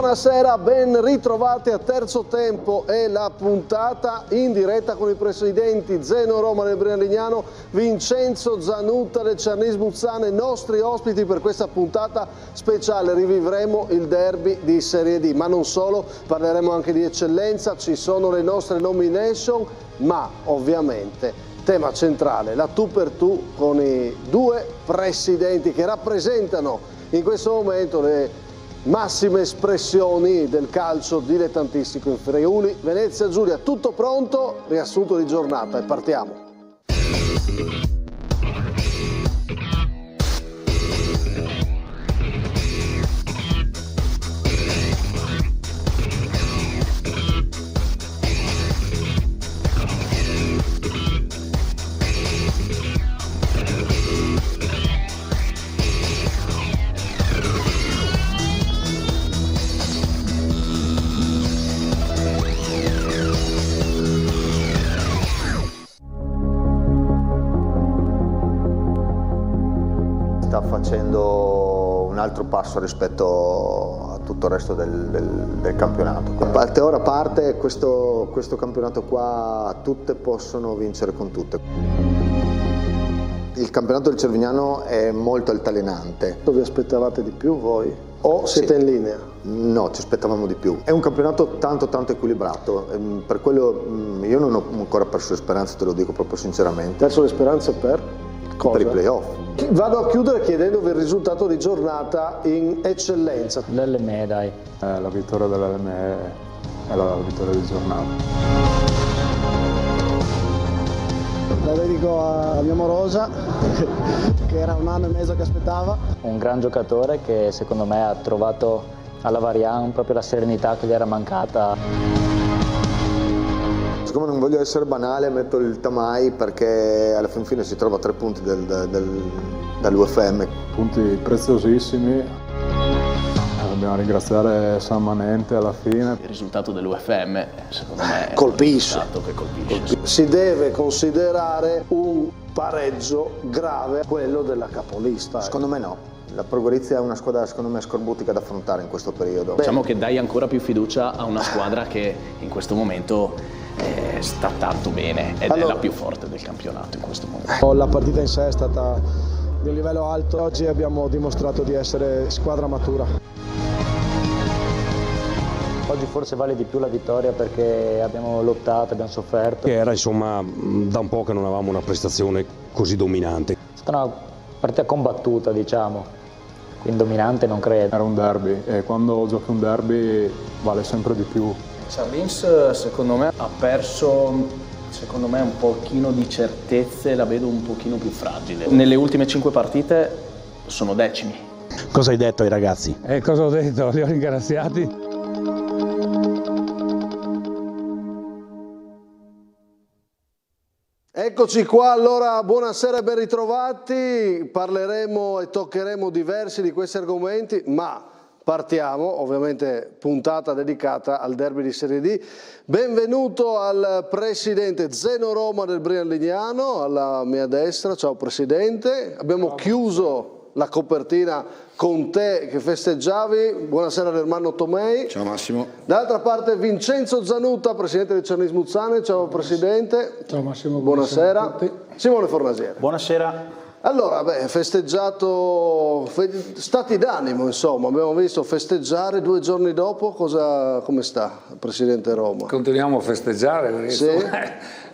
Buonasera, ben ritrovati a Terzo Tempo e la puntata in diretta con i presidenti Zeno Roma del Brian Lignano, Vincenzo Zanutta del Cernís Buzzane, nostri ospiti per questa puntata speciale. Rivivremo il derby di Serie D, ma non solo, parleremo anche di eccellenza, ci sono le nostre nomination, ma ovviamente tema centrale, la tu per tu con i due presidenti che rappresentano in questo momento le massime espressioni del calcio dilettantistico in Friuli Venezia Giulia. Tutto pronto, riassunto di giornata e partiamo. Facendo un altro passo rispetto a tutto il resto del campionato. A parte questo campionato qua, tutte possono vincere con tutte. Il campionato del Cervignano è molto altalenante. Vi aspettavate di più voi? O siete in linea? No, ci aspettavamo di più. È un campionato tanto equilibrato, per quello io non ho ancora perso le speranze, te lo dico proprio sinceramente. Perso le speranze per cosa? Per i playoff. Vado a chiudere chiedendovi il risultato di giornata in eccellenza. L'LME, dai. La vittoria dell'LME è la vittoria di giornata. La dedico a mia morosa, che era un anno e mezzo che aspettava. Un gran giocatore che secondo me ha trovato alla Varian proprio la serenità che gli era mancata. Siccome non voglio essere banale, metto il Tamai perché alla fine si trova a 3 punti dall'UFM. Punti preziosissimi. Dobbiamo ringraziare San Manente alla fine. Il risultato dell'UFM secondo me è colpisce. Un risultato che colpisce. Si deve considerare un pareggio grave quello della capolista. Secondo me no. La Pro Gorizia è una squadra secondo me scorbutica da affrontare in questo periodo. Diciamo che dai ancora più fiducia a una squadra che in questo momento sta tanto bene ed è la più forte del campionato in questo momento. La partita in sé è stata di un livello alto. Oggi abbiamo dimostrato di essere squadra matura. Oggi forse vale di più la vittoria perché abbiamo lottato, abbiamo sofferto. Era insomma da un po' che non avevamo una prestazione così dominante. È stata una partita combattuta, diciamo, quindi dominante non credo. Era un derby e quando giochi un derby vale sempre di più. Cernís secondo me ha perso un pochino di certezze, la vedo un pochino più fragile. Nelle ultime 5 partite sono decimi. Cosa hai detto ai ragazzi? Cosa ho detto? Li ho ringraziati. Eccoci qua, allora buonasera e ben ritrovati, parleremo e toccheremo diversi di questi argomenti, ma partiamo, ovviamente puntata dedicata al derby di Serie D. Benvenuto al presidente Zeno Roma del Brian Lignano, alla mia destra, ciao presidente, abbiamo chiuso la copertina con te che festeggiavi, buonasera all'Ermanno Tomei. Ciao Massimo. Dall'altra parte Vincenzo Zanutta, presidente del Cernís Buzzane, ciao presidente. Ciao Massimo, buonasera. a tutti. Simone Fornasiere. Buonasera. Allora, festeggiato, stati d'animo insomma, abbiamo visto festeggiare 2 giorni dopo, come sta il presidente Roma? Continuiamo a festeggiare perché sì? insomma,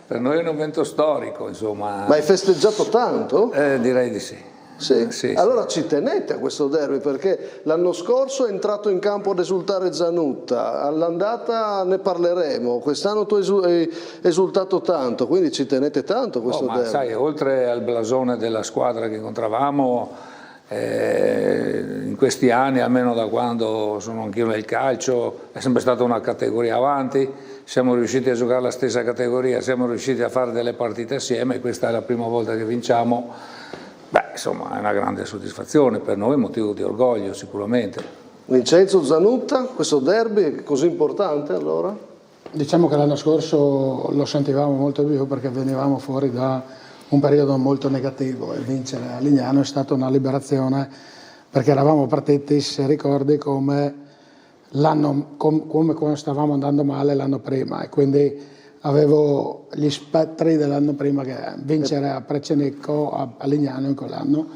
per noi è un evento storico insomma. Ma hai festeggiato tanto? Direi di sì. Sì. Sì, allora ci tenete a questo derby perché l'anno scorso è entrato in campo ad esultare Zanutta, all'andata ne parleremo, quest'anno tu hai esultato tanto, quindi ci tenete tanto a questo derby. Ma sai, oltre al blasone della squadra che incontravamo in questi anni, almeno da quando sono anch'io nel calcio, è sempre stata una categoria avanti, siamo riusciti a giocare la stessa categoria, siamo riusciti a fare delle partite assieme, questa è la prima volta che vinciamo. Beh, insomma, è una grande soddisfazione per noi, motivo di orgoglio sicuramente. Vincenzo Zanutta, questo derby è così importante allora? Diciamo che l'anno scorso lo sentivamo molto più perché venivamo fuori da un periodo molto negativo e vincere a Lignano è stata una liberazione perché eravamo partiti, se ricordi, come come stavamo andando male l'anno prima, e quindi avevo gli spettri dell'anno prima, che vincere a Precenicco, a Lignano in quell'anno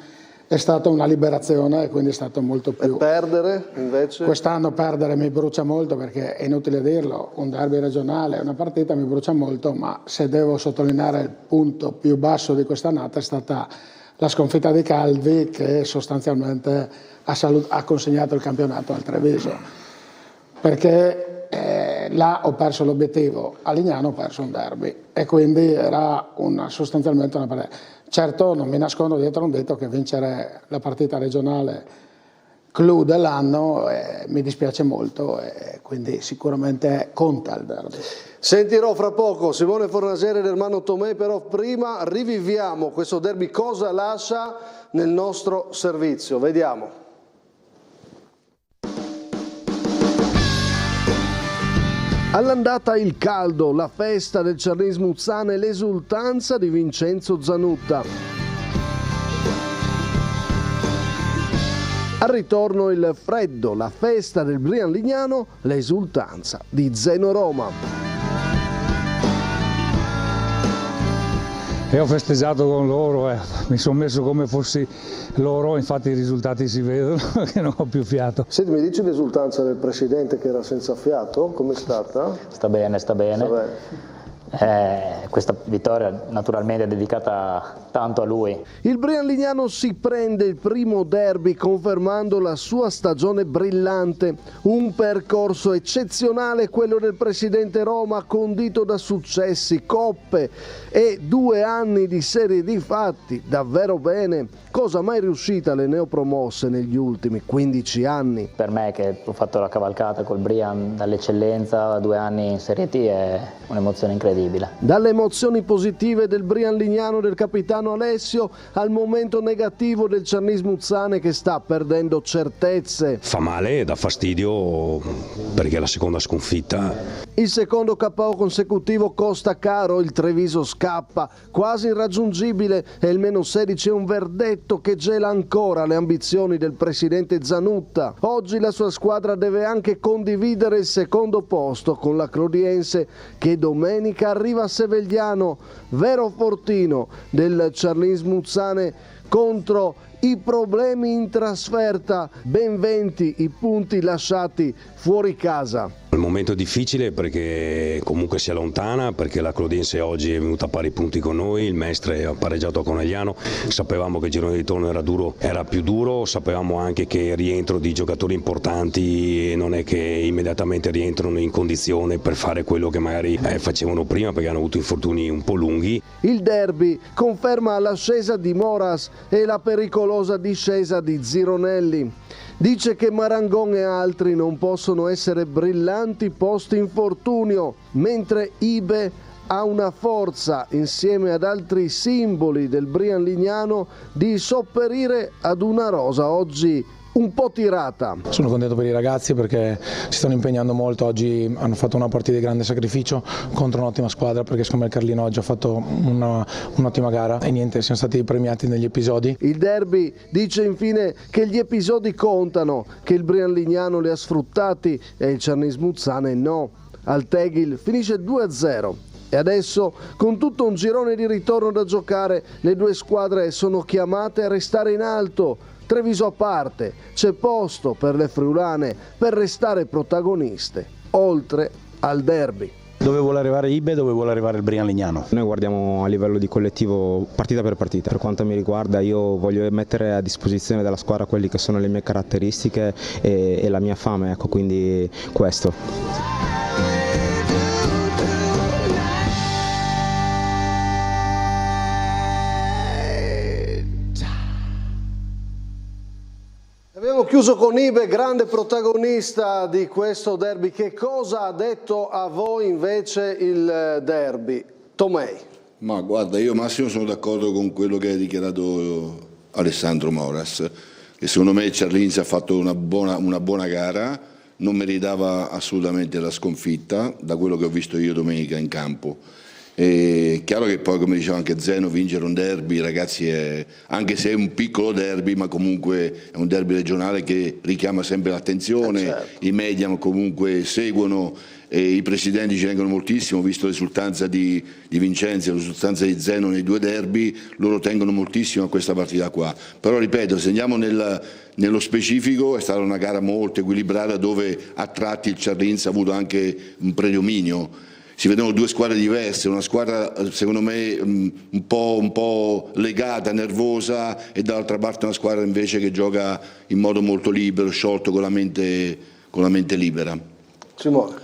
è stata una liberazione, e quindi è stato molto più. E perdere invece? Quest'anno perdere mi brucia molto, perché è inutile dirlo, un derby regionale, una partita mi brucia molto, ma se devo sottolineare il punto più basso di quest'annata è stata la sconfitta di Calvi, che sostanzialmente ha consegnato il campionato al Treviso, perché là ho perso l'obiettivo, a Lignano ho perso un derby, e quindi era sostanzialmente una partita. Certo, non mi nascondo dietro un dito che vincere la partita regionale clou dell'anno mi dispiace molto, e quindi sicuramente conta il derby. Sentirò fra poco Simone Fornaciari ed Ermanno Tomè, però prima riviviamo questo derby, cosa lascia nel nostro servizio. Vediamo. All'andata il caldo, la festa del Cernis Muzzane e l'esultanza di Vincenzo Zanutta. Al ritorno il freddo, la festa del Brian Lignano, l'esultanza di Zeno Roma. E ho festeggiato con loro, mi sono messo come fossi loro, infatti i risultati si vedono che non ho più fiato. Senti, mi dici l'esultanza del presidente che era senza fiato? Com'è stata? Sta bene, sta bene. Questa vittoria naturalmente è dedicata tanto a lui. Il Brian Lignano si prende il primo derby confermando la sua stagione brillante, un percorso eccezionale quello del presidente Roma, condito da successi, coppe e 2 anni di serie di fatti davvero bene, cosa mai riuscita alle neopromosse negli ultimi 15 anni. Per me, che ho fatto la cavalcata col Brian dall'eccellenza a 2 anni in Serie T, è un'emozione incredibile. Dalle emozioni positive del Brian Lignano del capitano Alessio al momento negativo del Cernis Muzzane, che sta perdendo certezze. Fa male, dà fastidio perché è la seconda sconfitta. Il secondo KO consecutivo costa caro, il Treviso scappa, quasi irraggiungibile, e il -16 è un verdetto che gela ancora le ambizioni del presidente Zanutta. Oggi la sua squadra deve anche condividere il secondo posto con la Clodiense, che domenica arriva a Sevegliano, vero fortino del Cernis Muzzane contro i problemi in trasferta, ben 20 i punti lasciati fuori casa. Il momento è difficile perché comunque si allontana, perché la Clodiense oggi è venuta a pari punti con noi, il Mestre ha pareggiato a Conegliano, sapevamo che il girone di ritorno era più duro, sapevamo anche che il rientro di giocatori importanti non è che immediatamente rientrano in condizione per fare quello che magari facevano prima, perché hanno avuto infortuni un po' lunghi. Il derby conferma l'ascesa di Moras e la pericolosa discesa di Zironelli. Dice che Marangon e altri non possono essere brillanti post infortunio, mentre Ibe ha una forza, insieme ad altri simboli del Brian Lignano, di sopperire ad una rosa oggi un po' tirata. Sono contento per i ragazzi perché si stanno impegnando molto, oggi hanno fatto una partita di grande sacrificio contro un'ottima squadra, perché secondo me il Carlino oggi ha fatto un'ottima gara e niente, siamo stati premiati negli episodi. Il derby dice infine che gli episodi contano, che il Brian Lignano li ha sfruttati e il Cernis Muzzane no. Al Tegil finisce 2-0. E adesso, con tutto un girone di ritorno da giocare, le due squadre sono chiamate a restare in alto. Treviso a parte, c'è posto per le friulane per restare protagoniste, oltre al derby. Dove vuole arrivare Ibe, dove vuole arrivare il Brian Lignano? Noi guardiamo a livello di collettivo partita per partita. Per quanto mi riguarda, io voglio mettere a disposizione della squadra quelli che sono le mie caratteristiche e la mia fame, ecco, quindi questo. Abbiamo chiuso con Ibe, grande protagonista di questo derby. Che cosa ha detto a voi invece il derby? Tomei. Ma guarda, io Massimo sono d'accordo con quello che ha dichiarato Alessandro Moras, che secondo me il Cerlins ha fatto una buona gara, non meritava assolutamente la sconfitta da quello che ho visto io domenica in campo. È chiaro che poi, come diceva anche Zeno, vincere un derby, ragazzi, anche se è un piccolo derby, ma comunque è un derby regionale che richiama sempre l'attenzione, certo. I media comunque seguono, i presidenti ci tengono moltissimo, visto l'esultanza di Vincenzi e l'esultanza di Zeno nei 2 derby, loro tengono moltissimo a questa partita qua. Però ripeto, se andiamo nello specifico, è stata una gara molto equilibrata dove a tratti il Ciarlins ha avuto anche un predominio. Si vedono 2 squadre diverse, una squadra secondo me un po' legata, nervosa, e dall'altra parte una squadra invece che gioca in modo molto libero, sciolto, con la mente libera. Simone.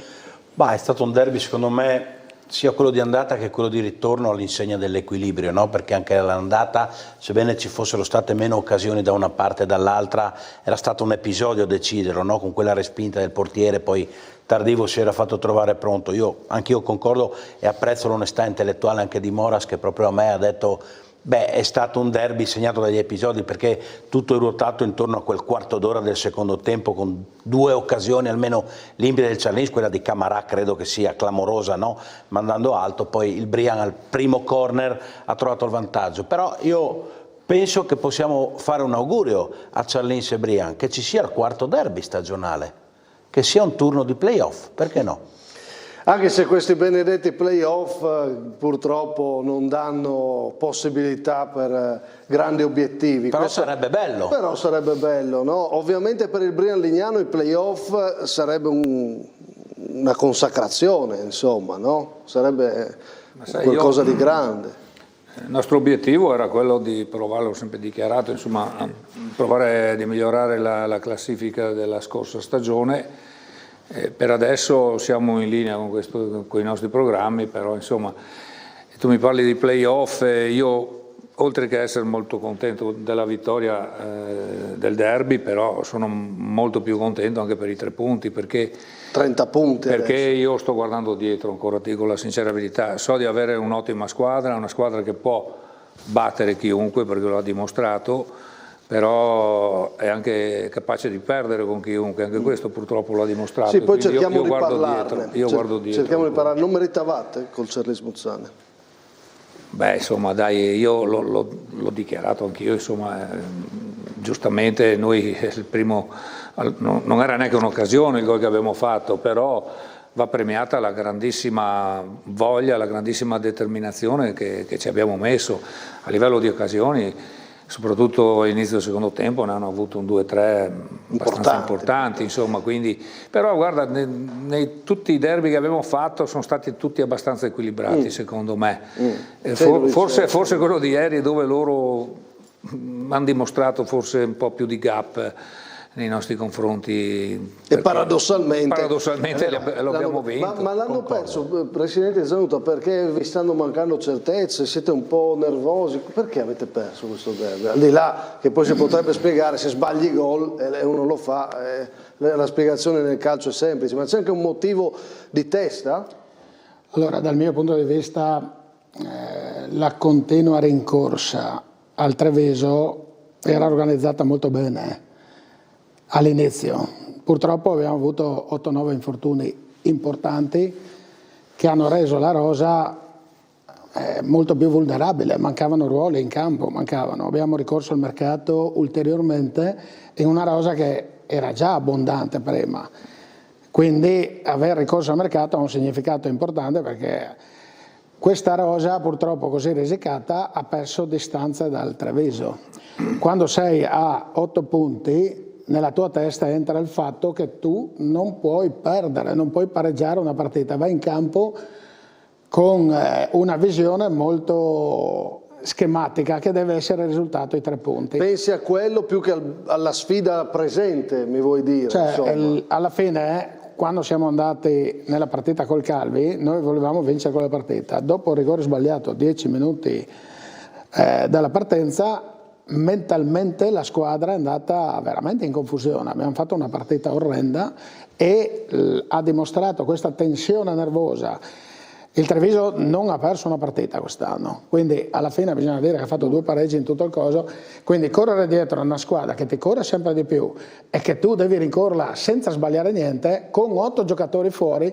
È stato un derby secondo me sia quello di andata che quello di ritorno all'insegna dell'equilibrio, no? Perché anche all'andata, sebbene ci fossero state meno occasioni da una parte e dall'altra, era stato un episodio a deciderlo, no? Con quella respinta del portiere, poi Tardivo si era fatto trovare pronto. Anch'io concordo e apprezzo l'onestà intellettuale anche di Moras, che proprio a me ha detto è stato un derby segnato dagli episodi, perché tutto è ruotato intorno a quel quarto d'ora del secondo tempo, con 2 occasioni almeno limpide del Ciarlins, quella di Camarà credo che sia clamorosa, no? Mandando alto, poi il Brian al primo corner ha trovato il vantaggio. Però io penso che possiamo fare un augurio a Ciarlins e Brian, che ci sia il quarto derby stagionale, che sia un turno di playoff, perché no? Anche se questi benedetti playoff purtroppo non danno possibilità per grandi obiettivi. Però sarebbe bello. Però sarebbe bello, no? Ovviamente per il Brian Lignano i playoff sarebbe una consacrazione, insomma, no? Sarebbe qualcosa di grande. Il nostro obiettivo era quello di provare, l'ho sempre dichiarato, insomma, provare di migliorare la classifica della scorsa stagione. Per adesso siamo in linea con i nostri programmi, però insomma, tu mi parli di playoff, io oltre che essere molto contento della vittoria del derby, però sono molto più contento anche per i 3 punti, perché 30 punti perché adesso. Io sto guardando dietro, ancora dico la sincera verità, so di avere un'ottima squadra, una squadra che può battere chiunque perché lo ha dimostrato, però è anche capace di perdere con chiunque, anche questo purtroppo l'ha dimostrato. Sì, poi cerchiamo io di parlarne. guardo dietro. Cerchiamo di parlarne. Non meritavate col Ciarlins Muzzane? Insomma, dai, io l'ho dichiarato anch'io, insomma, giustamente noi il primo, non era neanche un'occasione il gol che abbiamo fatto, però va premiata la grandissima voglia, la grandissima determinazione che ci abbiamo messo a livello di occasioni. Soprattutto all'inizio del secondo tempo ne hanno avuto un 2-3 abbastanza importanti, insomma, quindi, però guarda, tutti i derby che abbiamo fatto sono stati tutti abbastanza equilibrati, secondo me. Forse quello di ieri, dove loro hanno dimostrato forse un po' più di gap nei nostri confronti, e paradossalmente lo abbiamo vinto. Ma l'hanno perso, Presidente Zanuta, perché vi stanno mancando certezze, siete un po' nervosi? Perché avete perso questo derby? Al di là che poi si potrebbe spiegare, se sbagli gol e uno lo fa, la spiegazione nel calcio è semplice, ma c'è anche un motivo di testa? Allora, dal mio punto di vista, la continua rincorsa al Treviso era organizzata molto bene all'inizio. Purtroppo abbiamo avuto 8-9 infortuni importanti che hanno reso la rosa molto più vulnerabile, mancavano ruoli in campo, abbiamo ricorso al mercato ulteriormente in una rosa che era già abbondante prima, quindi aver ricorso al mercato ha un significato importante, perché questa rosa purtroppo così risicata ha perso distanza dal Treviso. Quando sei a 8 punti nella tua testa entra il fatto che tu non puoi perdere, non puoi pareggiare una partita, vai in campo con una visione molto schematica che deve essere il risultato i 3 punti. Pensi a quello più che alla sfida presente, mi vuoi dire? Cioè, alla fine, quando siamo andati nella partita col Calvi, noi volevamo vincere quella partita. Dopo il rigore sbagliato 10 minuti dalla partenza, mentalmente la squadra è andata veramente in confusione, abbiamo fatto una partita orrenda e ha dimostrato questa tensione nervosa. Il Treviso non ha perso una partita quest'anno, quindi alla fine bisogna dire che ha fatto 2 pareggi in tutto il coso, quindi correre dietro a una squadra che ti corre sempre di più e che tu devi rincorrerla senza sbagliare niente, con 8 giocatori fuori,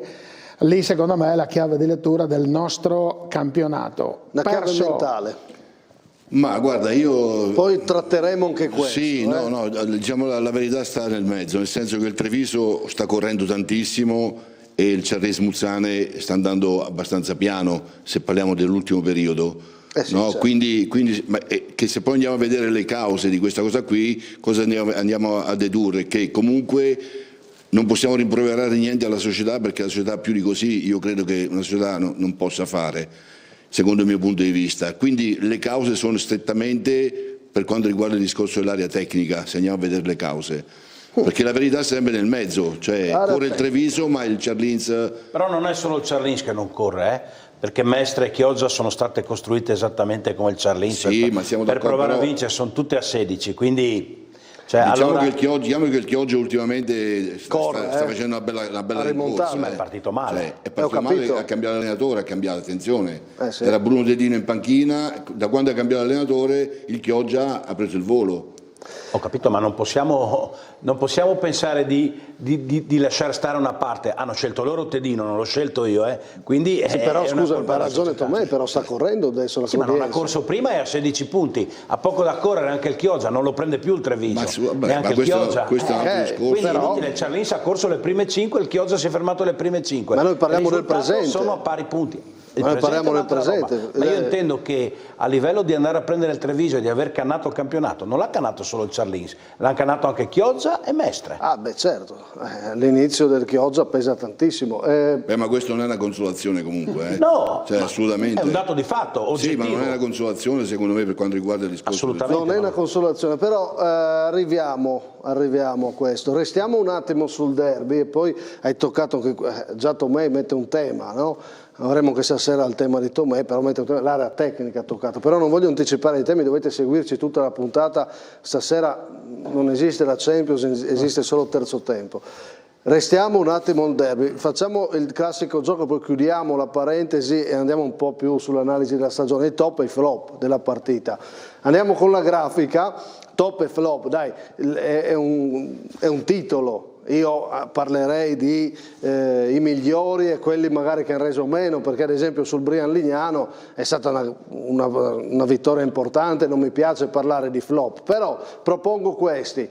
lì secondo me è la chiave di lettura del nostro campionato. Una chiave mentale. Ma guarda, io... Poi tratteremo anche questo. Sì, no, diciamo la verità sta nel mezzo, nel senso che il Treviso sta correndo tantissimo e il Charles Muzzane sta andando abbastanza piano, se parliamo dell'ultimo periodo. Sì, no? certo. Quindi che se poi andiamo a vedere le cause di questa cosa qui, cosa andiamo a dedurre? Che comunque non possiamo rimproverare niente alla società, perché la società più di così io credo che una società non possa fare, secondo il mio punto di vista. Quindi le cause sono strettamente per quanto riguarda il discorso dell'area tecnica, se andiamo a vedere le cause. Perché la verità è sempre nel mezzo, cioè corre il Treviso ma il Charlins... Però non è solo il Charlins che non corre, perché Mestre e Chioggia sono state costruite esattamente come il Charlins, sì, ma siamo per provare però... a vincere, sono tutte a 16, quindi... Cioè, diciamo, allora... che il Chioggia ultimamente sta facendo una bella rincorsa. Sì, ma è partito male. Cioè, è partito male, ha cambiato allenatore, ha cambiato, attenzione. Sì. Era Bruno Dedino in panchina, da quando ha cambiato allenatore il Chioggia ha preso il volo. Ho capito, ma non possiamo pensare di lasciare stare una parte. Hanno scelto loro Tedino, non l'ho scelto io, quindi sì, però scusa, ha ragione Tomei, però sta correndo adesso la ma non ha corso prima e ha 16 punti, ha poco da correre anche il Chioggia, non lo prende più il Treviso, neanche il Chioggia. Questo è un altro discorso. Quindi però... il Charlins ha corso le prime 5, il Chioggia si è fermato alle prime 5. Ma noi parliamo del presente. Sono a pari punti. Ma noi parliamo del presente. Ma io intendo che a livello di andare a prendere il Treviso e di aver cannato il campionato, non l'ha cannato solo il Charlins, l'ha cannato anche Chioggia e Mestre. Ah beh certo, l'inizio del Chioggia pesa tantissimo. Ma questo non è una consolazione comunque. No, cioè, assolutamente. È un dato di fatto, oggettivo. Sì, ma non è una consolazione secondo me per quanto riguarda il discorso. Assolutamente non è una consolazione, però arriviamo a questo. Restiamo un attimo sul derby e poi hai toccato che già Tomei mette un tema, no? Avremo che stasera il tema di Tomei, però l'area tecnica ha toccato, però non voglio anticipare i temi, dovete seguirci tutta la puntata, stasera non esiste la Champions, esiste solo terzo tempo. Restiamo un attimo al derby, facciamo il classico gioco, poi chiudiamo la parentesi e andiamo un po' più sull'analisi della stagione, i top e i flop della partita. Andiamo con la grafica, top e flop, dai, è un titolo. Io parlerei di i migliori e quelli magari che hanno reso meno, perché ad esempio sul Brian Lignano è stata una vittoria importante, non mi piace parlare di flop, però propongo questi.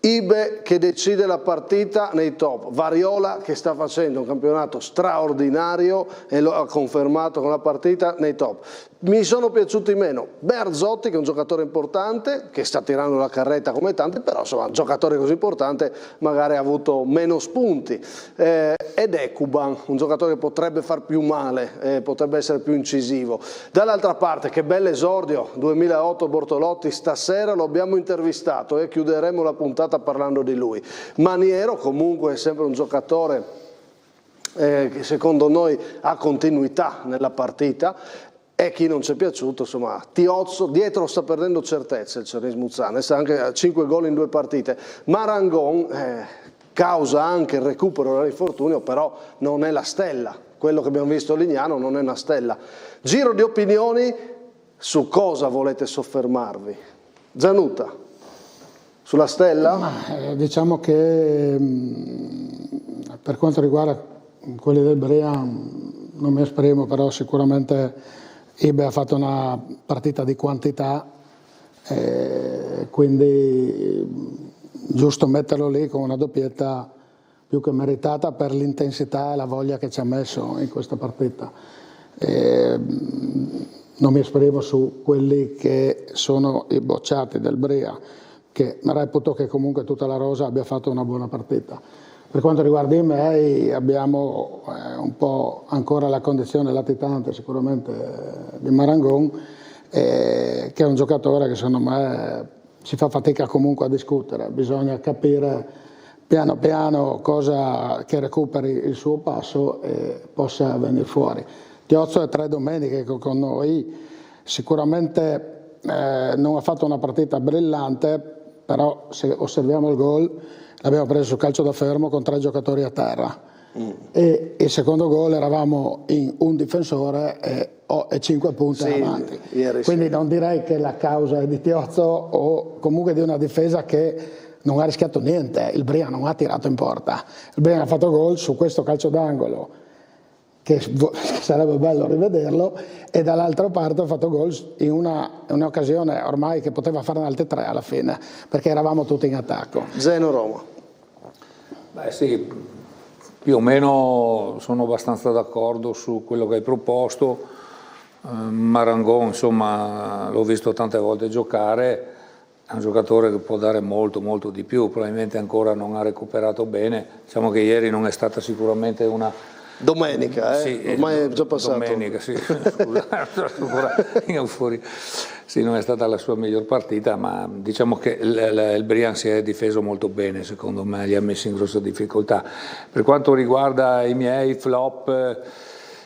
Ibe che decide la partita nei top, Variola che sta facendo un campionato straordinario e lo ha confermato con la partita nei top. Mi sono piaciuti meno Bearzot, che è un giocatore importante, che sta tirando la carretta come tanti, però insomma un giocatore così importante magari ha avuto meno spunti. Ed Ekuban, un giocatore che potrebbe far più male, potrebbe essere più incisivo. Dall'altra parte, che bell'esordio, 2008 Bortolotti, stasera lo abbiamo intervistato e chiuderemo la puntata parlando di lui. Maniero comunque è sempre un giocatore che secondo noi ha continuità nella partita. E chi non ci è piaciuto, insomma, Tiozzo, dietro sta perdendo certezze il Charlins Muzzane, sta anche a 5 gol in 2 partite. Marangon causa anche il recupero dall'infortunio, però non è la stella, quello che abbiamo visto a Lignano non è una stella. Giro di opinioni, su cosa volete soffermarvi? Gianutta, sulla stella? Diciamo che per quanto riguarda quelli del Brea non mi esprimo, però sicuramente Ibe ha fatto una partita di quantità, quindi giusto metterlo lì con una doppietta più che meritata per l'intensità e la voglia che ci ha messo in questa partita. Non mi esprimo su quelli che sono i bocciati del Brea, che reputo che comunque tutta la rosa abbia fatto una buona partita. Per quanto riguarda i miei abbiamo un po' ancora la condizione latitante sicuramente di Marangon, che è un giocatore che secondo me si fa fatica comunque a discutere, bisogna capire piano piano cosa che recuperi il suo passo e possa venire fuori. Tiozzo è 3 domeniche con noi, sicuramente non ha fatto una partita brillante, però se osserviamo il gol l'abbiamo preso sul calcio da fermo con 3 giocatori a terra e il secondo gol eravamo in un difensore e 5 punti avanti, quindi non direi che la causa è di Tiozzo o comunque di una difesa che non ha rischiato niente. Il Brea non ha tirato in porta, il Brea ha fatto gol su questo calcio d'angolo che sarebbe bello rivederlo, e dall'altra parte ho fatto gol in un'occasione ormai che poteva farne altre 3 alla fine, perché eravamo tutti in attacco. Zeno Roma. Beh sì, più o meno sono abbastanza d'accordo su quello che hai proposto. Marangon, insomma, l'ho visto tante volte giocare, è un giocatore che può dare molto di più, probabilmente ancora non ha recuperato bene. Diciamo che ieri non è stata sicuramente una... Domenica, sì, ormai è già passato. Domenica, sì, scusa, in euforia. Sì, non è stata la sua miglior partita, ma diciamo che il Brian si è difeso molto bene, secondo me, li ha messi in grossa difficoltà. Per quanto riguarda i miei flop...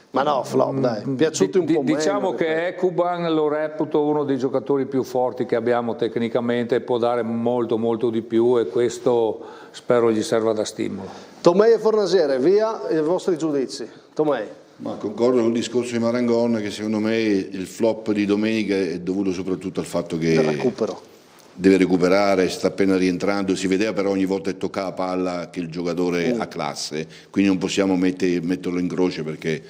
Ma no, flop, dai, piaciuti un po' meno. Diciamo che Ekuban lo reputo uno dei giocatori più forti che abbiamo tecnicamente, può dare molto di più, e questo spero gli serva da stimolo. Tomei e Fornasiere, via i vostri giudizi. Tomei. Ma concordo con il discorso di Marangon, che secondo me il flop di domenica è dovuto soprattutto al fatto che deve recuperare, sta appena rientrando, si vedeva però ogni volta che toccava la palla che il giocatore ha classe, quindi non possiamo metterlo in croce, perché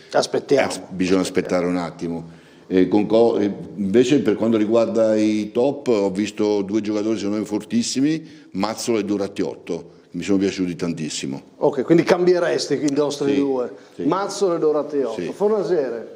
bisogna aspettare un attimo. Invece per quanto riguarda i top, ho visto 2 giocatori secondo me fortissimi, Mazzola e Dorattiotto, mi sono piaciuti tantissimo. Ok, quindi cambieresti i nostri 2, sì. Mazzola e Dorattiotto. Sì. Fornasiere.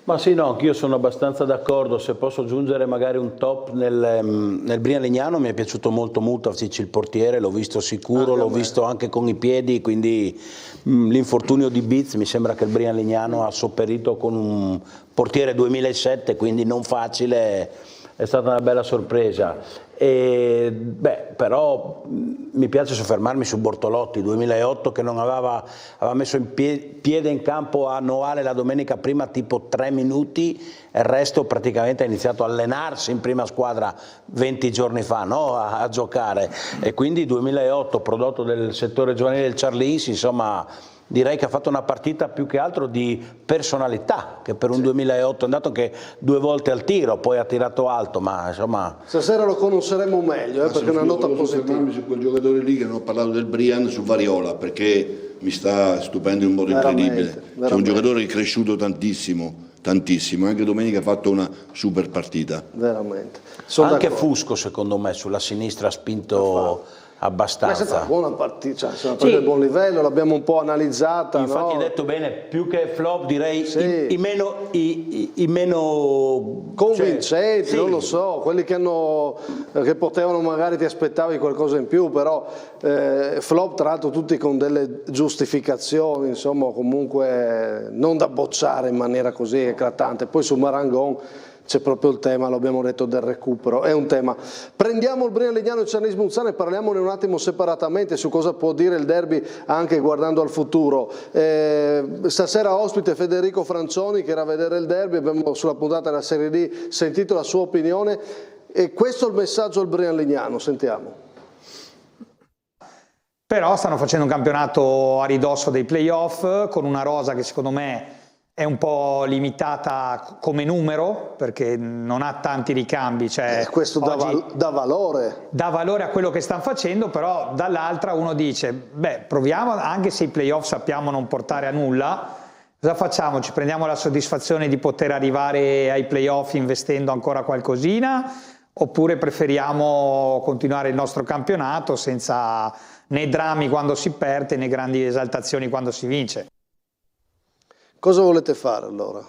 Ma sì, no, anch'io sono abbastanza d'accordo. Se posso aggiungere magari un top nel Brian Legnano, mi è piaciuto molto Mutavcic, il portiere, l'ho visto sicuro, l'ho visto anche con i piedi, quindi l'infortunio di Biz, mi sembra che il Brian Legnano ha sopperito con un portiere 2007, quindi non facile, è stata una bella sorpresa. Però mi piace soffermarmi su Bortolotti, 2008, che non aveva messo in piede in campo a Noale la domenica prima tipo 3 minuti, e il resto praticamente ha iniziato a allenarsi in prima squadra 20 giorni fa, no? a giocare, e quindi 2008, prodotto del settore giovanile del Charlis, insomma direi che ha fatto una partita più che altro di personalità, che per un 2008 è andato anche 2 volte al tiro, poi ha tirato alto, ma insomma... Stasera lo conosceremo meglio, perché è una nota positiva. Su quel giocatore lì che non ho parlato del Brian, su Variola, perché mi sta stupendo in un modo incredibile. C'è un giocatore cresciuto tantissimo, anche domenica ha fatto una super partita. Veramente. Anche Fusco secondo me sulla sinistra ha spinto abbastanza. Ma è stata una buona partita, cioè, una partita di buon livello, l'abbiamo un po' analizzata. Infatti, no? hai detto bene, più che flop direi i meno convincenti, non lo so, quelli che potevano, magari ti aspettavi qualcosa in più, però flop tra l'altro tutti con delle giustificazioni, insomma, comunque non da bocciare in maniera così eclatante. Poi su Marangon c'è proprio il tema, lo abbiamo detto, del recupero, è un tema. Prendiamo il Brian Legnano e Charnis Muzzano e parliamone un attimo separatamente su cosa può dire il derby anche guardando al futuro. Stasera ospite Federico Francioni, che era a vedere il derby, abbiamo sulla puntata della Serie D sentito la sua opinione, e questo è il messaggio al Brian Legnano, sentiamo. Però stanno facendo un campionato a ridosso dei playoff, con una rosa che secondo me è un po' limitata come numero, perché non ha tanti ricambi. Cioè, questo dà valore. Dà valore a quello che stanno facendo, però dall'altra uno dice, beh, proviamo, anche se i playoff sappiamo non portare a nulla, cosa facciamo? Ci prendiamo la soddisfazione di poter arrivare ai playoff investendo ancora qualcosina, oppure preferiamo continuare il nostro campionato senza né drammi quando si perde né grandi esaltazioni quando si vince? Cosa volete fare allora?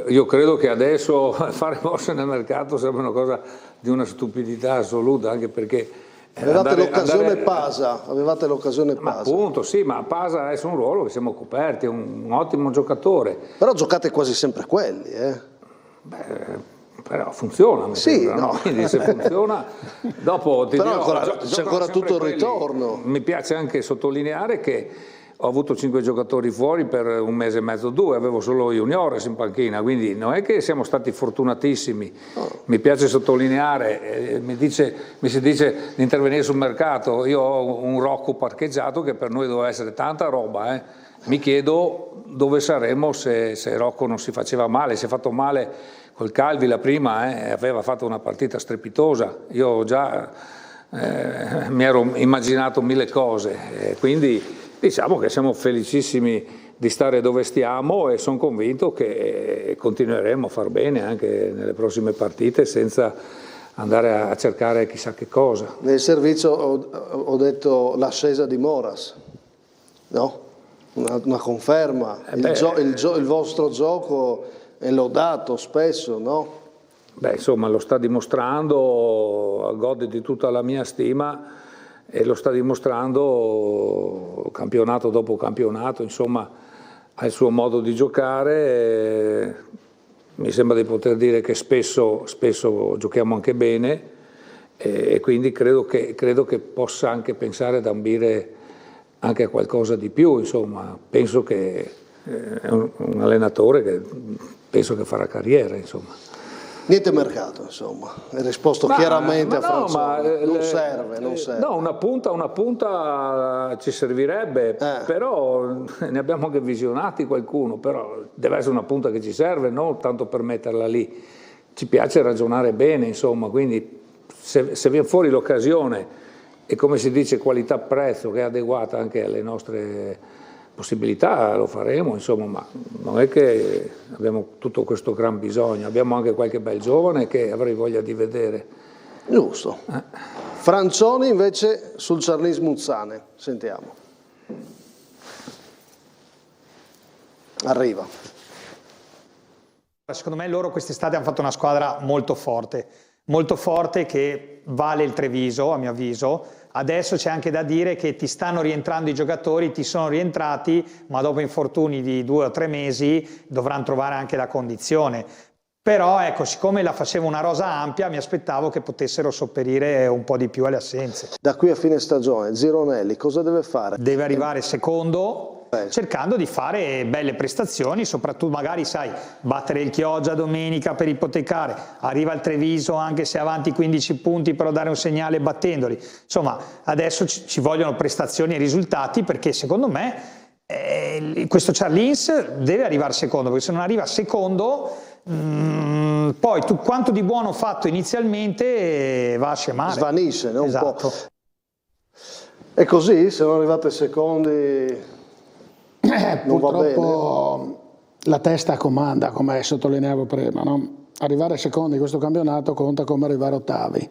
Io credo che adesso fare mosse nel mercato sembra una cosa di una stupidità assoluta, anche perché... Avevate l'occasione Pasa. Ma appunto, sì, ma Pasa adesso è un ruolo che siamo coperti, è un ottimo giocatore. Però giocate quasi sempre quelli, Però funziona, sì, sembra, no? Quindi se funziona, dopo ti però dirò, c'è ancora tutto il ritorno. Mi piace anche sottolineare che ho avuto 5 giocatori fuori per 1 mese e mezzo, 2, avevo solo juniores in panchina, quindi non è che siamo stati fortunatissimi. Mi piace sottolineare, mi si dice di intervenire sul mercato, io ho un Rocco parcheggiato che per noi doveva essere tanta roba, Mi chiedo dove saremmo se Rocco non si faceva male, si è fatto male col Calvi la prima, aveva fatto una partita strepitosa, io già mi ero immaginato 1000 cose, quindi Diciamo che siamo felicissimi di stare dove stiamo e sono convinto che continueremo a far bene anche nelle prossime partite senza andare a cercare chissà che cosa. Nel servizio ho detto l'ascesa di Moras, no? Una conferma, il vostro gioco è lodato spesso, no? Beh, insomma, lo sta dimostrando, gode di tutta la mia stima e lo sta dimostrando campionato dopo campionato, insomma, ha il suo modo di giocare, mi sembra di poter dire che spesso giochiamo anche bene e quindi credo che possa anche pensare ad ambire anche a qualcosa di più, insomma, penso che è un allenatore che penso che farà carriera, insomma. Niente mercato, insomma, hai risposto chiaramente a Franzoni, non serve. No, una punta ci servirebbe, però ne abbiamo anche visionati qualcuno, però deve essere una punta che ci serve, non tanto per metterla lì. Ci piace ragionare bene, insomma, quindi se viene fuori l'occasione e come si dice qualità-prezzo che è adeguata anche alle nostre possibilità, lo faremo, insomma, ma non è che abbiamo tutto questo gran bisogno, abbiamo anche qualche bel giovane che avrei voglia di vedere. Giusto. Franzoni invece sul Charlis Muzzane, sentiamo. Arriva. Secondo me loro quest'estate hanno fatto una squadra molto forte che vale il Treviso, a mio avviso. Adesso c'è anche da dire che ti stanno rientrando i giocatori, ti sono rientrati, ma dopo infortuni di 2 o 3 mesi dovranno trovare anche la condizione. Però ecco, siccome la facevo una rosa ampia, mi aspettavo che potessero sopperire un po' di più alle assenze. Da qui a fine stagione, Zironelli cosa deve fare? Deve arrivare secondo, cercando di fare belle prestazioni, soprattutto magari, sai, battere il Chioggia domenica per ipotecare, arriva il Treviso anche se avanti 15 punti, però dare un segnale battendoli. Insomma, adesso ci vogliono prestazioni e risultati, perché secondo me questo Charlins deve arrivare secondo, perché se non arriva secondo poi quanto di buono fatto inizialmente va a scemare. Svanisce, no? Esatto. Un po'. E così, se non arrivate secondi... Purtroppo la testa comanda, come sottolineavo prima, no? Arrivare secondi in questo campionato conta come arrivare ottavi.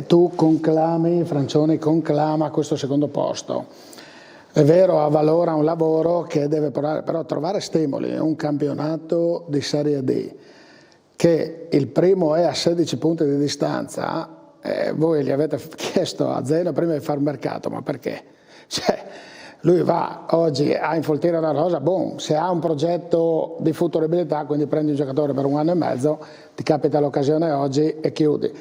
Tu conclami, Franzoni conclama questo secondo posto. È vero, avvalora un lavoro che deve però trovare stimoli, un campionato di Serie D, che il primo è a 16 punti di distanza. Voi gli avete chiesto a Zeno prima di fare mercato, ma perché? Cioè, lui va oggi a infoltire la rosa, boom, se ha un progetto di futuribilità, quindi prendi un giocatore per 1 anno e mezzo, ti capita l'occasione oggi e chiudi.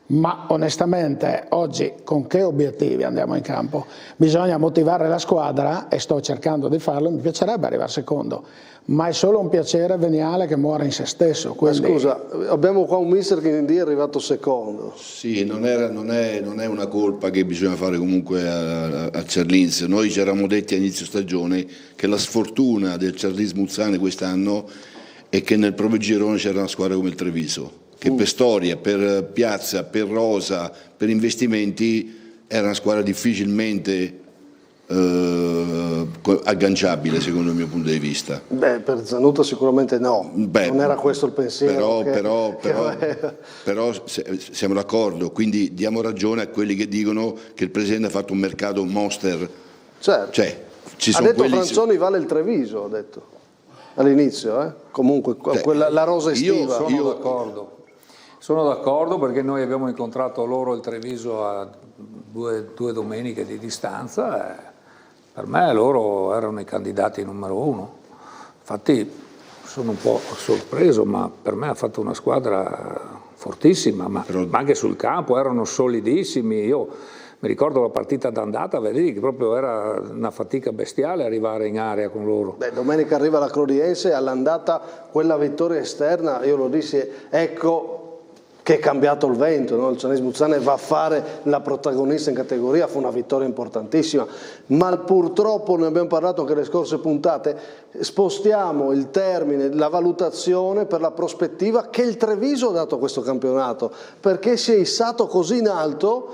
Ma onestamente oggi con che obiettivi andiamo in campo? Bisogna motivare la squadra e sto cercando di farlo, mi piacerebbe arrivare secondo, ma è solo un piacere veniale che muore in se stesso. Quindi... Ma scusa, abbiamo qua un mister che in D è arrivato secondo. Sì, non è una colpa che bisogna fare comunque a Charlins. Noi ci eravamo detti a inizio stagione che la sfortuna del Charlins Muzzane quest'anno è che nel proprio girone c'era una squadra come il Treviso, che per storia, per piazza, per rosa, per investimenti era una squadra difficilmente agganciabile secondo il mio punto di vista. Beh, per Zanutta sicuramente no, non era questo il pensiero. Però siamo d'accordo, quindi diamo ragione a quelli che dicono che il Presidente ha fatto un mercato monster. Certo. Cioè, ha detto Franzoni vale il Treviso, ha detto all'inizio, comunque la rosa estiva. Io sono d'accordo. Sono d'accordo perché noi abbiamo incontrato loro il Treviso a due domeniche di distanza e per me loro erano i candidati numero 1. Infatti sono un po' sorpreso, ma per me ha fatto una squadra fortissima, ma anche sul campo erano solidissimi. Io mi ricordo la partita d'andata, vedi che proprio era una fatica bestiale arrivare in area con loro. Beh, domenica arriva la Clodiense, all'andata quella vittoria esterna, io lo dissi, ecco che è cambiato il vento, no? Il Charlins Muzzane va a fare la protagonista in categoria, fu una vittoria importantissima, ma purtroppo, ne abbiamo parlato anche nelle scorse puntate, spostiamo il termine, la valutazione per la prospettiva che il Treviso ha dato a questo campionato, perché si è issato così in alto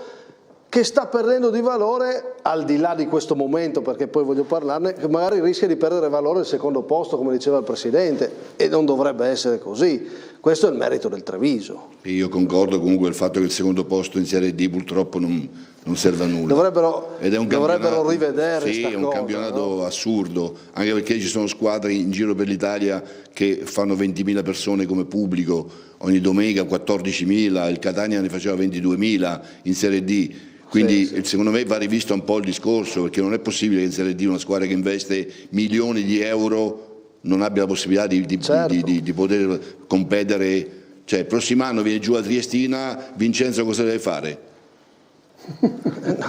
che sta perdendo di valore, al di là di questo momento, perché poi voglio parlarne, che magari rischia di perdere valore il secondo posto, come diceva il Presidente, e non dovrebbe essere così. Questo è il merito del Treviso. Io concordo comunque il fatto che il secondo posto in Serie D purtroppo non serve a nulla. Dovrebbero rivedere sì, è un cosa, campionato assurdo, anche perché ci sono squadre in giro per l'Italia che fanno 20.000 persone come pubblico ogni domenica, 14.000, il Catania ne faceva 22.000 in Serie D. Quindi secondo me va rivisto un po' il discorso, perché non è possibile che in Serie D una squadra che investe milioni di euro non abbia la possibilità di poter competere. Cioè il prossimo anno viene giù a Triestina, Vincenzo cosa deve fare?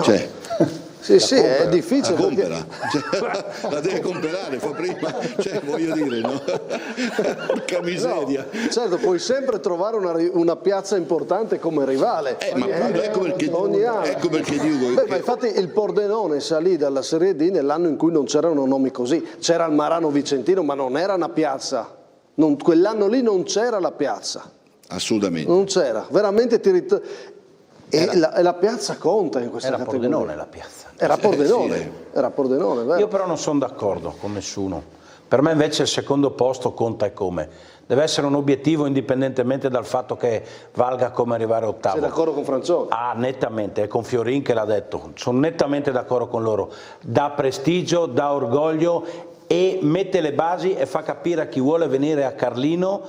Cioè, sì, è difficile. La compera, cioè, la deve comprare, fa prima, cioè, voglio dire, no? Porca miseria. No, certo, puoi sempre trovare una piazza importante come rivale. Ma ecco perché dico. Ma infatti il Pordenone salì dalla Serie D nell'anno in cui non c'erano nomi così. C'era il Marano Vicentino, ma non era una piazza. Quell'anno lì non c'era la piazza. Assolutamente. Non c'era. Veramente la piazza conta in questa categoria. Era Pordenone la piazza. Era Pordenone, era Pordenone, vero? Io però non sono d'accordo con nessuno. Per me invece il secondo posto conta e come. Deve essere un obiettivo indipendentemente dal fatto che valga come arrivare ottavo. Sei d'accordo con Franzoni? Ah, nettamente, è con Fiorin che l'ha detto. Sono nettamente d'accordo con loro. Dà prestigio, dà orgoglio e mette le basi e fa capire a chi vuole venire a Carlino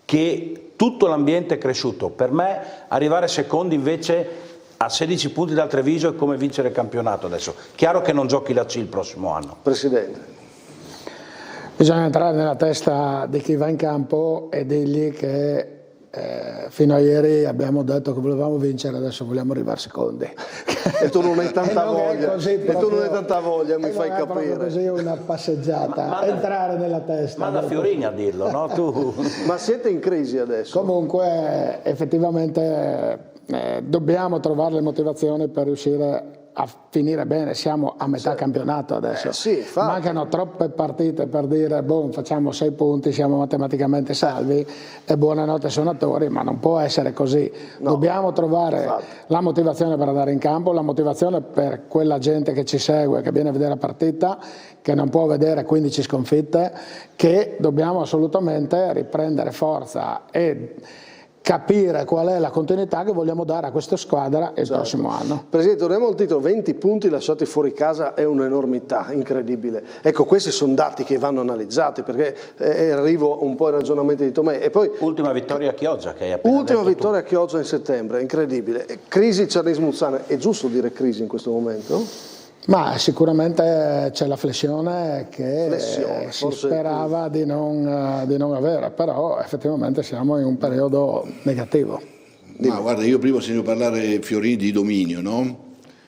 che tutto l'ambiente è cresciuto. Per me arrivare secondi invece a 16 punti dal Treviso è come vincere il campionato adesso. Chiaro che non giochi la C il prossimo anno. Presidente. Bisogna entrare nella testa di chi va in campo e dirgli che fino a ieri abbiamo detto che volevamo vincere, adesso vogliamo arrivare secondi. E tu non hai tanta voglia. Tu non hai tanta voglia, mi fai capire. Così una passeggiata, entrare nella testa. Manda Fiorini a dirlo, no? Tu. Ma siete in crisi adesso? Comunque effettivamente dobbiamo trovare le motivazioni per riuscire a finire bene. Siamo a metà campionato adesso, mancano troppe partite per dire boh, facciamo 6 punti, siamo matematicamente salvi e buonanotte suonatori, ma non può essere così. Dobbiamo trovare la motivazione per andare in campo, la motivazione per quella gente che ci segue, che viene a vedere la partita, che non può vedere 15 sconfitte, che dobbiamo assolutamente riprendere forza e capire qual è la continuità che vogliamo dare a questa squadra il prossimo anno. Presidente, torniamo al titolo. 20 punti lasciati fuori casa è un'enormità incredibile. Ecco, questi sono dati che vanno analizzati, perché arrivo un po' ai ragionamenti di Tomei. E poi ultima vittoria a Chioggia che hai appena ultima detto vittoria a Chioggia in settembre, incredibile. Crisi Cernis-Muzzane, è giusto dire crisi in questo momento? Ma sicuramente c'è la flessione che si sperava di non avere, però effettivamente siamo in un periodo negativo. Ma guarda, io prima ho sentito parlare Fiorini di dominio, no?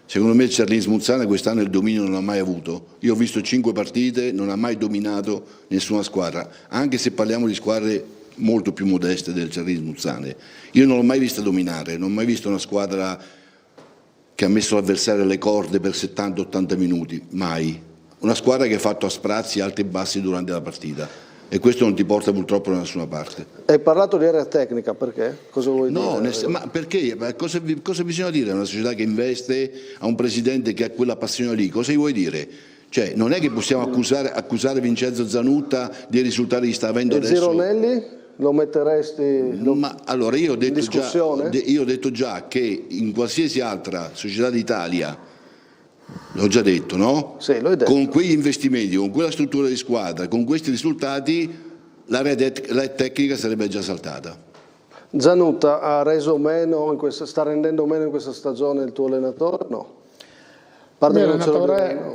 Secondo me il Cernis-Muzzane quest'anno il dominio non l'ha mai avuto. Io ho visto 5 partite, non ha mai dominato nessuna squadra, anche se parliamo di squadre molto più modeste del Cernis-Muzzane. Io non l'ho mai vista dominare, non ho mai visto una squadra che ha messo l'avversario alle corde per 70-80 minuti, mai. Una squadra che ha fatto a sprazzi alti e bassi durante la partita e questo non ti porta purtroppo da nessuna parte. Hai parlato di area tecnica, perché? Cosa vuoi dire? No, ma perché? Cosa bisogna dire a una società che investe, a un presidente che ha quella passione lì? Cosa gli vuoi dire? Cioè, non è che possiamo accusare Vincenzo Zanutta dei risultati che sta avendo adesso. Zironelli? Lo metteresti allora io ho detto in discussione? Io ho detto già che in qualsiasi altra società d'Italia, l'ho già detto, no? Sì, l'ho detto. Con quegli investimenti, con quella struttura di squadra, con questi risultati, l'area tecnica sarebbe già saltata. Zanutta ha reso meno sta rendendo meno in questa stagione il tuo allenatore? No. L'allenatore,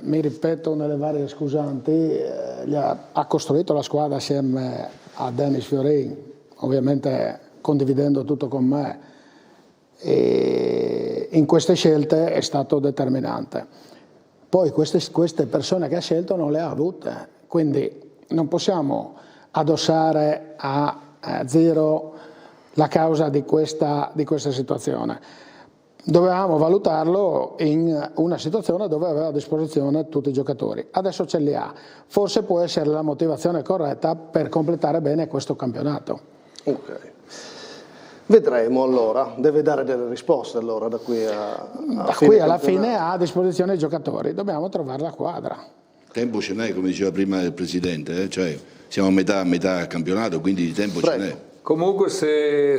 mi ripeto nelle varie scusanti, ha costruito la squadra assieme a Dennis Fiorin, ovviamente condividendo tutto con me, e in queste scelte è stato determinante. Poi queste persone che ha scelto non le ha avute, quindi non possiamo addossare a zero la causa di questa situazione. Dovevamo valutarlo in una situazione dove aveva a disposizione tutti i giocatori. Adesso ce li ha. Forse può essere la motivazione corretta per completare bene questo campionato. Ok. Vedremo allora, deve dare delle risposte allora da qui alla fine ha a disposizione i giocatori, dobbiamo trovare la quadra. Tempo ce n'è, come diceva prima il Presidente, cioè siamo a metà campionato, quindi di tempo ce n'è. Comunque se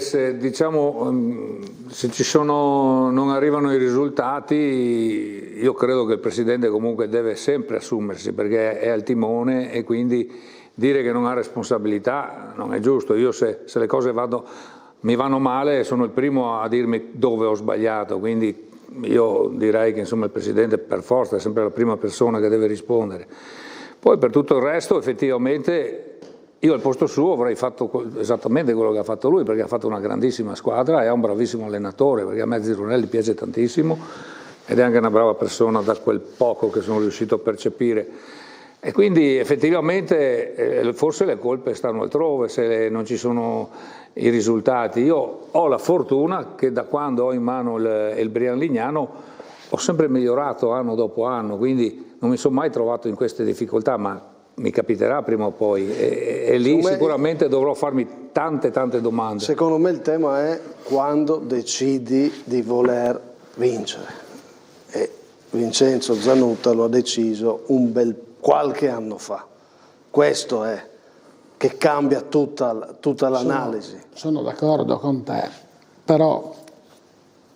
non arrivano i risultati, io credo che il Presidente comunque deve sempre assumersi, perché è al timone, e quindi dire che non ha responsabilità non è giusto. Io se le cose mi vanno male sono il primo a dirmi dove ho sbagliato, quindi io direi che insomma il Presidente per forza è sempre la prima persona che deve rispondere. Poi per tutto il resto effettivamente io al posto suo avrei fatto esattamente quello che ha fatto lui, perché ha fatto una grandissima squadra e ha un bravissimo allenatore, perché a me Zirunelli piace tantissimo ed è anche una brava persona da quel poco che sono riuscito a percepire. E quindi effettivamente forse le colpe stanno altrove se non ci sono i risultati. Io ho la fortuna che da quando ho in mano il Brian Lignano ho sempre migliorato anno dopo anno, quindi non mi sono mai trovato in queste difficoltà, ma mi capiterà prima o poi e lì sicuramente dovrò farmi tante domande. Secondo me il tema è quando decidi di voler vincere, e Vincenzo Zanutta lo ha deciso qualche anno fa. Questo è che cambia tutta l'analisi. Sono d'accordo con te, però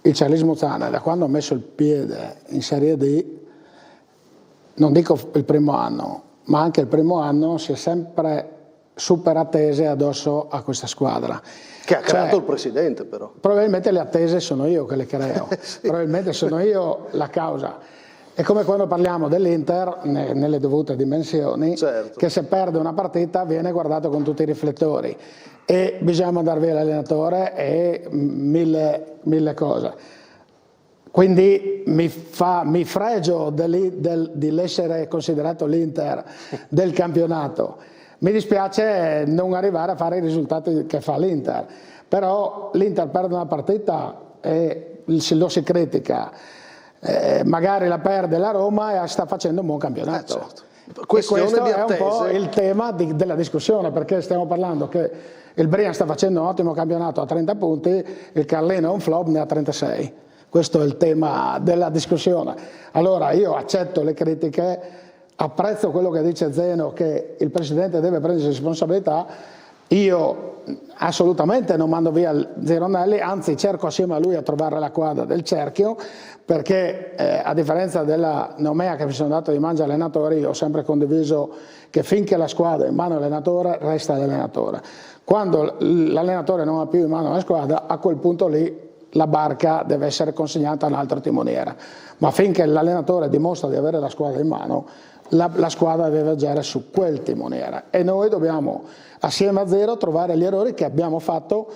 il Charlismo Zana, da quando ha messo il piede in Serie D, non dico il primo anno, ma anche il primo anno si è sempre super attese addosso a questa squadra. Che ha creato il Presidente però. Probabilmente le attese sono io che le creo, sì. Probabilmente sono io la causa. È come quando parliamo dell'Inter, nelle dovute dimensioni, certo, che se perde una partita viene guardato con tutti i riflettori e bisogna mandare via l'allenatore e mille cose. Quindi mi fregio di essere considerato l'Inter del campionato. Mi dispiace non arrivare a fare i risultati che fa l'Inter, però l'Inter perde una partita e lo si critica. Magari la perde la Roma e sta facendo un buon campionato. Certo. Questo è un po' il tema della discussione, perché stiamo parlando che il Brian sta facendo un ottimo campionato a 30 punti, il Carlino è un flop, ne ha 36. Questo è il tema della discussione. Allora io accetto le critiche, apprezzo quello che dice Zeno, che il Presidente deve prendersi responsabilità. Io assolutamente non mando via Zirunelli, anzi cerco assieme a lui a trovare la quadra del cerchio, perché a differenza della nomea che mi sono dato di mangia allenatori, io ho sempre condiviso che finché la squadra è in mano all'allenatore, resta l'allenatore. Quando l'allenatore non ha più in mano la squadra, a quel punto lì la barca deve essere consegnata a un altro timoniere. Ma finché l'allenatore dimostra di avere la squadra in mano, la squadra deve agire su quel timoniere. E noi dobbiamo, assieme a Zero, trovare gli errori che abbiamo fatto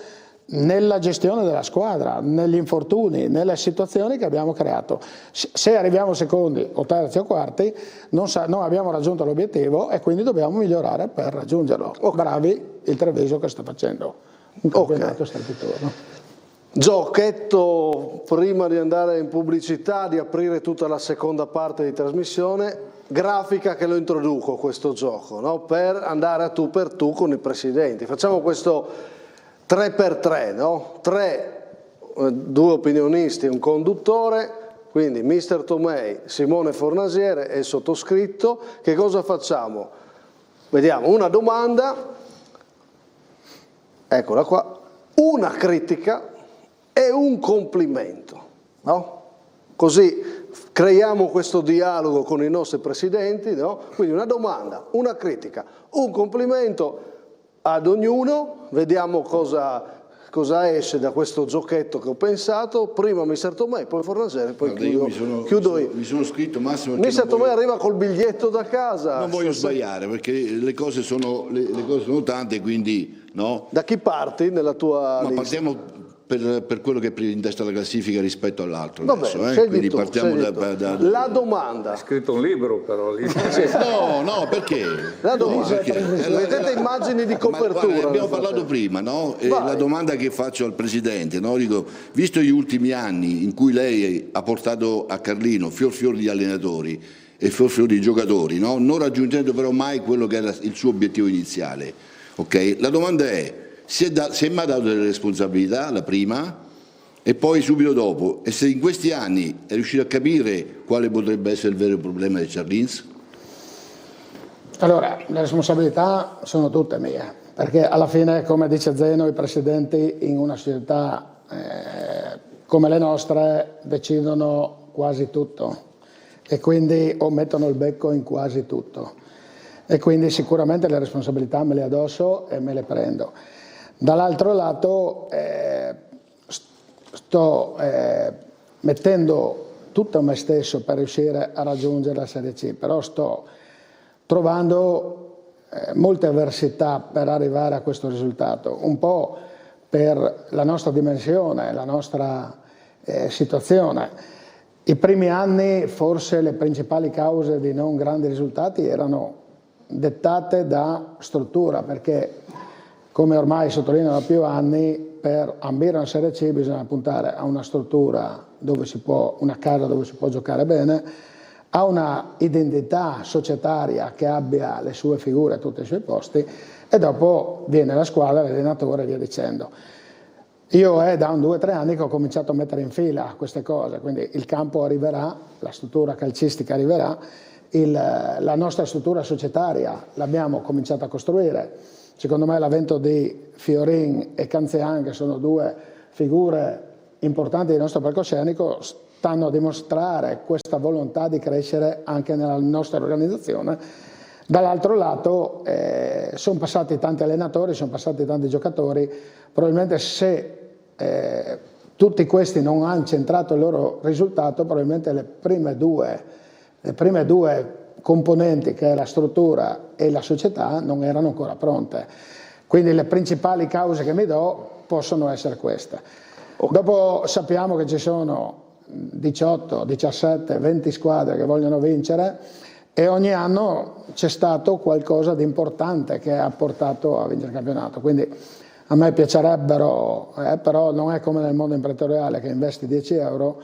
nella gestione della squadra, negli infortuni, nelle situazioni che abbiamo creato. Se arriviamo secondi o terzi o quarti non abbiamo raggiunto l'obiettivo e quindi dobbiamo migliorare per raggiungerlo. Bravi il Treviso che sta facendo un campionato strepitoso. Giochetto, prima di andare in pubblicità, di aprire tutta la seconda parte di trasmissione, grafica che lo introduco questo gioco, no? Per andare a tu per tu con i presidenti. Facciamo questo 3x3, no? 2 opinionisti e un conduttore, quindi Mister Tomei, Simone Fornasiere e il sottoscritto. Che cosa facciamo? Vediamo una domanda, eccola qua, una critica e un complimento, no? Così creiamo questo dialogo con i nostri presidenti, no? Quindi una domanda, una critica, un complimento ad ognuno, vediamo cosa esce da questo giochetto che ho pensato. Prima Mister Tomei, poi Fornasiere, poi chiudo io. Mi sono scritto Massimo. Mister Tomei arriva col biglietto da casa. Non voglio sbagliare perché le cose sono tante, quindi no. Da chi parti nella tua lista? Partiamo per quello che è in testa alla classifica rispetto all'altro. Va adesso, bene, quindi tu, partiamo la domanda. Hai scritto un libro però lì. No, perché? La domanda. Vedete immagini di copertura. Guarda, abbiamo parlato prima, no? La domanda che faccio al Presidente, no? Dico, visto gli ultimi anni in cui lei ha portato a Carlino fior di allenatori e fior di giocatori, no? Non raggiungendo però mai quello che era il suo obiettivo iniziale, ok? La domanda è: si è mai dato delle responsabilità, la prima, e poi subito dopo, e se in questi anni è riuscito a capire quale potrebbe essere il vero problema del Ciarlins? Allora, le responsabilità sono tutte mie, perché alla fine, come dice Zeno, i presidenti in una società come le nostre decidono quasi tutto e quindi o mettono il becco in quasi tutto, e quindi sicuramente le responsabilità me le addosso e me le prendo. Dall'altro lato sto mettendo tutto me stesso per riuscire a raggiungere la Serie C, però sto trovando molte avversità per arrivare a questo risultato, un po' per la nostra dimensione, la nostra situazione. I primi anni forse le principali cause di non grandi risultati erano dettate da struttura, perché come ormai sottolineo da più anni, per ambire una Serie C bisogna puntare a una struttura dove si può, una casa dove si può giocare bene, a una identità societaria che abbia le sue figure a tutti i suoi posti, e dopo viene la squadra, l'allenatore e via dicendo. Io è da 2 o 3 anni che ho cominciato a mettere in fila queste cose, quindi il campo arriverà, la struttura calcistica arriverà, la nostra struttura societaria l'abbiamo cominciato a costruire. Secondo me l'avvento di Fiorin e Canzian, che sono 2 figure importanti del nostro palcoscenico, stanno a dimostrare questa volontà di crescere anche nella nostra organizzazione. Dall'altro lato sono passati tanti allenatori, sono passati tanti giocatori, probabilmente se tutti questi non hanno centrato il loro risultato, probabilmente le prime due componenti, che è la struttura e la società, non erano ancora pronte. Quindi le principali cause che mi do possono essere queste. Dopo sappiamo che ci sono 18, 17, 20 squadre che vogliono vincere, e ogni anno c'è stato qualcosa di importante che ha portato a vincere il campionato. Quindi a me piacerebbero, però non è come nel mondo imprenditoriale che investi 10 euro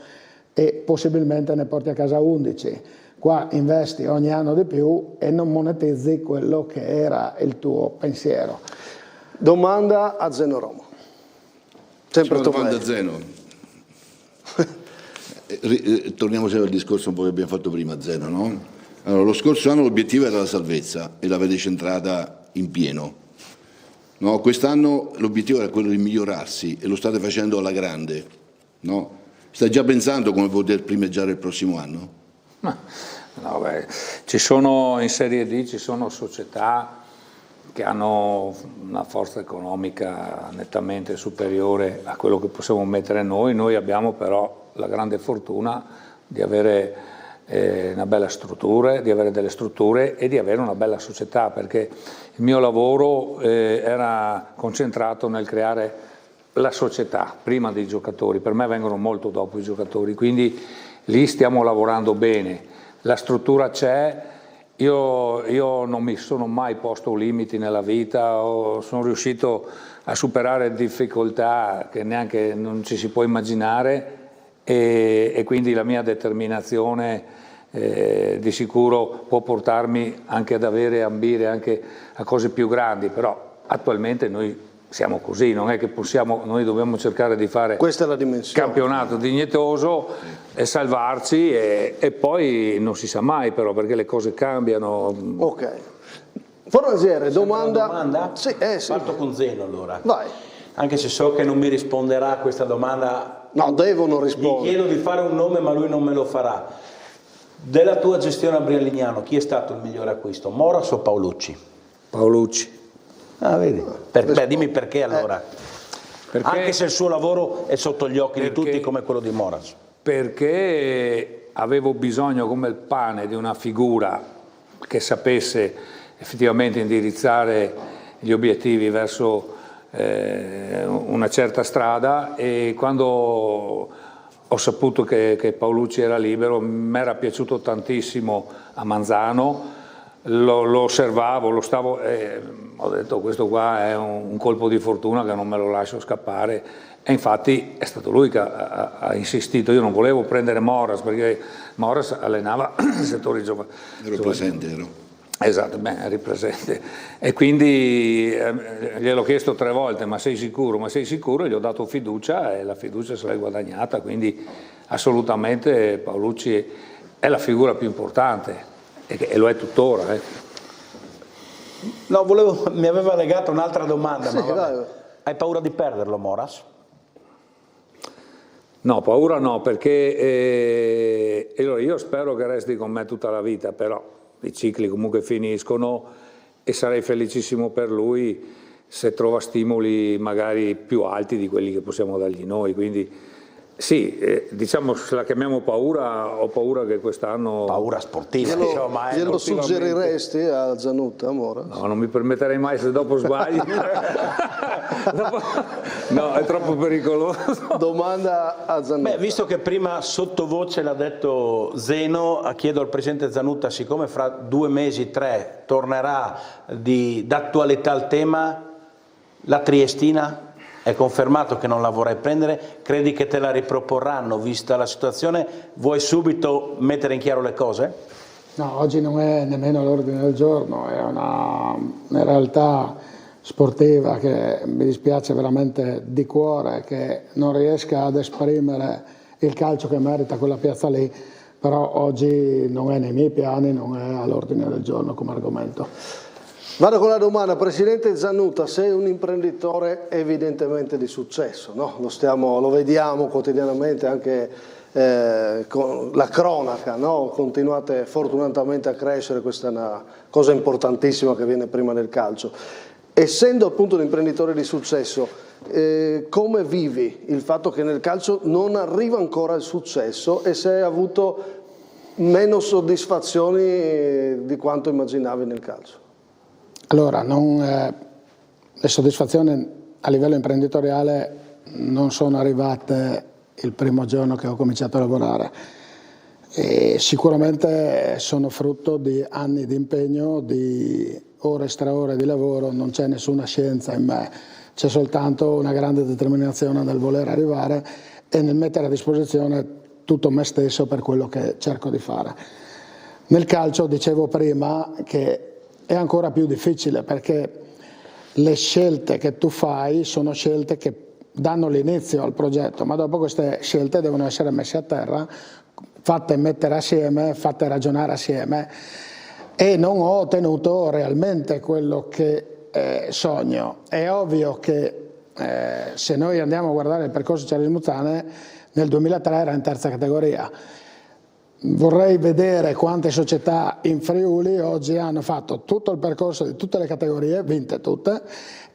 e possibilmente ne porti a casa 11. Qua investi ogni anno di più e non monetizzi quello che era il tuo pensiero. Domanda a Zeno Roma. Sempre domanda a Zeno. Torniamo sempre al discorso un po' che abbiamo fatto prima, Zeno, no? Allora, lo scorso anno l'obiettivo era la salvezza e l'avete centrata in pieno. No? Quest'anno l'obiettivo era quello di migliorarsi e lo state facendo alla grande. No? Stai già pensando come poter primeggiare il prossimo anno? No, beh, ci sono in Serie D, ci sono società che hanno una forza economica nettamente superiore a quello che possiamo mettere noi. Noi abbiamo però la grande fortuna di avere una bella struttura, di avere delle strutture e di avere una bella società, perché il mio lavoro era concentrato nel creare la società prima dei giocatori. Per me vengono molto dopo i giocatori, quindi lì stiamo lavorando bene, la struttura c'è. Io non mi sono mai posto limiti nella vita, sono riuscito a superare difficoltà che neanche non ci si può immaginare, e quindi la mia determinazione di sicuro può portarmi anche ad ambire anche a cose più grandi, però attualmente noi siamo così, non è che possiamo, noi dobbiamo cercare di fare campionato dignitoso e salvarci, e poi non si sa mai però, perché le cose cambiano. Ok. Fornaziere, domanda? Sì, sì. Parto con Zeno allora. Vai. Anche se so che non mi risponderà a questa domanda. No, devono rispondere. Gli chiedo di fare un nome ma lui non me lo farà. Della tua gestione a Brianlignano, chi è stato il migliore acquisto? Moras o Paolucci? Paolucci. Ah, vedi? Dimmi perché allora. Perché, anche se il suo lavoro è sotto gli occhi di tutti come quello di Moras. Perché avevo bisogno come il pane di una figura che sapesse effettivamente indirizzare gli obiettivi verso una certa strada, e quando ho saputo che Paolucci era libero mi era piaciuto tantissimo a Manzano, lo osservavo, ho detto questo qua è un colpo di fortuna che non me lo lascio scappare, e infatti è stato lui che ha insistito. Io non volevo prendere Moras perché Moras allenava settori giovani. Ero presente, ero. Esatto, beh, ripresente. E quindi gliel'ho chiesto 3 volte, ma sei sicuro? Ma sei sicuro? Gli ho dato fiducia e la fiducia se l'è guadagnata, quindi assolutamente Paolucci è la figura più importante e lo è tuttora. No, mi aveva legato un'altra domanda, Sì, ma hai paura di perderlo, Moras? No, paura no, perché allora io spero che resti con me tutta la vita, però i cicli comunque finiscono e sarei felicissimo per lui se trova stimoli magari più alti di quelli che possiamo dargli noi, quindi sì, diciamo se la chiamiamo paura, ho paura che quest'anno... Paura sportiva, glielo suggeriresti a Zanutta, Moras? No, non mi permetterei mai se dopo sbagli. No, è troppo pericoloso. Domanda a Zanutta. Beh, visto che prima sottovoce l'ha detto Zeno, chiedo al Presidente Zanutta, siccome fra 2 mesi, 3, tornerà d'attualità il tema, la Triestina è confermato che non la vorrai prendere, credi che te la riproporranno vista la situazione? Vuoi subito mettere in chiaro le cose? No, oggi non è nemmeno l'ordine del giorno, è una realtà sportiva che mi dispiace veramente di cuore che non riesca ad esprimere il calcio che merita quella piazza lì, però oggi non è nei miei piani, non è all'ordine del giorno come argomento. Vado con la domanda, Presidente Zanutta, sei un imprenditore evidentemente di successo, no? Lo vediamo quotidianamente anche con la cronaca, no? Continuate fortunatamente a crescere, questa è una cosa importantissima che viene prima del calcio. Essendo appunto un imprenditore di successo, come vivi il fatto che nel calcio non arriva ancora il successo e se hai avuto meno soddisfazioni di quanto immaginavi nel calcio? Allora, le soddisfazioni a livello imprenditoriale non sono arrivate il primo giorno che ho cominciato a lavorare e sicuramente sono frutto di anni di impegno, di ore e straore di lavoro, non c'è nessuna scienza in me, c'è soltanto una grande determinazione nel voler arrivare e nel mettere a disposizione tutto me stesso per quello che cerco di fare. Nel calcio, dicevo prima, che è ancora più difficile perché le scelte che tu fai sono scelte che danno l'inizio al progetto, ma dopo queste scelte devono essere messe a terra, fatte mettere assieme, fatte ragionare assieme e non ho ottenuto realmente quello che sogno. È ovvio che se noi andiamo a guardare il percorso Cerris Muzzane, nel 2003 era in terza categoria. Vorrei vedere quante società in Friuli oggi hanno fatto tutto il percorso di tutte le categorie, vinte tutte,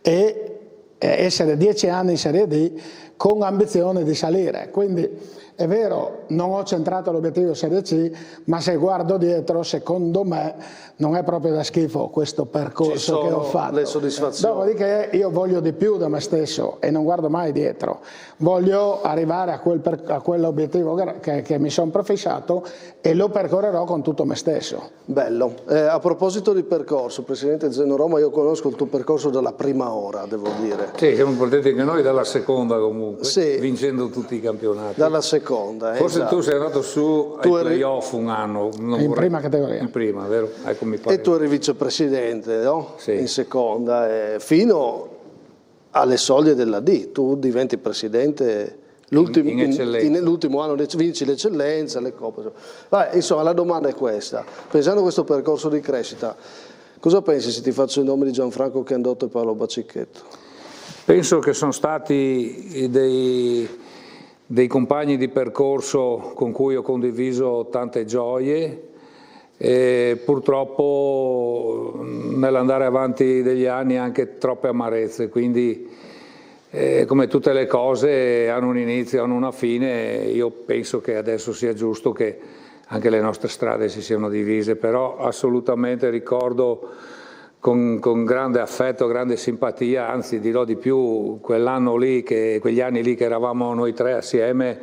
e essere 10 anni in Serie D con ambizione di salire. Quindi è vero, non ho centrato l'obiettivo Serie C, ma se guardo dietro, secondo me, non è proprio da schifo questo percorso che ho fatto. Le soddisfazioni. Dopodiché io voglio di più da me stesso e non guardo mai dietro. Voglio arrivare a quell'obiettivo che mi sono prefissato e lo percorrerò con tutto me stesso. Bello. A proposito di percorso, Presidente Zeno Roma, io conosco il tuo percorso dalla prima ora, devo dire. Sì, siamo partiti anche noi dalla seconda comunque, sì, vincendo tutti i campionati. Dalla seconda. Forse esatto. Tu sei andato su ai playoff un anno. In prima categoria. In prima, vero? Ecco, mi pare. E tu eri vicepresidente, no? Sì. In seconda, fino alle soglie della D. Tu diventi presidente l'ultimo anno, vinci l'eccellenza, le coppe. Vabbè, insomma, la domanda è questa. Pensando a questo percorso di crescita, cosa pensi se ti faccio i nomi di Gianfranco Chiandotto e Paolo Bacicchetto? Penso che sono stati dei compagni di percorso con cui ho condiviso tante gioie e purtroppo nell'andare avanti degli anni anche troppe amarezze, quindi come tutte le cose hanno un inizio, hanno una fine. Io penso che adesso sia giusto che anche le nostre strade si siano divise, però assolutamente ricordo con grande affetto, grande simpatia, anzi dirò di più, quegli anni lì che eravamo noi tre assieme,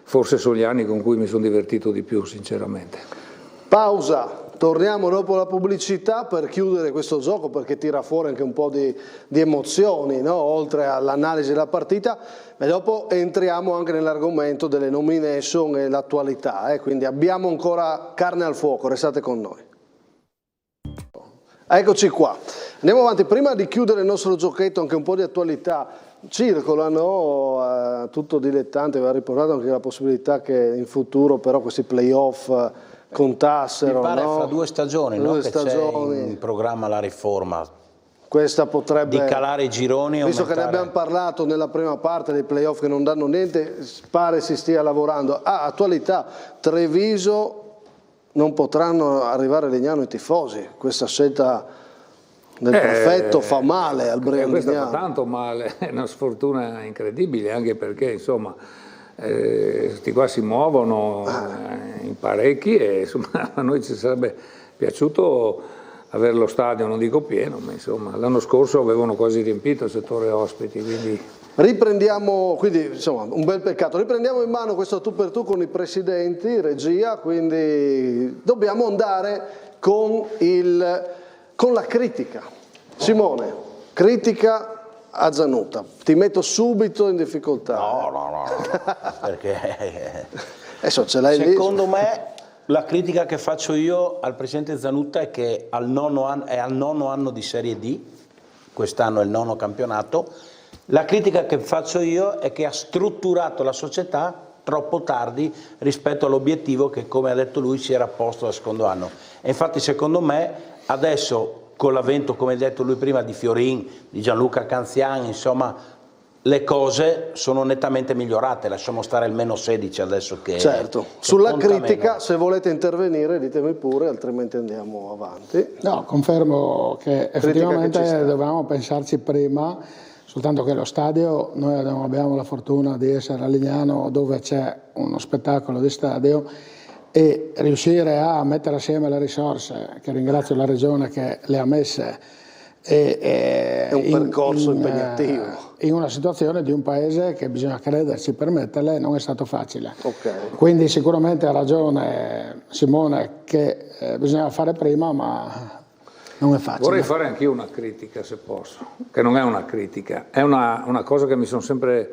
forse sono gli anni con cui mi sono divertito di più, sinceramente. Pausa, torniamo dopo la pubblicità per chiudere questo gioco, perché tira fuori anche un po' di emozioni, no? Oltre all'analisi della partita, e dopo entriamo anche nell'argomento delle nomination e l'attualità, quindi abbiamo ancora carne al fuoco, restate con noi. Eccoci qua. Andiamo avanti. Prima di chiudere il nostro giochetto, anche un po' di attualità. Circolano, tutto dilettante, aveva riportato anche la possibilità che in futuro però questi playoff contassero. Mi pare no? fra 2 stagioni, no? Che c'è in programma la riforma. Questa potrebbe di calare i gironi, visto aumentare... che ne abbiamo parlato nella prima parte dei playoff che non danno niente, pare si stia lavorando. Attualità, Treviso non potranno arrivare a Legnano i tifosi, questa scelta del prefetto fa male al Brian Questa Legnano. fa tanto male, è una sfortuna incredibile, anche perché insomma questi qua si muovono in parecchi e insomma a noi ci sarebbe piaciuto avere lo stadio, non dico pieno, ma insomma l'anno scorso avevano quasi riempito il settore ospiti, quindi... Riprendiamo, quindi insomma un bel peccato, riprendiamo in mano questo tu per tu con i presidenti, regia, quindi dobbiamo andare con la critica. Simone, critica a Zanutta, ti metto subito in difficoltà. No, perché adesso ce l'hai lì. Secondo me la critica che faccio io al presidente Zanutta è che è al nono anno di Serie D, quest'anno è il 9° campionato. La critica che faccio io è che ha strutturato la società troppo tardi rispetto all'obiettivo che, come ha detto lui, si era posto al secondo anno. E infatti secondo me adesso con l'avvento, come ha detto lui prima, di Fiorin, di Gianluca Canzian, insomma le cose sono nettamente migliorate, lasciamo stare il -16 adesso che... Certo, sulla critica se volete intervenire ditemi pure, altrimenti andiamo avanti. No, confermo che effettivamente dovevamo pensarci prima. Soltanto che lo stadio, noi non abbiamo la fortuna di essere a Legnano dove c'è uno spettacolo di stadio e riuscire a mettere assieme le risorse, che ringrazio la Regione che le ha messe, è un percorso impegnativo. In una situazione di un paese che bisogna crederci per metterle, non è stato facile. Okay. Quindi sicuramente ha ragione Simone che bisognava fare prima, ma... non è facile. Vorrei fare anch'io una critica, se posso, che non è una critica, è una cosa che mi sono sempre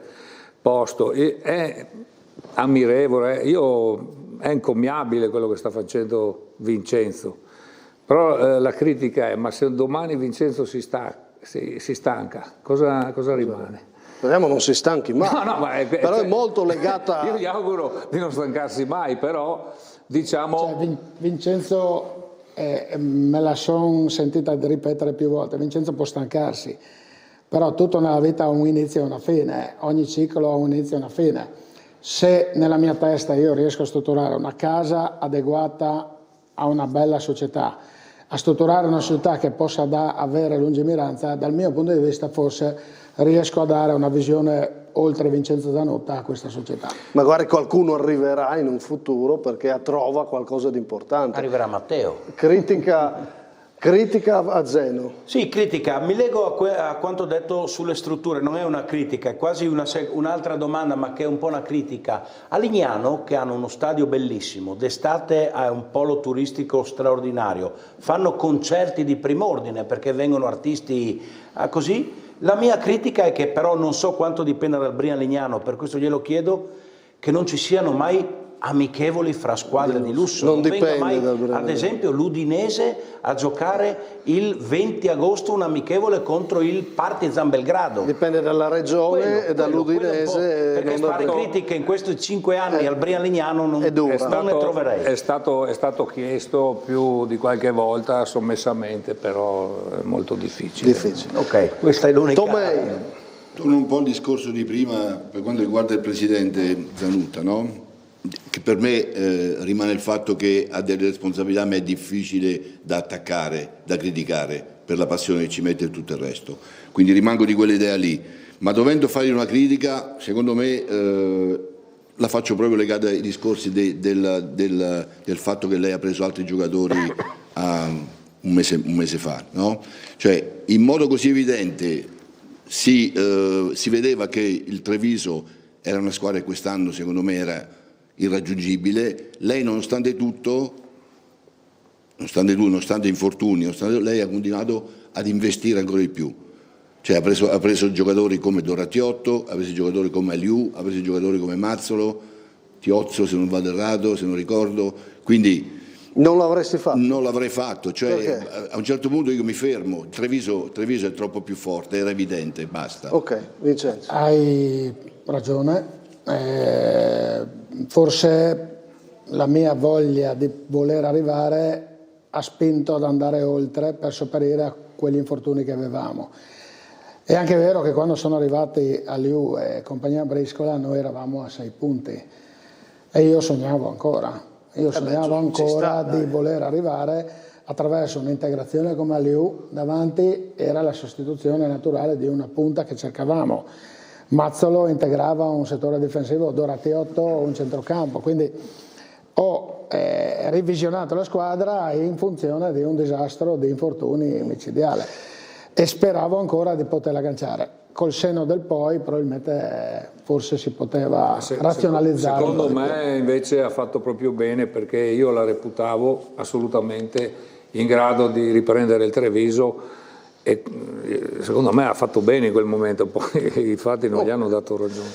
posto. È ammirevole, è encomiabile quello che sta facendo Vincenzo, però la critica è: ma se domani Vincenzo si stanca, cosa rimane? Speriamo non si stanchi mai, però è molto legata... Io gli auguro di non stancarsi mai, però diciamo... Vincenzo... me la sono sentita ripetere più volte, Vincenzo può stancarsi, però tutto nella vita ha un inizio e una fine, ogni ciclo ha un inizio e una fine. Se nella mia testa io riesco a strutturare una casa adeguata a una bella società, a strutturare una società che possa avere lungimiranza, dal mio punto di vista forse riesco a dare una visione oltre Vincenzo Zanutta a questa società. Magari qualcuno arriverà in un futuro perché trova qualcosa di importante. Arriverà Matteo. Critica a Zeno. Sì, critica. Mi lego a quanto detto sulle strutture, non è una critica, è quasi un'altra domanda, ma che è un po' una critica. A Lignano, che hanno uno stadio bellissimo, d'estate è un polo turistico straordinario, fanno concerti di prim'ordine perché vengono artisti così. La mia critica è che però non so quanto dipenda dal Brian Legnano, per questo glielo chiedo, che non ci siano mai amichevoli fra squadre di lusso. Non venga dipende mai, dal Brian ad esempio l'Udinese a giocare il 20 agosto un amichevole contro il Partizan Belgrado. Dipende dalla regione e dall'Udinese. Perché fare critiche in questi 5 anni al Brian Legnano non ne troverei. È stato chiesto più di qualche volta sommessamente, però è molto difficile. Ok, questa è l'unica. Torno un po' al discorso di prima per quanto riguarda il presidente Zanutta, no? Che per me rimane il fatto che ha delle responsabilità, ma è difficile da attaccare, da criticare per la passione che ci mette e tutto il resto. Quindi rimango di quell'idea lì, ma dovendo fare una critica, secondo me la faccio proprio legata ai discorsi del fatto che lei ha preso altri giocatori un mese fa, no? Cioè, in modo così evidente si vedeva che il Treviso era una squadra che quest'anno secondo me era irraggiungibile. Lei nonostante tutto, nonostante infortuni, lei ha continuato ad investire ancora di più. Cioè ha preso giocatori come Doratiotto, ha preso giocatori come Aliu, ha preso giocatori come Mazzolo, Tiozzo se non vado errato, se non ricordo. Quindi Non l'avresti fatto? Non l'avrei fatto, cioè a un certo punto io mi fermo, Treviso è troppo più forte, era evidente, basta. Ok, Vincenzo. Hai ragione, forse la mia voglia di voler arrivare ha spinto ad andare oltre per sopperire a quegli infortuni che avevamo. È anche vero che quando sono arrivati a Liu e compagnia Briscola noi eravamo a 6 punti e io sognavo ancora. Di voler arrivare attraverso un'integrazione come a Liu. Davanti era la sostituzione naturale di una punta che cercavamo. Mazzolo integrava un settore difensivo, Doratiotto un centrocampo, quindi ho revisionato la squadra in funzione di un disastro di infortuni micidiale e speravo ancora di poterla agganciare. Col senno del poi probabilmente forse si poteva razionalizzare. Secondo me invece ha fatto proprio bene, perché io la reputavo assolutamente in grado di riprendere il Treviso e secondo me ha fatto bene in quel momento, poi i fatti non gli hanno dato ragione.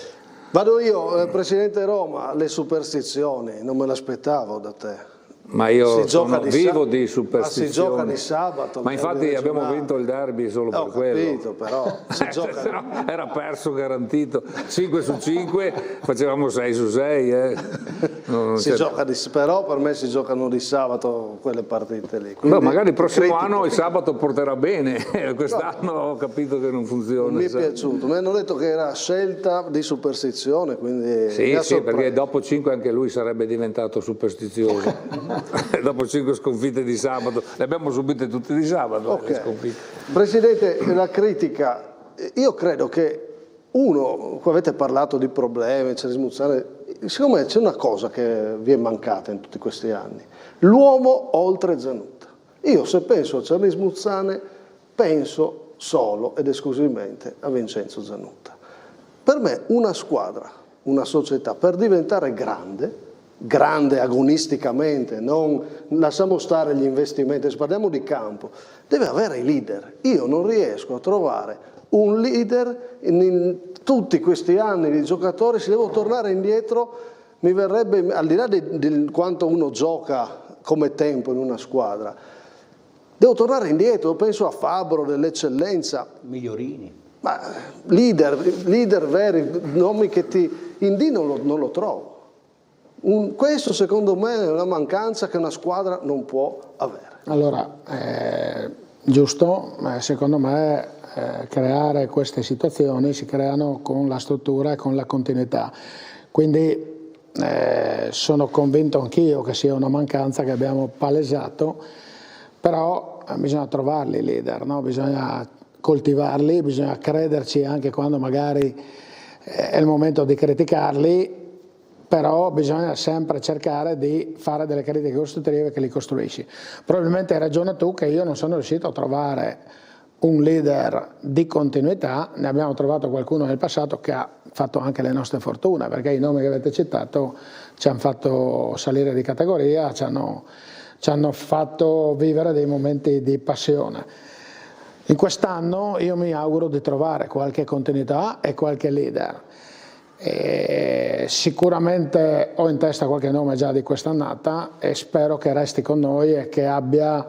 Vado io, Presidente Roma, le superstizioni, non me l'aspettavo da te. Ma io vivo di superstizioni. Si gioca di sabato. Ma infatti abbiamo vinto il derby solo per quello. Ho capito, però si gioca... era perso garantito. 5 su 5, facevamo 6 su 6. Però per me si giocano di sabato quelle partite lì. No, magari il prossimo anno il sabato porterà bene. Quest'anno ho capito che non funziona. Mi è piaciuto. Mi hanno detto che era scelta di superstizione, quindi sì, perché dopo 5 anche lui sarebbe diventato superstizioso. Dopo 5 sconfitte di sabato, le abbiamo subite tutte di sabato. Presidente, la critica, io credo che avete parlato di problemi, secondo me c'è una cosa che vi è mancata in tutti questi anni: l'uomo oltre Zanutta. Io se penso a Cernis Muzzane penso solo ed esclusivamente a Vincenzo Zanutta. Per me una squadra, una società, per diventare grande agonisticamente, non lasciamo stare gli investimenti, se parliamo di campo, deve avere i leader. Io non riesco a trovare un leader in tutti questi anni di giocatori. Se devo tornare indietro mi verrebbe, al di là di quanto uno gioca come tempo in una squadra, devo tornare indietro, penso a Fabbro dell'eccellenza. Migliorini. Ma leader veri, nomi che in D non lo trovo. Questo secondo me è una mancanza che una squadra non può avere. Allora, giusto, secondo me creare queste situazioni si creano con la struttura e con la continuità. Quindi sono convinto anch'io che sia una mancanza che abbiamo palesato, però bisogna trovarli i leader, no? Bisogna coltivarli, bisogna crederci anche quando magari è il momento di criticarli. Però bisogna sempre cercare di fare delle critiche costruttive che li costruisci. Probabilmente hai ragione tu che io non sono riuscito a trovare un leader di continuità, ne abbiamo trovato qualcuno nel passato che ha fatto anche le nostre fortune, perché i nomi che avete citato ci hanno fatto salire di categoria, ci hanno fatto vivere dei momenti di passione. In quest'anno io mi auguro di trovare qualche continuità e qualche leader. Sicuramente ho in testa qualche nome già di quest'annata e spero che resti con noi e che abbia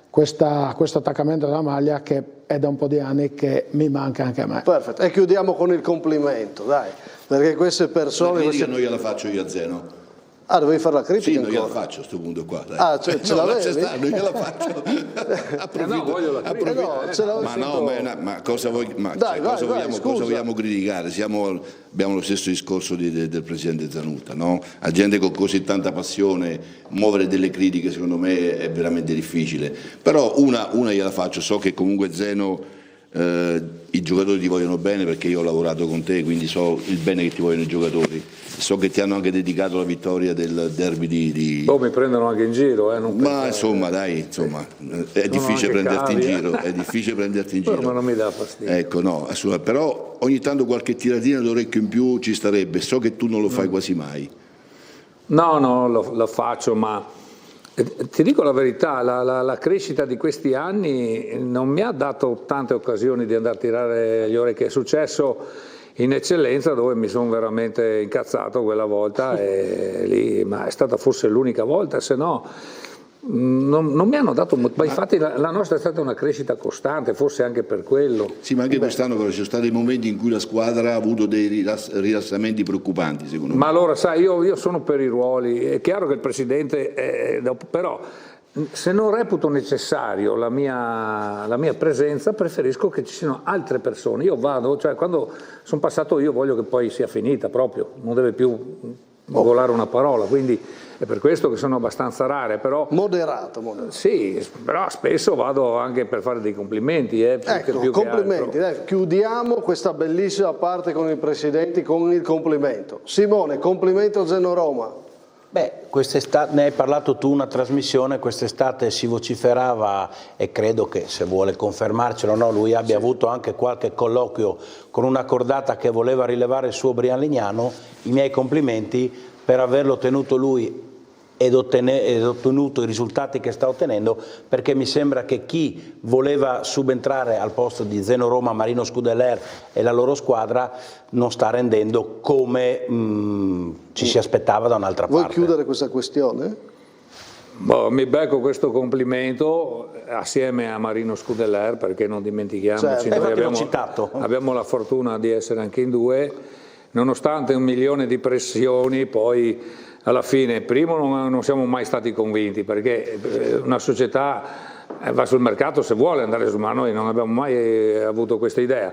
questo attaccamento alla maglia che è da un po' di anni che mi manca anche a me. Perfetto, e chiudiamo con il complimento, dai, perché queste persone... La critica non gliela faccio io a Zeno. Ah, dovevi fare la critica? Sì, non gliela faccio a questo punto qua. Dai. Ah, ce l'avevi? Non gliela faccio. Ma cosa vogliamo criticare? Abbiamo lo stesso discorso del Presidente Zanutta, no? A gente con così tanta passione muovere delle critiche secondo me è veramente difficile. Però una gliela faccio, so che comunque Zeno... i giocatori ti vogliono bene perché io ho lavorato con te, quindi so il bene che ti vogliono i giocatori. So che ti hanno anche dedicato la vittoria del derby di... mi prendono anche in giro, ma insomma, dai, è difficile prenderti in giro, è difficile prenderti in giro. Ma non mi dà fastidio. Ecco, no, assolutamente. Però ogni tanto qualche tiratina d'orecchio in più ci starebbe. So che tu non lo fai quasi mai. No, lo faccio, ma ti dico la verità, la crescita di questi anni non mi ha dato tante occasioni di andare a tirare gli orecchi. È successo in Eccellenza dove mi sono veramente incazzato quella volta, ma è stata forse l'unica volta, se no non mi hanno dato, ma infatti la nostra è stata una crescita costante, forse anche per quello. Sì, ma anche quest'anno però ci sono stati dati in cui la squadra ha avuto dei rilassamenti preoccupanti, secondo me. Ma allora, sai, io sono per i ruoli, è chiaro che il Presidente, però se non reputo necessario la mia presenza, preferisco che ci siano altre persone. Io vado, cioè quando sono passato io voglio che poi sia finita proprio, non deve più volare una parola, quindi è per questo che sono abbastanza rare, però... Moderato. Sì, però spesso vado anche per fare dei complimenti. Ecco, complimenti, dai, chiudiamo questa bellissima parte con i presidenti con il complimento. Simone, complimento Zeno Roma. Beh, quest'estate, ne hai parlato tu, una trasmissione, quest'estate si vociferava e credo che, se vuole confermarcelo o no, lui abbia avuto anche qualche colloquio con una cordata che voleva rilevare il suo Brian Lignano. I miei complimenti per averlo ottenuto lui ed ottenuto i risultati che sta ottenendo, perché mi sembra che chi voleva subentrare al posto di Zeno Roma, Marino Scudeller e la loro squadra non sta rendendo come ci si aspettava da un'altra parte. Vuoi chiudere questa questione? Mi becco questo complimento assieme a Marino Scudeller, perché non dimentichiamoci, noi abbiamo la fortuna di essere anche in due, nonostante 1 milione di pressioni, poi alla fine, primo non siamo mai stati convinti, perché una società va sul mercato se vuole andare su, ma noi non abbiamo mai avuto questa idea.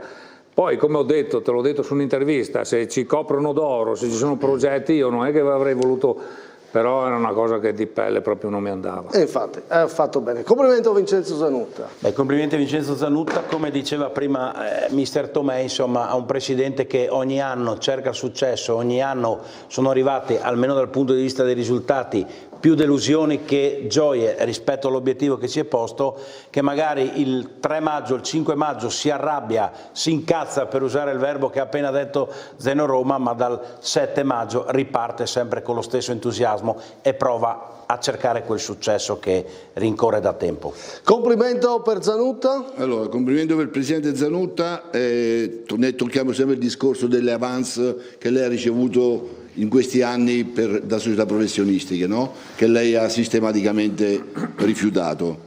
Poi, come ho detto, te l'ho detto su un'intervista, se ci coprono d'oro, se ci sono progetti, io non è che avrei voluto, però era una cosa che di pelle proprio non mi andava. E infatti, ha fatto bene. Complimento a Vincenzo Zanutta. Complimenti a Vincenzo Zanutta, come diceva prima mister Tomei, insomma, a un presidente che ogni anno cerca il successo, ogni anno sono arrivati, almeno dal punto di vista dei risultati, più delusioni che gioie rispetto all'obiettivo che si è posto, che magari il 3 maggio, il 5 maggio si arrabbia, si incazza, per usare il verbo che ha appena detto Zeno Roma, ma dal 7 maggio riparte sempre con lo stesso entusiasmo e prova a cercare quel successo che rincorre da tempo. Complimento per Zanutta? Allora, complimento per il Presidente Zanutta, ne tocchiamo sempre il discorso delle avance che lei ha ricevuto in questi anni da società professionistiche, no? Che lei ha sistematicamente rifiutato,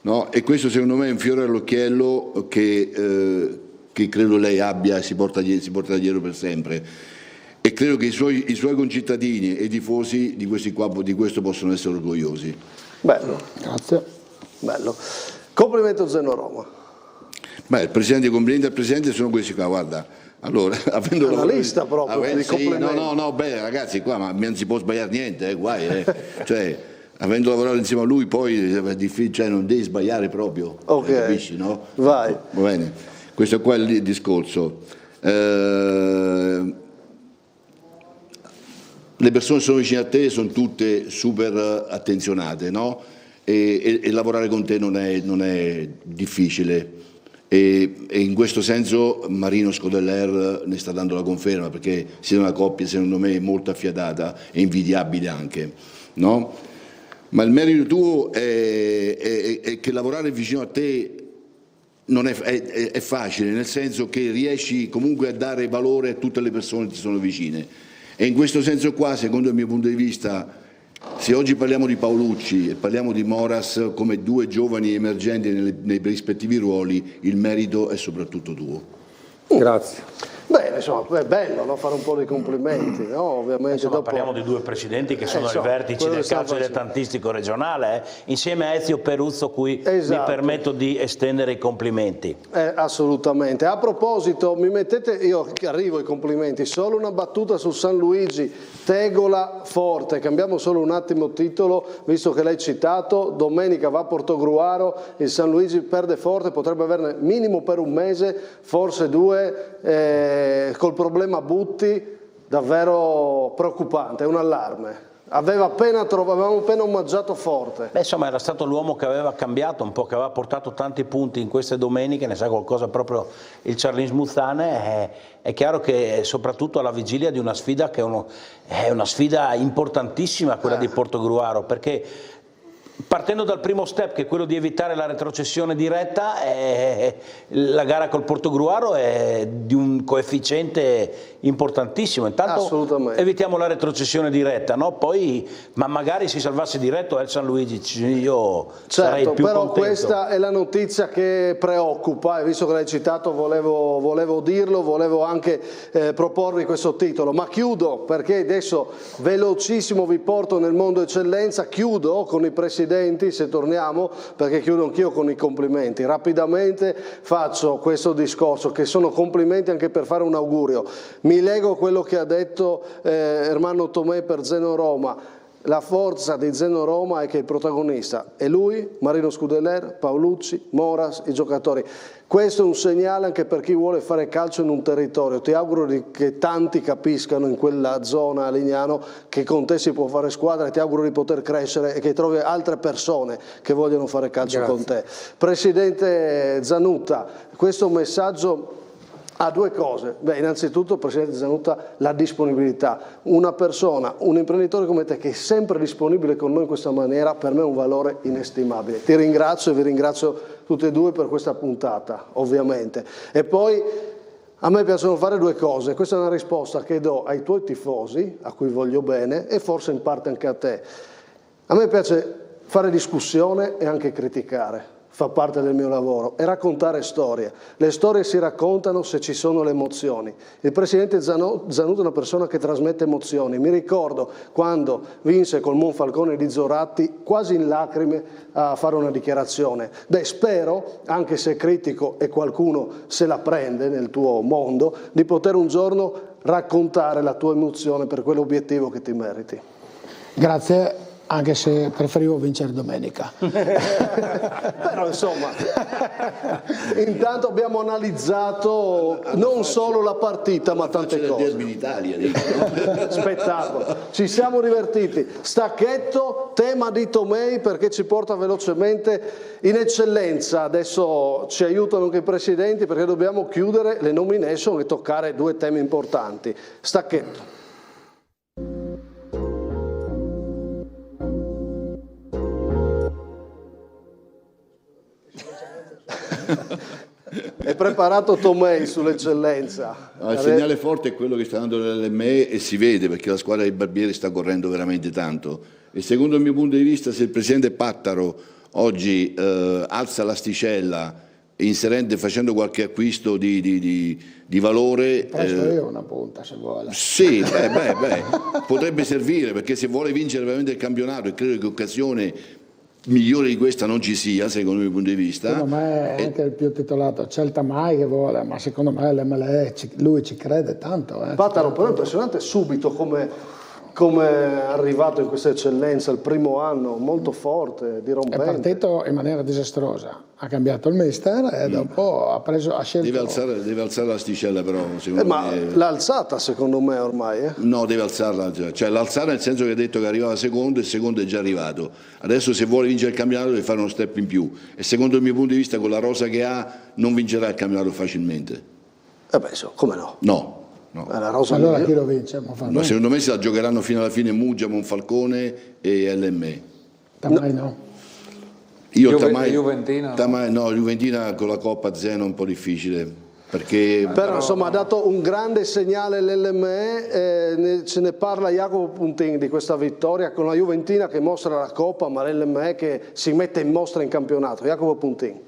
no? E questo secondo me è un fiore all'occhiello che credo lei abbia e si porta dietro per sempre, e credo che i suoi concittadini e i tifosi di questo possono essere orgogliosi. Bello. Grazie. Bello. Complimento Zeno Roma. Beh, i complimenti al Presidente sono questi qua, guarda. Allora, avendo una lista proprio di complimenti. No, beh ragazzi, qua ma non si può sbagliare niente, guai, cioè, avendo lavorato insieme a lui poi è difficile, cioè, non devi sbagliare proprio, capisci, no? Vai. Va bene, questo qua è il discorso. Le persone che sono vicine a te sono tutte super attenzionate, no? E lavorare con te non è difficile. E in questo senso Marino Scudeller ne sta dando la conferma, perché siete una coppia secondo me molto affiatata e invidiabile anche, no? Ma il merito tuo è che lavorare vicino a te non è facile, nel senso che riesci comunque a dare valore a tutte le persone che ti sono vicine, e in questo senso qua, secondo il mio punto di vista, se oggi parliamo di Paolucci e parliamo di Moras come due giovani emergenti nei rispettivi ruoli, il merito è soprattutto tuo. Grazie. Beh, insomma, è bello, no? Fare un po' di complimenti, no? Ovviamente insomma, dopo... Parliamo di due presidenti che sono ai vertici del calcio dilettantistico regionale, insieme a Ezio Peruzzo, cui mi permetto di estendere i complimenti. Assolutamente. A proposito, mi mettete, io arrivo ai complimenti, solo una battuta su San Luigi, Tegola Forte, cambiamo solo un attimo titolo, visto che l'hai citato, domenica va a Portogruaro, il San Luigi perde forte, potrebbe averne minimo per un mese, forse 2, col problema Butti, davvero preoccupante, è un allarme. Avevamo appena omaggiato Forte. Beh, insomma, era stato l'uomo che aveva cambiato un po', che aveva portato tanti punti in queste domeniche, ne sa qualcosa proprio il Charlins Muzzane. È chiaro che soprattutto alla vigilia di una sfida che è una sfida importantissima, quella di Portogruaro, perché Partendo dal primo step, che è quello di evitare la retrocessione diretta, la gara col Portogruaro è di un coefficiente importantissimo. Intanto evitiamo la retrocessione diretta, no? Poi, ma magari si salvasse diretto El San Luigi, io sarei più però contento. Questa è la notizia che preoccupa, e visto che l'hai citato volevo dirlo, volevo anche proporvi questo titolo, ma chiudo perché adesso velocissimo vi porto nel mondo eccellenza, chiudo con i presidenti, se torniamo, perché chiudo anch'io con i complimenti. Rapidamente faccio questo discorso, che sono complimenti anche per fare un augurio. Mi lego quello che ha detto Ermanno Tomè per Zeno Roma. La forza di Zeno Roma è che il protagonista è lui, Marino Scudeler, Paolucci, Moras, i giocatori. Questo è un segnale anche per chi vuole fare calcio in un territorio. Ti auguro che tanti capiscano in quella zona a Lignano che con te si può fare squadra, e ti auguro di poter crescere e che trovi altre persone che vogliono fare calcio con te. Presidente Zanutta, questo messaggio ha due cose. Innanzitutto, Presidente Zanutta, la disponibilità. Una persona, un imprenditore come te che è sempre disponibile con noi in questa maniera, per me è un valore inestimabile. Ti ringrazio e vi ringrazio tutti e due per questa puntata, ovviamente. E poi a me piacciono fare due cose. Questa è una risposta che do ai tuoi tifosi, a cui voglio bene, e forse in parte anche a te. A me piace fare discussione e anche criticare. Fa parte del mio lavoro, e raccontare storie. Le storie si raccontano se ci sono le emozioni. Il Presidente Zanutta è una persona che trasmette emozioni. Mi ricordo quando vinse col Monfalcone di Zoratti, quasi in lacrime a fare una dichiarazione. Spero, anche se critico e qualcuno se la prende nel tuo mondo, di poter un giorno raccontare la tua emozione per quell'obiettivo che ti meriti. Grazie. Anche se preferivo vincere domenica. Però insomma, intanto abbiamo analizzato non solo la partita ma tante cose. Derby d'Italia, no? Spettacolo, ci siamo divertiti. Stacchetto, tema di Tomei, perché ci porta velocemente in eccellenza. Adesso ci aiutano anche i presidenti perché dobbiamo chiudere le nomination e toccare due temi importanti. Stacchetto. È preparato Tomei sull'eccellenza. Il segnale forte è quello che sta dando l'LME, e si vede perché la squadra dei Barbieri sta correndo veramente tanto. E secondo il mio punto di vista, se il presidente Pattaro oggi alza l'asticella facendo qualche acquisto di valore, presto io una punta se vuole. Sì, potrebbe servire, perché se vuole vincere veramente il campionato, e credo che occasione migliore di questa non ci sia, secondo il mio punto di vista. Secondo me è anche il più titolato, Celta mai che vuole, ma secondo me l'MLE lui ci crede tanto. Pattaro però è impressionante subito come è arrivato in questa eccellenza, il primo anno molto forte, dirompente. È partito in maniera disastrosa, ha cambiato il mister e dopo ha scelto. Deve alzare l'asticella però, secondo ma me. l'ha alzata secondo me ormai. No, deve alzarla, cioè l'alzare nel senso che ha detto che arrivava secondo, e il secondo è già arrivato. Adesso se vuole vincere il campionato deve fare uno step in più, e secondo il mio punto di vista con la rosa che ha non vincerà il campionato facilmente. Come no? No. Allora chi lo vince? No, secondo me se la giocheranno fino alla fine Muggia, Monfalcone e LME. Tamai no. Juventina con la Coppa Zeno è un po' difficile. Però insomma ha dato un grande segnale l'LME, ce ne parla Jacopo Puntin di questa vittoria con la Juventina che mostra la Coppa, ma l'LME che si mette in mostra in campionato. Jacopo Puntin.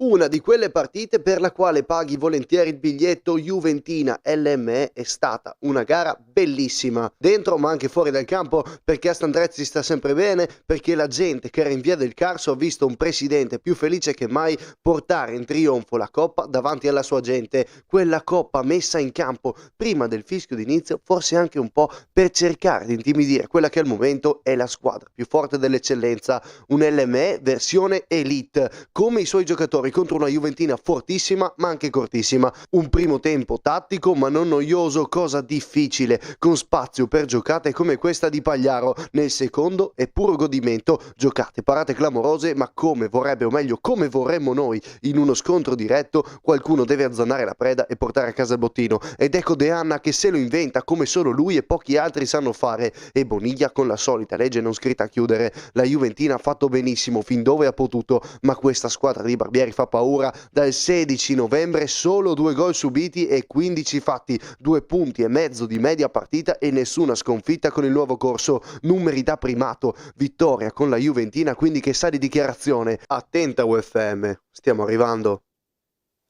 Una di quelle partite per la quale paghi volentieri il biglietto. Juventina LME è stata una gara bellissima, dentro ma anche fuori dal campo, perché a Standrezzi sta sempre bene, perché la gente che era in via del Carso ha visto un presidente più felice che mai portare in trionfo la Coppa davanti alla sua gente, quella Coppa messa in campo prima del fischio d'inizio, forse anche un po' per cercare di intimidire quella che al momento è la squadra più forte dell'eccellenza, un LME versione elite, come i suoi giocatori contro una Juventina fortissima ma anche cortissima. Un primo tempo tattico ma non noioso, cosa difficile, con spazio per giocate come questa di Pagliaro. Nel secondo è puro godimento, giocate, parate clamorose, ma come vorrebbe, o meglio come vorremmo noi in uno scontro diretto. Qualcuno deve azzannare la preda e portare a casa il bottino, ed ecco De Anna che se lo inventa come solo lui e pochi altri sanno fare, e Boniglia con la solita legge non scritta a chiudere. La Juventina ha fatto benissimo fin dove ha potuto, ma questa squadra di Barbieri fa paura. Dal 16 novembre solo 2 gol subiti e 15 fatti, 2,5 punti di media partita e nessuna sconfitta con il nuovo corso. Numeri da primato, vittoria con la Juventina quindi che sa di dichiarazione. Attenta UFM, stiamo arrivando.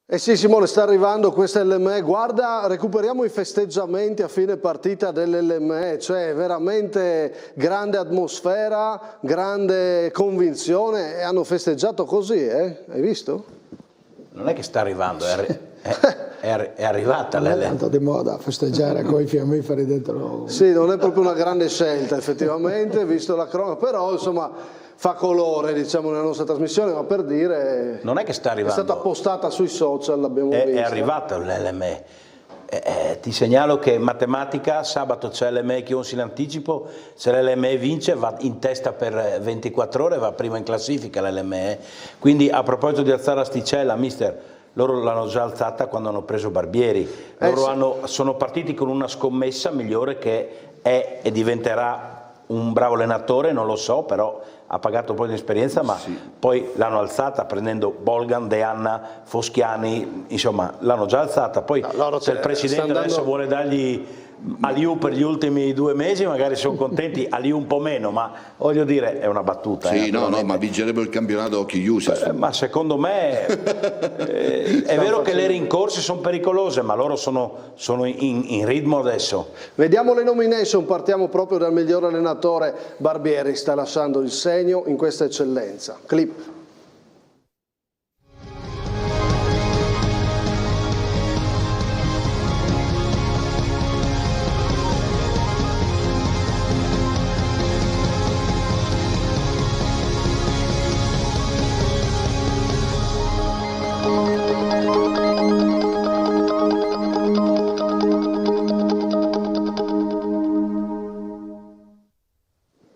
Eh sì Simone, sta arrivando questa LME, guarda, recuperiamo i festeggiamenti a fine partita dell'LME, cioè veramente grande atmosfera, grande convinzione, e hanno festeggiato così, hai visto? Non è che sta arrivando, è arrivata non l'LME. è tanto di moda festeggiare con i fiammiferi dentro. Sì, non è proprio una grande scelta effettivamente, visto la cronaca, però insomma fa colore, diciamo, nella nostra trasmissione, ma per dire, non è che sta arrivando, è stata postata sui social, l'abbiamo vista. È arrivata l'LME. Ti segnalo che in matematica sabato c'è l'LME chiuso in anticipo, se l'LME vince va in testa per 24 ore, va prima in classifica l'LME. Quindi a proposito di alzare l'asticella, mister, loro l'hanno già alzata quando hanno preso Barbieri, loro sono partiti con una scommessa migliore che è e diventerà un bravo allenatore, non lo so, però ha pagato un po' di esperienza, ma poi l'hanno alzata prendendo Bolgan, De Anna, Foschiani, insomma l'hanno già alzata. Poi se il presidente adesso vuole dargli Aliù per gli ultimi 2 mesi, magari sono contenti, Aliù un po' meno, ma voglio dire, è una battuta. Sì, no, ma vincerebbero il campionato a occhi chiusi. Ma secondo me è vero che le rincorse sono pericolose, ma loro sono in ritmo adesso. Vediamo le nomination, partiamo proprio dal miglior allenatore. Barbieri sta lasciando il segno in questa eccellenza. Clip.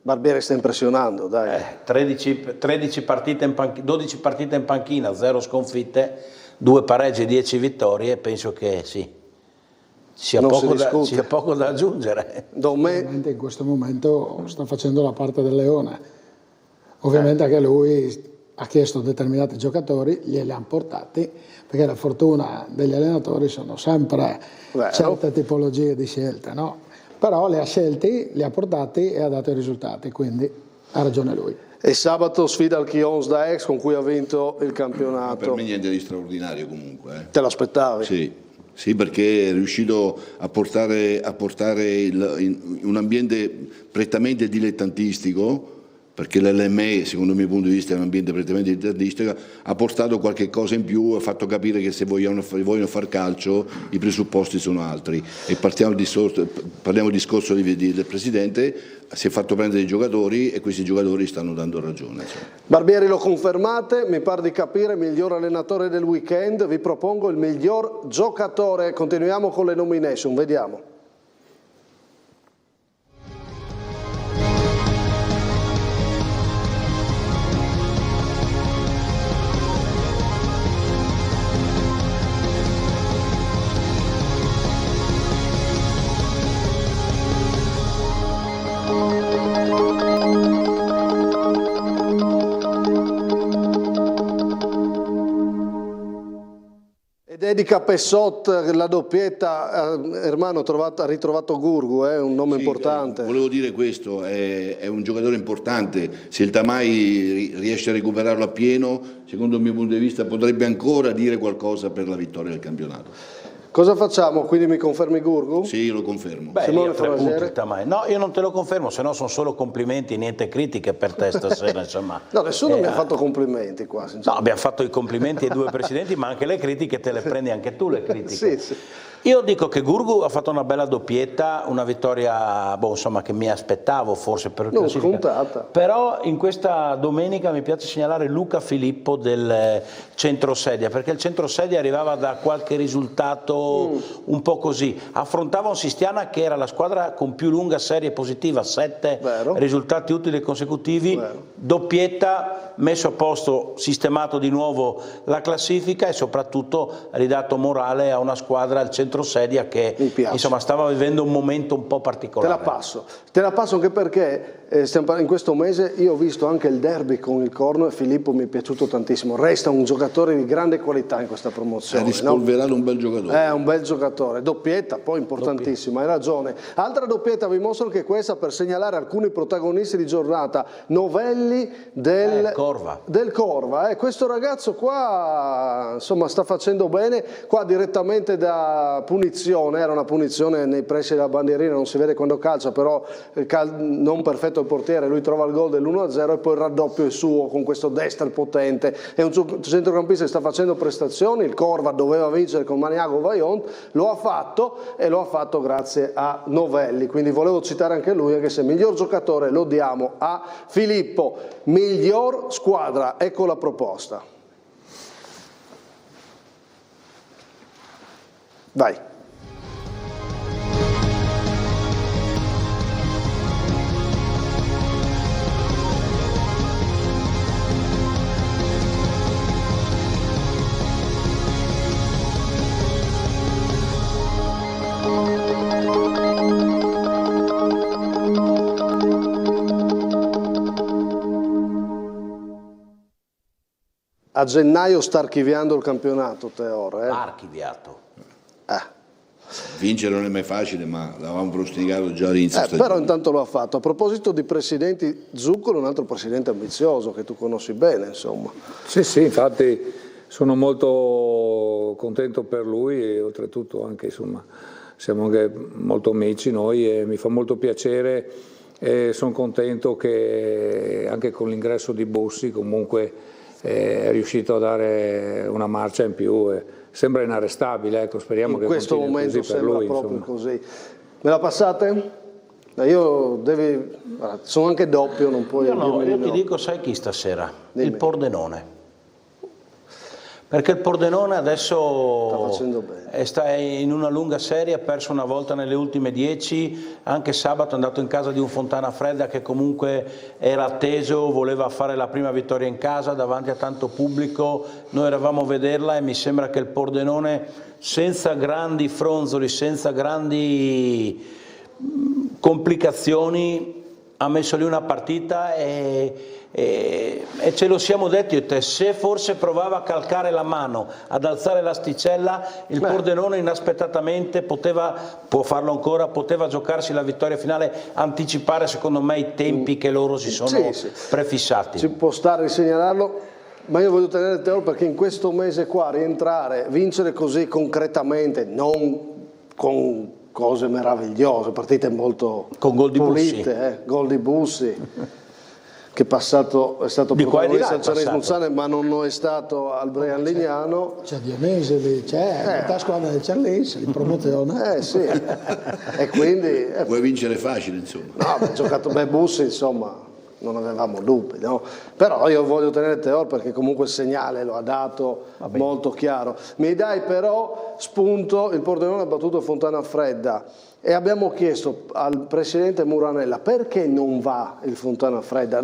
Barbieri sta impressionando, dai. 12 partite in panchina, 0 sconfitte, 2 pareggi, 10 vittorie, penso che sì, sia poco da aggiungere. Ovviamente in questo momento sta facendo la parte del leone. Ovviamente anche lui ha chiesto determinati giocatori, glieli hanno portati, perché la fortuna degli allenatori sono sempre certe tipologie di scelte, no? Però li ha scelti, li ha portati e ha dato i risultati, quindi ha ragione lui. E sabato sfida il Chions da ex con cui ha vinto il campionato. Ma per me niente di straordinario comunque. Te lo aspettavi? Sì, perché è riuscito a portare in un ambiente prettamente dilettantistico, perché l'LME, secondo il mio punto di vista, è un ambiente prettamente dilettantistico, ha portato qualche cosa in più, ha fatto capire che se vogliono far calcio i presupposti sono altri. E parliamo del discorso del Presidente, si è fatto prendere i giocatori e questi giocatori stanno dando ragione. Barbieri lo confermate, mi pare di capire, miglior allenatore del weekend, vi propongo il miglior giocatore, continuiamo con le nomination, vediamo. Dedica Pessot la doppietta, Ermano ha ritrovato Gurgu, un nome importante. Volevo dire questo, è un giocatore importante, se il Tamai riesce a recuperarlo appieno, secondo il mio punto di vista potrebbe ancora dire qualcosa per la vittoria del campionato. Cosa facciamo? Quindi mi confermi Gurgu? Sì, lo confermo. Beh, io 3 punti il Tamai. No, io non te lo confermo, se no sono solo complimenti, niente critiche per te stasera, insomma. No, nessuno mi ha fatto complimenti qua, sinceramente. No, abbiamo fatto i complimenti ai 2 presidenti, ma anche le critiche te le prendi anche tu, le critiche. Sì. Io dico che Gurgu ha fatto una bella doppietta, una vittoria insomma, che mi aspettavo forse per non classifica. scontata. Però in questa domenica mi piace segnalare Luca Filippo del centrosedia, perché il centrosedia arrivava da qualche risultato un po' così. Affrontava un Sistiana che era la squadra con più lunga serie positiva, 7 risultati utili consecutivi, doppietta, messo a posto, sistemato di nuovo la classifica e soprattutto ridato morale a una squadra al centrosedia che insomma stava vivendo un momento un po' particolare. Te la passo anche perché in questo mese io ho visto anche il derby con il Corno e Filippo mi è piaciuto tantissimo, resta un giocatore di grande qualità in questa promozione. Ha rispolverato un bel giocatore. È un bel giocatore, doppietta poi importantissima, hai ragione. Altra doppietta, vi mostro anche questa per segnalare alcuni protagonisti di giornata, Novelli del Corva. Questo ragazzo qua insomma sta facendo bene, qua direttamente da punizione, era una punizione nei pressi della bandierina, non si vede quando calcia, però non perfetto il portiere, lui trova il gol dell'1-0 e poi il raddoppio è suo con questo destro potente. È un centrocampista che sta facendo prestazioni, il Corva doveva vincere con Maniago Vaillant, lo ha fatto e lo ha fatto grazie a Novelli, quindi volevo citare anche lui, anche se miglior giocatore lo diamo a Filippo. Miglior squadra, ecco la proposta. Vai. A gennaio sta archiviando il campionato, Teor. Archiviato. Vincere non è mai facile, ma l'avevamo pronosticato già all'inizio stagione. Però intanto lo ha fatto. A proposito di presidenti, Zuccolo è un altro presidente ambizioso che tu conosci bene, insomma. Sì, infatti sono molto contento per lui e oltretutto anche, insomma, siamo anche molto amici noi e mi fa molto piacere e sono contento che anche con l'ingresso di Bussi comunque è riuscito a dare una marcia in più. Sembra inarrestabile, ecco, speriamo che questo continui momento così per sembra lui. Proprio Insomma. così. Me la passate? Sono anche doppio, non puoi. Io ti dico, sai chi stasera? Dimmi. Il Pordenone. Perché il Pordenone adesso sta in una lunga serie, ha perso una volta nelle ultime 10, anche sabato è andato in casa di un Fontana Fredda che comunque era atteso, voleva fare la prima vittoria in casa davanti a tanto pubblico, noi eravamo a vederla e mi sembra che il Pordenone senza grandi fronzoli, senza grandi complicazioni ha messo lì una partita e ce lo siamo detti io e te, se forse provava a calcare la mano, ad alzare l'asticella, il Pordenone inaspettatamente può farlo ancora, poteva giocarsi la vittoria finale, anticipare secondo me i tempi che loro si sono prefissati. Ci può stare di segnalarlo, ma io voglio tenere il Teo perché in questo mese qua rientrare, vincere così concretamente, non con cose meravigliose, partite molto con gol di pulite, gol di Bussi. Che è stato protagonista al Cernismuzzane, ma non è stato al Brean Lignano. C'è Dionese lì, c'è metà squadra del Cerlis, in promozione. Sì, e quindi... Vuoi vincere facile, insomma. No, ha giocato Bussi, insomma, non avevamo dubbi, no? Però io voglio tenere Teor perché comunque il segnale lo ha dato molto chiaro. Mi dai però spunto, il Pordenone ha battuto Fontana Fredda. E abbiamo chiesto al presidente Muranella perché non va il Fontana Fredda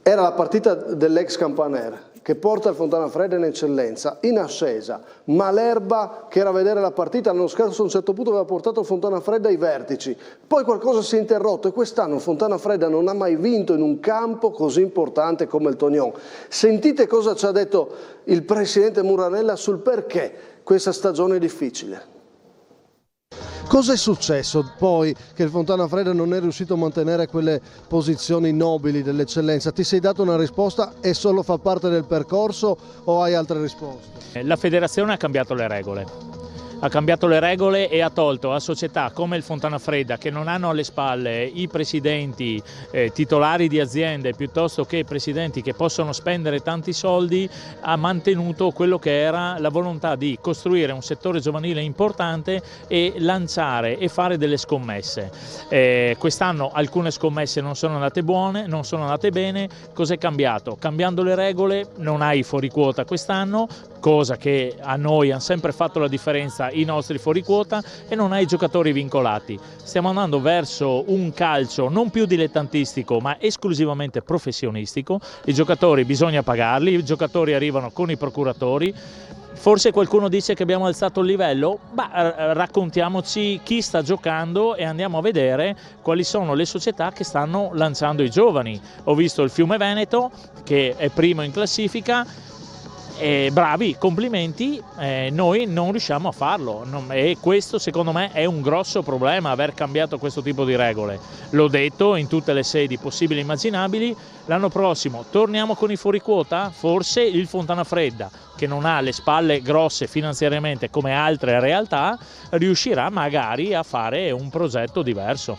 era la partita dell'ex Campaner che porta il Fontana Fredda in eccellenza, in ascesa, ma l'Erba che era a vedere la partita l'anno scorso a un certo punto aveva portato il Fontana Fredda ai vertici, poi qualcosa si è interrotto e quest'anno il Fontana Fredda non ha mai vinto in un campo così importante come il Tognon. Sentite cosa ci ha detto il presidente Muranella sul perché questa stagione è difficile. Cosa è successo poi che il Fontana Fredda non è riuscito a mantenere quelle posizioni nobili dell'eccellenza? Ti sei dato una risposta e solo fa parte del percorso o hai altre risposte? La federazione ha cambiato le regole. ha cambiato le regole e ha tolto a società come il Fontana Fredda, che non hanno alle spalle i presidenti titolari di aziende piuttosto che presidenti che possono spendere tanti soldi, ha mantenuto quello che era la volontà di costruire un settore giovanile importante e lanciare e fare delle scommesse. Quest'anno alcune scommesse non sono andate buone, non sono andate bene. Cos'è cambiato? Cambiando le regole non hai fuori quota quest'anno, cosa che a noi hanno sempre fatto la differenza i nostri fuori quota, e non hai giocatori vincolati. Stiamo andando verso un calcio non più dilettantistico ma esclusivamente professionistico. I giocatori bisogna pagarli, i giocatori arrivano con i procuratori. Forse qualcuno dice che abbiamo alzato il livello? Raccontiamoci chi sta giocando e andiamo a vedere quali sono le società che stanno lanciando i giovani. Ho visto il Fiume Veneto che è primo in classifica, bravi, complimenti, noi non riusciamo a farlo e questo secondo me è un grosso problema, aver cambiato questo tipo di regole. L'ho detto in tutte le sedi possibili e immaginabili. L'anno prossimo torniamo con i fuori quota? Forse il Fontana Fredda, che non ha le spalle grosse finanziariamente come altre realtà, riuscirà magari a fare un progetto diverso.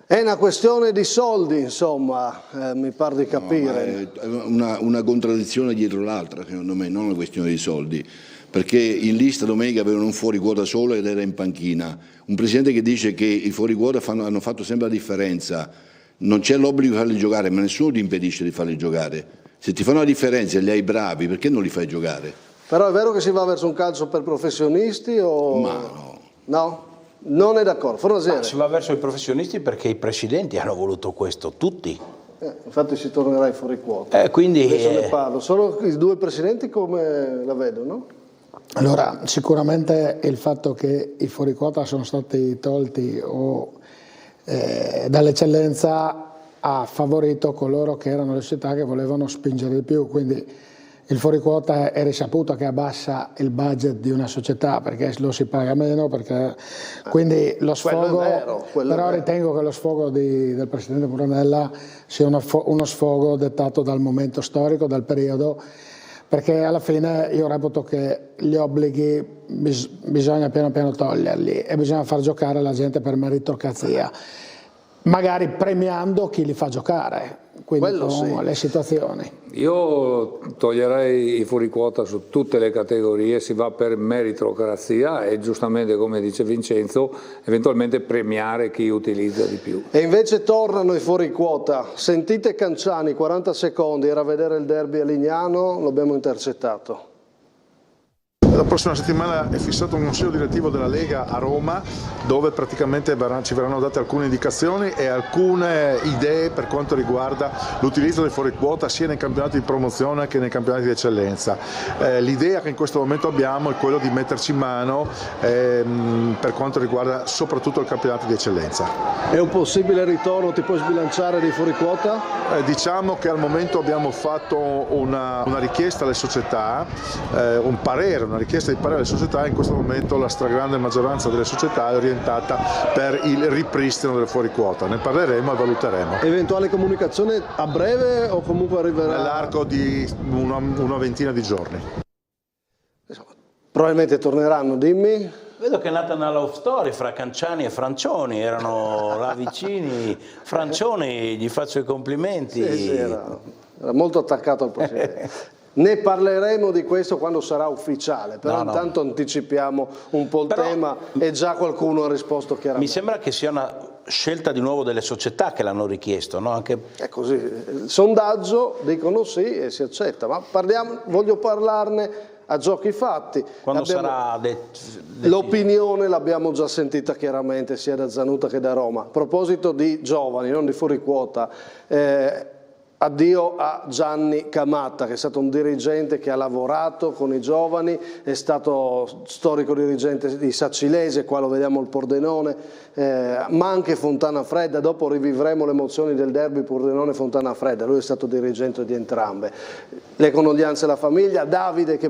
È una questione di soldi, insomma, mi pare di capire. No, è una contraddizione dietro l'altra, secondo me, non una questione di soldi. Perché in lista domenica avevano un fuori quota solo ed era in panchina. Un presidente che dice che i fuori quota hanno fatto sempre la differenza. Non c'è l'obbligo di farli giocare, ma nessuno ti impedisce di farli giocare. Se ti fanno la differenza e li hai bravi, perché non li fai giocare? Però è vero che si va verso un calcio per professionisti o... Ma no. No? Non è d'accordo. Si va verso i professionisti perché i presidenti hanno voluto questo, tutti. Infatti si tornerà ai fuori quota. Quindi, adesso ne parlo. Solo i due presidenti come la vedono? Allora, sicuramente il fatto che i fuori quota sono stati tolti dall'eccellenza ha favorito coloro che erano le società che volevano spingere di più, quindi il fuori quota è risaputo che abbassa il budget di una società perché lo si paga meno, quindi lo sfogo, però ritengo che lo sfogo del Presidente Muranella sia uno sfogo dettato dal momento storico, dal periodo, perché alla fine io reputo che gli obblighi bisogna piano piano toglierli e bisogna far giocare la gente per meritocrazia, magari premiando chi li fa giocare, quindi con le situazioni. Io toglierei i fuori quota su tutte le categorie, si va per meritocrazia e giustamente, come dice Vincenzo, eventualmente premiare chi utilizza di più. E invece tornano i fuori quota. Sentite Canciani, 40 secondi, era a vedere il derby a Lignano, lo abbiamo intercettato. La prossima settimana è fissato un consiglio direttivo della Lega a Roma dove praticamente ci verranno date alcune indicazioni e alcune idee per quanto riguarda l'utilizzo dei fuori quota sia nei campionati di promozione che nei campionati di eccellenza. L'idea che in questo momento abbiamo è quello di metterci in mano per quanto riguarda soprattutto il campionato di eccellenza. È un possibile ritorno, ti puoi sbilanciare dei fuori quota? Diciamo che al momento abbiamo fatto una richiesta alle società, una richiesta di parere alle società. In questo momento la stragrande maggioranza delle società è orientata per il ripristino del fuori quota. Ne parleremo e valuteremo. Eventuale comunicazione a breve o comunque arriverà? Nell'arco di una ventina di giorni. Probabilmente torneranno, dimmi. Vedo che è nata una love story fra Canciani e Francioni, erano là vicini. Francioni, gli faccio i complimenti. Sì, era molto attaccato al presidente. Ne parleremo di questo quando sarà ufficiale, però intanto anticipiamo un po' il tema e già qualcuno ha risposto chiaramente. Mi sembra che sia una scelta di nuovo delle società che l'hanno richiesto, no? È così, il sondaggio dicono sì e si accetta, ma voglio parlarne a giochi fatti. Quando sarà l'opinione l'abbiamo già sentita chiaramente sia da Zanuta che da Roma. A proposito di giovani, non di fuori quota, addio a Gianni Camatta, che è stato un dirigente che ha lavorato con i giovani, è stato storico dirigente di Sacilese, qua lo vediamo il Pordenone, ma anche Fontana Fredda. Dopo rivivremo le emozioni del derby Pordenone-Fontana Fredda, lui è stato dirigente di entrambe. Le condoglianze alla famiglia, Davide che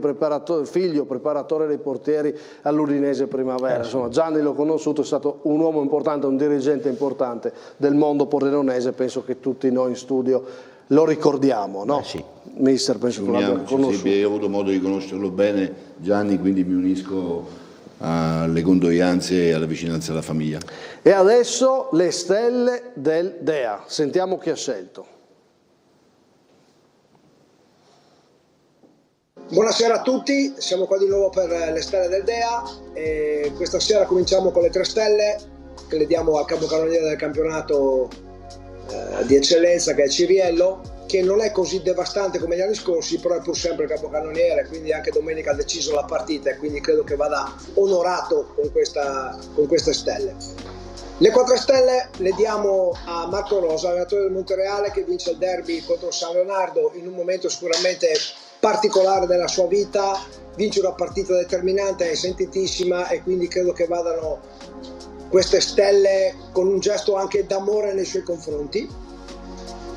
figlio preparatore dei portieri all'Udinese Primavera, insomma Gianni l'ho conosciuto, è stato un uomo importante, un dirigente importante del mondo pordenonese, penso che tutti noi in studio lo ricordiamo, no? Sì. Mister, penso che l'abbia conosciuto. Sì, io ho avuto modo di conoscerlo bene, Gianni, quindi mi unisco alle condoglianze e alla vicinanza alla famiglia. E adesso le stelle del Dea. Sentiamo chi ha scelto. Buonasera a tutti, siamo qua di nuovo per le stelle del Dea e questa sera cominciamo con le 3 stelle che le diamo al capocannoniere del campionato di eccellenza, che è Ciriello, che non è così devastante come gli anni scorsi, però è pur sempre il capocannoniere, quindi anche domenica ha deciso la partita e quindi credo che vada onorato con queste stelle. Le 4 stelle le diamo a Marco Rosa, allenatore del Montereale, che vince il derby contro San Leonardo in un momento sicuramente particolare della sua vita, vince una partita determinante e sentitissima, e quindi credo che vadano queste stelle con un gesto anche d'amore nei suoi confronti.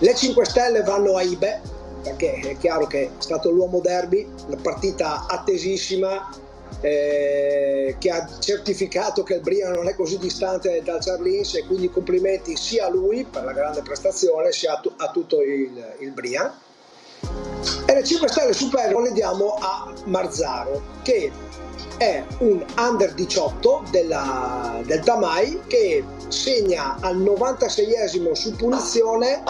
Le 5 stelle vanno a Ibe, perché è chiaro che è stato l'uomo derby, la partita attesissima, che ha certificato che il Brian non è così distante dal Charlins, e quindi complimenti sia a lui per la grande prestazione sia a tutto il Brian. E le 5 stelle superiori le diamo a Marzaro, che è un under 18 del Tamai, che segna al 96esimo su punizione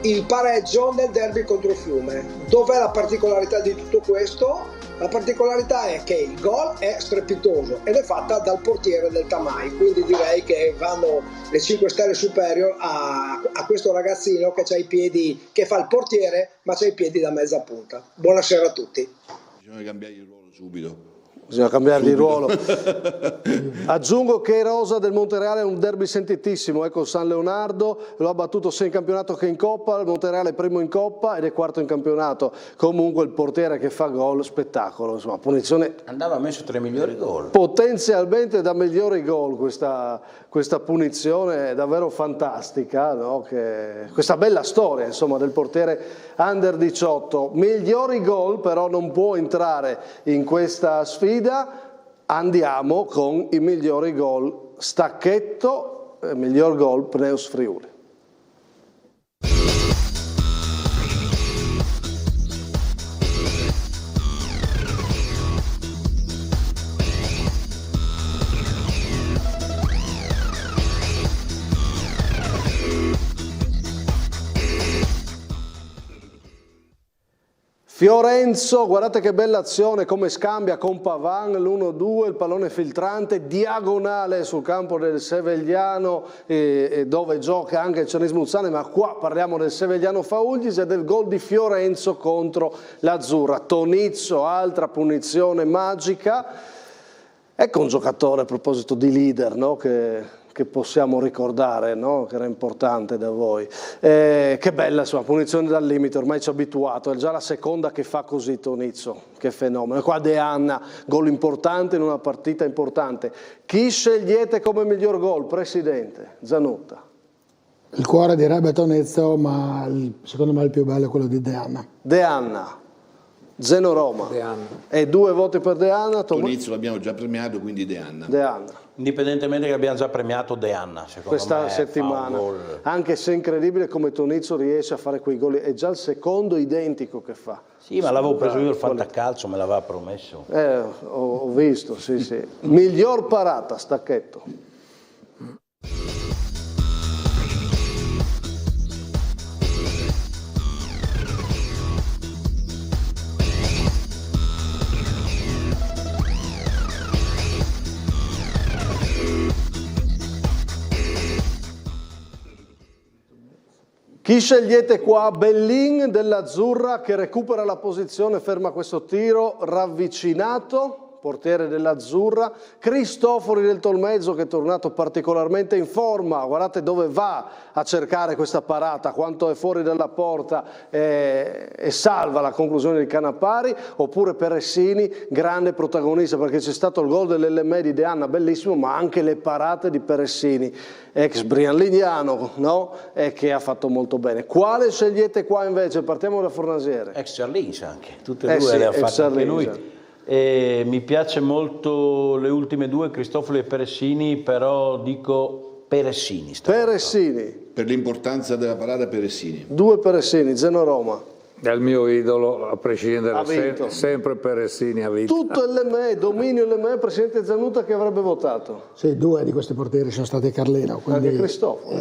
il pareggio nel derby contro il Fiume. Dov'è la particolarità di tutto questo? La particolarità è che il gol è strepitoso ed è fatta dal portiere del Tamai, quindi direi che vanno le 5 stelle superior a questo ragazzino che ha i piedi, che fa il portiere ma c'ha i piedi da mezza punta. Buonasera a tutti. Bisogna cambiare il ruolo subito. Bisogna cambiare di ruolo. Aggiungo che Rosa del Montereale è un derby sentitissimo, ecco San Leonardo, lo ha battuto sia in campionato che in Coppa, il Montereale è primo in Coppa ed è quarto in campionato. Comunque il portiere che fa gol, spettacolo, insomma, punizione. Andava messo tra i migliori gol. Potenzialmente da migliori gol questa punizione è davvero fantastica, no? Questa bella storia insomma del portiere under 18. Migliori gol però non può entrare in questa sfida. Andiamo con i migliori gol. Stacchetto, miglior gol Pneus Friuli. Fiorenzo, guardate che bella azione, come scambia con Pavan, l'1-2, il pallone filtrante, diagonale sul campo del Sevegliano, dove gioca anche il Cernis Muzzane, ma qua parliamo del Sevegliano Faulgis e del gol di Fiorenzo contro l'Azzurra. Tonizzo, altra punizione magica. Ecco un giocatore, a proposito di leader, no? che possiamo ricordare, no? Che era importante da voi. Che bella insomma, punizione dal limite, ormai ci ha abituato, è già la seconda che fa così Tonizzo, che fenomeno. E qua De Anna, gol importante in una partita importante. Chi scegliete come miglior gol, Presidente? Zanutta. Il cuore direbbe Tonizzo, ma secondo me il più bello è quello di De Anna. De Anna. Zeno Roma. De Anna. E 2 voti per De Anna. Tonizzo l'abbiamo già premiato, quindi De Anna. De Anna. Indipendentemente che abbiamo già premiato De Anna, questa settimana, anche se è incredibile come Tonizzo riesce a fare quei gol, è già il secondo identico che fa. Sì, ma l'avevo preso io il fantacalcio, me l'aveva promesso. Ho visto, sì sì. Miglior parata, Stacchetto. Chi scegliete qua? Bellin dell'Azzurra che recupera la posizione, ferma questo tiro, ravvicinato, portiere dell'Azzurra. Cristofori del Tolmezzo che è tornato particolarmente in forma, guardate dove va a cercare questa parata, quanto è fuori dalla porta e salva la conclusione di Canapari. Oppure Peressini, grande protagonista perché c'è stato il gol dell'LM di De Anna, bellissimo, ma anche le parate di Peressini, ex Brianlignano, no? E che ha fatto molto bene. Quale scegliete qua invece? Partiamo da Fornasiere. Ex Charlins anche, tutte e due le ha fatte anche lui. Mi piace molto le ultime 2, Cristofori e Peressini, però dico Peressini. Peressini. Per l'importanza della parata Peressini. 2 Peressini, Zeno Roma. È il mio idolo, a prescindere, sempre Peressini ha vinto. Tutto LME, dominio LME, presidente Zanutta che avrebbe votato? Sì, 2 di questi portieri sono stati Carlino. Quindi, anche Cristoforo.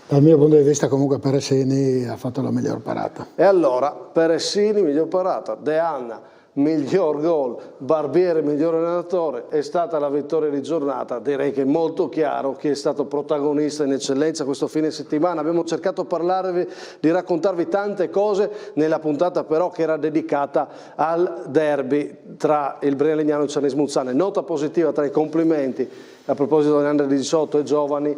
Dal mio punto di vista comunque Peressini ha fatto la miglior parata. E allora, Peressini, miglior parata, De Anna, miglior gol, Barbieri, miglior allenatore, è stata la vittoria di giornata. Direi che è molto chiaro chi è stato protagonista in eccellenza questo fine settimana. Abbiamo cercato di raccontarvi tante cose nella puntata però che era dedicata al derby tra il Brera Legnano e il Cernís Muzzane. Nota positiva tra i complimenti a proposito degli under 18 e giovani.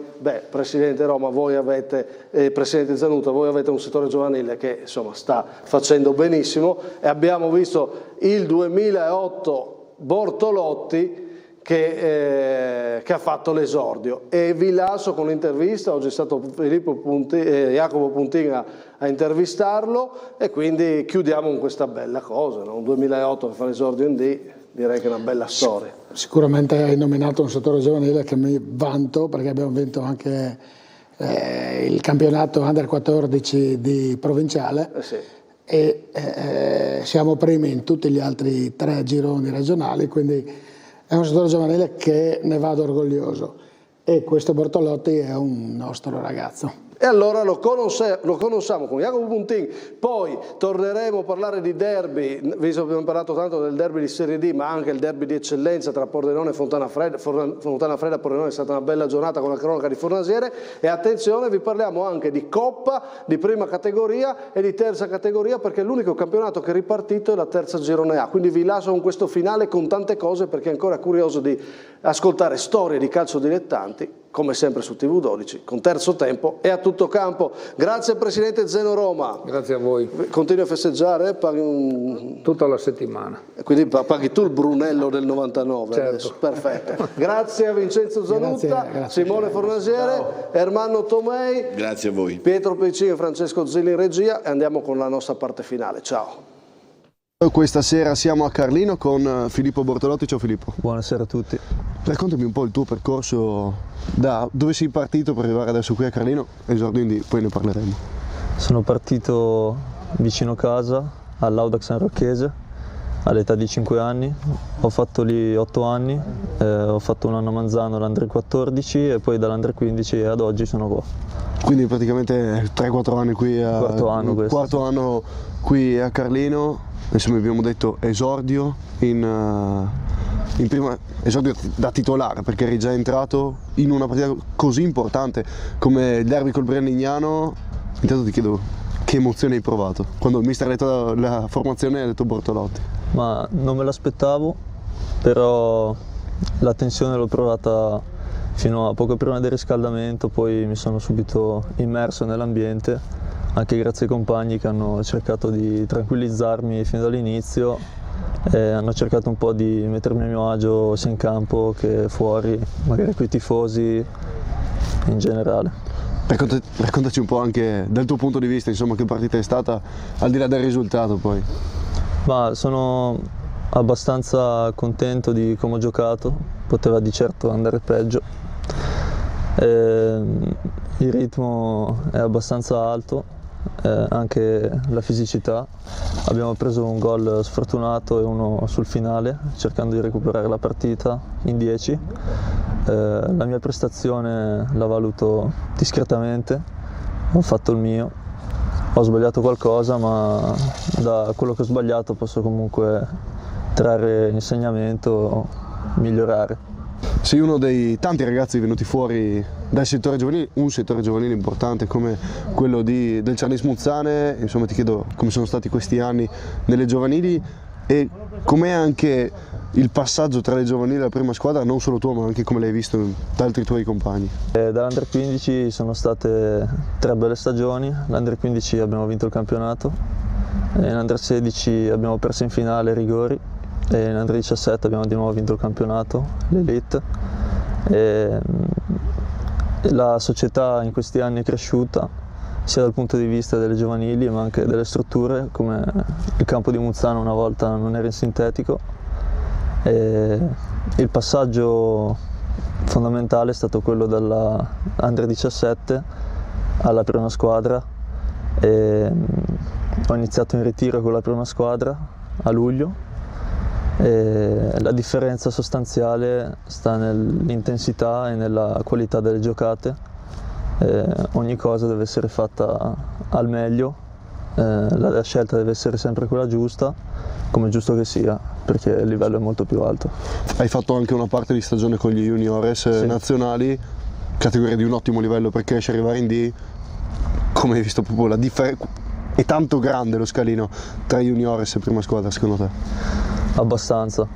Presidente Roma, voi avete, Presidente Zanutta, voi avete un settore giovanile che insomma sta facendo benissimo, e abbiamo visto il 2008 Bortolotti che ha fatto l'esordio, e vi lascio con l'intervista. Oggi è stato Jacopo Puntin a intervistarlo, e quindi chiudiamo con questa bella cosa, no? Un 2008 che fa l'esordio in D, direi che è una bella storia. Sicuramente hai nominato un settore giovanile che mi vanto, perché abbiamo vinto anche il campionato Under 14 di provinciale. Sì. E siamo primi in tutti gli altri 3 gironi regionali, quindi è un settore giovanile che ne vado orgoglioso, e questo Bortolotti è un nostro ragazzo. E allora lo conosciamo con Jacopo Puntin. Poi torneremo a parlare di derby, visto che abbiamo parlato tanto del derby di Serie D, ma anche il derby di eccellenza tra Pordenone e Fontana Fredda. Pordenone è stata una bella giornata con la cronaca di Fornasiere, e attenzione, vi parliamo anche di Coppa, di prima categoria e di terza categoria, perché l'unico campionato che è ripartito è la terza Girone A. Quindi vi lascio con questo finale con tante cose, perché è ancora curioso di ascoltare storie di calcio dilettanti, come sempre su TV12, con Terzo Tempo e A Tutto Campo. Grazie Presidente Zeno Roma. Grazie a voi. Continui a festeggiare? Paghi tutta la settimana. Quindi paghi tu il Brunello del 99. Certo. Adesso. Perfetto. Grazie a Vincenzo Zanutta, grazie. Simone Fornasiere, Ermanno Tomei. Grazie a voi. Pietro Piccini e Francesco Zilli in regia, e andiamo con la nostra parte finale. Ciao. Questa sera siamo a Carlino con Filippo Bortolotti. Ciao Filippo. Buonasera a tutti. Raccontami un po' il tuo percorso, da dove sei partito per arrivare adesso qui a Carlino, esordio in D, poi ne parleremo. Sono partito vicino casa, all'Audax San Rocchese, all'età di 5 anni. Ho fatto lì 8 anni, ho fatto un anno a Manzano, l'Under 14, e poi dall'Under 15 ad oggi sono qua. Quindi praticamente 3-4 anni qui quarto anno qui a Carlino. Insomma, abbiamo detto esordio in prima, esordio da titolare, perché eri già entrato in una partita così importante come il derby col Brera Legnano. Intanto ti chiedo che emozione hai provato quando il mister ha detto la formazione e ha detto Bortolotti. Ma non me l'aspettavo, però la tensione l'ho provata fino a poco prima del riscaldamento, poi mi sono subito immerso nell'ambiente, anche grazie ai compagni che hanno cercato di tranquillizzarmi fin dall'inizio e hanno cercato un po' di mettermi a mio agio sia in campo che fuori, magari coi tifosi in generale. Raccontaci un po' anche dal tuo punto di vista, insomma, che partita è stata, al di là del risultato poi. Ma sono abbastanza contento di come ho giocato, poteva di certo andare peggio. Il ritmo è abbastanza alto, anche la fisicità. Abbiamo preso un gol sfortunato e uno sul finale, cercando di recuperare la partita in 10. La mia prestazione la valuto discretamente, ho fatto il mio, ho sbagliato qualcosa, ma da quello che ho sbagliato posso comunque trarre insegnamento, migliorare. Sei uno dei tanti ragazzi venuti fuori dal settore giovanile, un settore giovanile importante come quello del Cernís Muzzane. Insomma, ti chiedo come sono stati questi anni nelle giovanili e com'è anche il passaggio tra le giovanili e la prima squadra, non solo tuo ma anche come l'hai visto da altri tuoi compagni. Dall'Under 15 sono state 3 belle stagioni. L'Under 15 abbiamo vinto il campionato, in Under 16 abbiamo perso in finale ai rigori, e in Under 17 abbiamo di nuovo vinto il campionato, l'Elite. La società in questi anni è cresciuta sia dal punto di vista delle giovanili ma anche delle strutture, come il campo di Muzzano una volta non era in sintetico. Il passaggio fondamentale è stato quello dalla Under 17 alla prima squadra, e ho iniziato in ritiro con la prima squadra a luglio e la differenza sostanziale sta nell'intensità e nella qualità delle giocate. Ogni cosa deve essere fatta al meglio, la scelta deve essere sempre quella giusta, come giusto che sia, perché il livello è molto più alto. Hai fatto anche una parte di stagione con gli juniores nazionali, categoria di un ottimo livello per crescere e arrivare in D. Come hai visto proprio la differenza? È tanto grande lo scalino tra juniores e prima squadra secondo te? Abbastanza.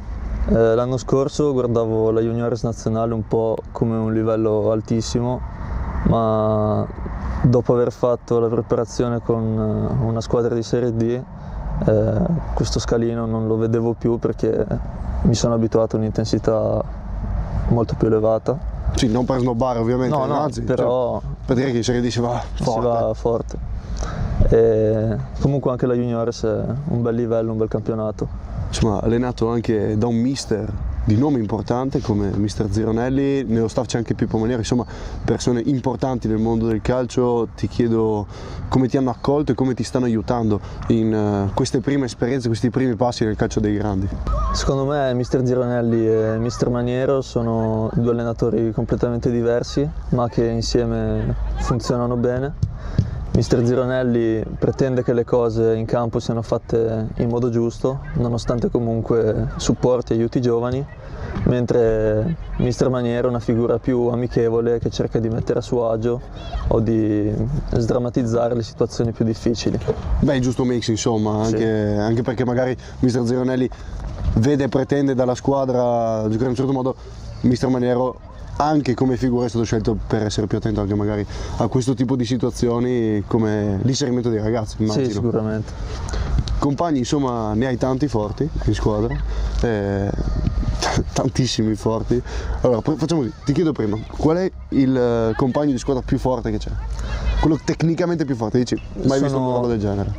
L'anno scorso guardavo la juniores nazionale un po' come un livello altissimo, ma dopo aver fatto la preparazione con una squadra di Serie D, questo scalino non lo vedevo più perché mi sono abituato a un'intensità molto più elevata. Sì, non per snobbare ovviamente, anzi, però per dire che in Serie D si va forte. E comunque anche la juniores è un bel livello, un bel campionato. Insomma, allenato anche da un mister di nome importante come mister Zironelli, nello staff c'è anche Pippo Maniero, insomma persone importanti nel mondo del calcio. Ti chiedo come ti hanno accolto e come ti stanno aiutando in queste prime esperienze, questi primi passi nel calcio dei grandi. Secondo me mister Zironelli e mister Maniero sono due allenatori completamente diversi ma che insieme funzionano bene. Mister Zironelli pretende che le cose in campo siano fatte in modo giusto, nonostante comunque supporti e aiuti i giovani, mentre mister Maniero è una figura più amichevole che cerca di mettere a suo agio o di sdrammatizzare le situazioni più difficili. Beh, è giusto mix insomma, anche perché magari mister Zironelli vede e pretende dalla squadra giocare in un certo modo, mister Maniero anche come figura è stato scelto per essere più attento anche magari a questo tipo di situazioni come l'inserimento dei ragazzi, immagino. Sì, sicuramente. Compagni insomma ne hai tanti forti in squadra, tantissimi forti. Allora facciamo così, ti chiedo prima, qual è il compagno di squadra più forte che c'è? Quello tecnicamente più forte, dici, mai visto una roba del genere?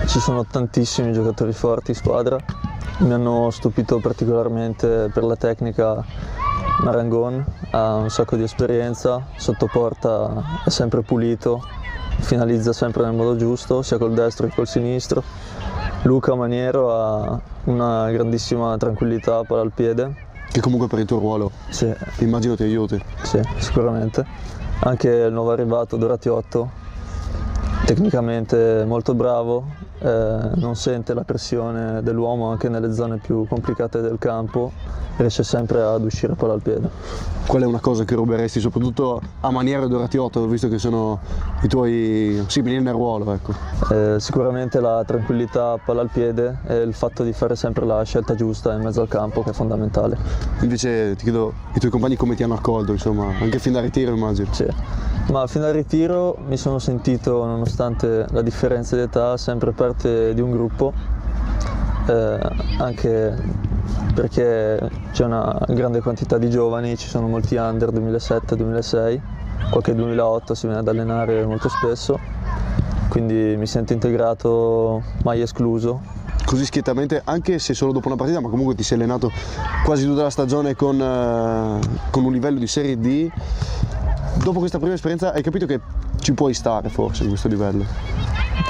Ci sono tantissimi giocatori forti in squadra, mi hanno stupito particolarmente per la tecnica Marangon, ha un sacco di esperienza, sotto porta è sempre pulito, finalizza sempre nel modo giusto, sia col destro che col sinistro. Luca Maniero ha una grandissima tranquillità palla al piede. Che comunque per il tuo ruolo immagino ti aiuti. Sì, sicuramente. Anche il nuovo arrivato Doratiotto, tecnicamente molto bravo, non sente la pressione dell'uomo anche nelle zone più complicate del campo, riesce sempre ad uscire palla al piede. Qual è una cosa che ruberesti soprattutto a Maniero e Doratiotto, visto che sono i tuoi simili nel ruolo? Ecco. Sicuramente la tranquillità palla al piede e il fatto di fare sempre la scelta giusta in mezzo al campo, che è fondamentale. Invece ti chiedo, i tuoi compagni come ti hanno accolto, insomma, anche fin da ritiro immagino? Sì, ma fin dal ritiro mi sono sentito, nonostante la differenza di età, sempre parte di un gruppo, anche perché c'è una grande quantità di giovani, ci sono molti under 2007-2006, qualche 2008 si viene ad allenare molto spesso, quindi mi sento integrato, mai escluso. Così schiettamente, anche se solo dopo una partita, ma comunque ti sei allenato quasi tutta la stagione con un livello di Serie D, dopo questa prima esperienza hai capito che ci puoi stare forse in questo livello?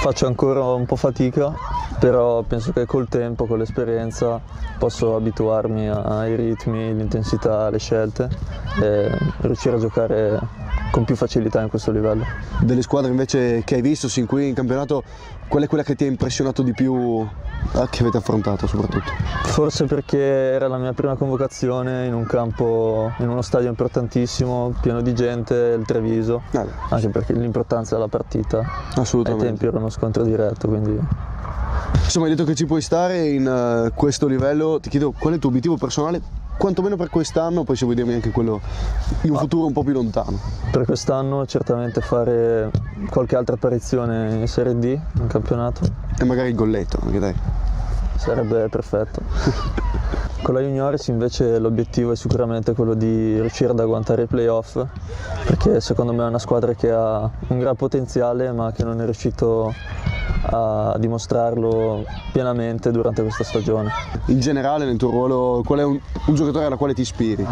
Faccio ancora un po' fatica, però penso che col tempo, con l'esperienza, posso abituarmi ai ritmi, l'intensità, le scelte e riuscire a giocare con più facilità in questo livello. Delle squadre invece che hai visto sin qui in campionato, qual è quella che ti ha impressionato di più, che avete affrontato soprattutto? Forse perché era la mia prima convocazione in un campo, in uno stadio importantissimo, pieno di gente, il Treviso, anche perché l'importanza della partita ai tempi era uno scontro diretto, quindi... Insomma, hai detto che ci puoi stare in questo livello, ti chiedo qual è il tuo obiettivo personale, quantomeno per quest'anno, poi se vuoi dirmi anche quello in un futuro un po' più lontano. Per quest'anno certamente fare qualche altra apparizione in Serie D, in campionato. E magari il golletto, anche dai. Sarebbe perfetto. Con la Juniores invece l'obiettivo è sicuramente quello di riuscire ad agguantare i playoff, perché secondo me è una squadra che ha un gran potenziale ma che non è riuscito a dimostrarlo pienamente durante questa stagione. In generale nel tuo ruolo qual è un giocatore alla quale ti ispiri?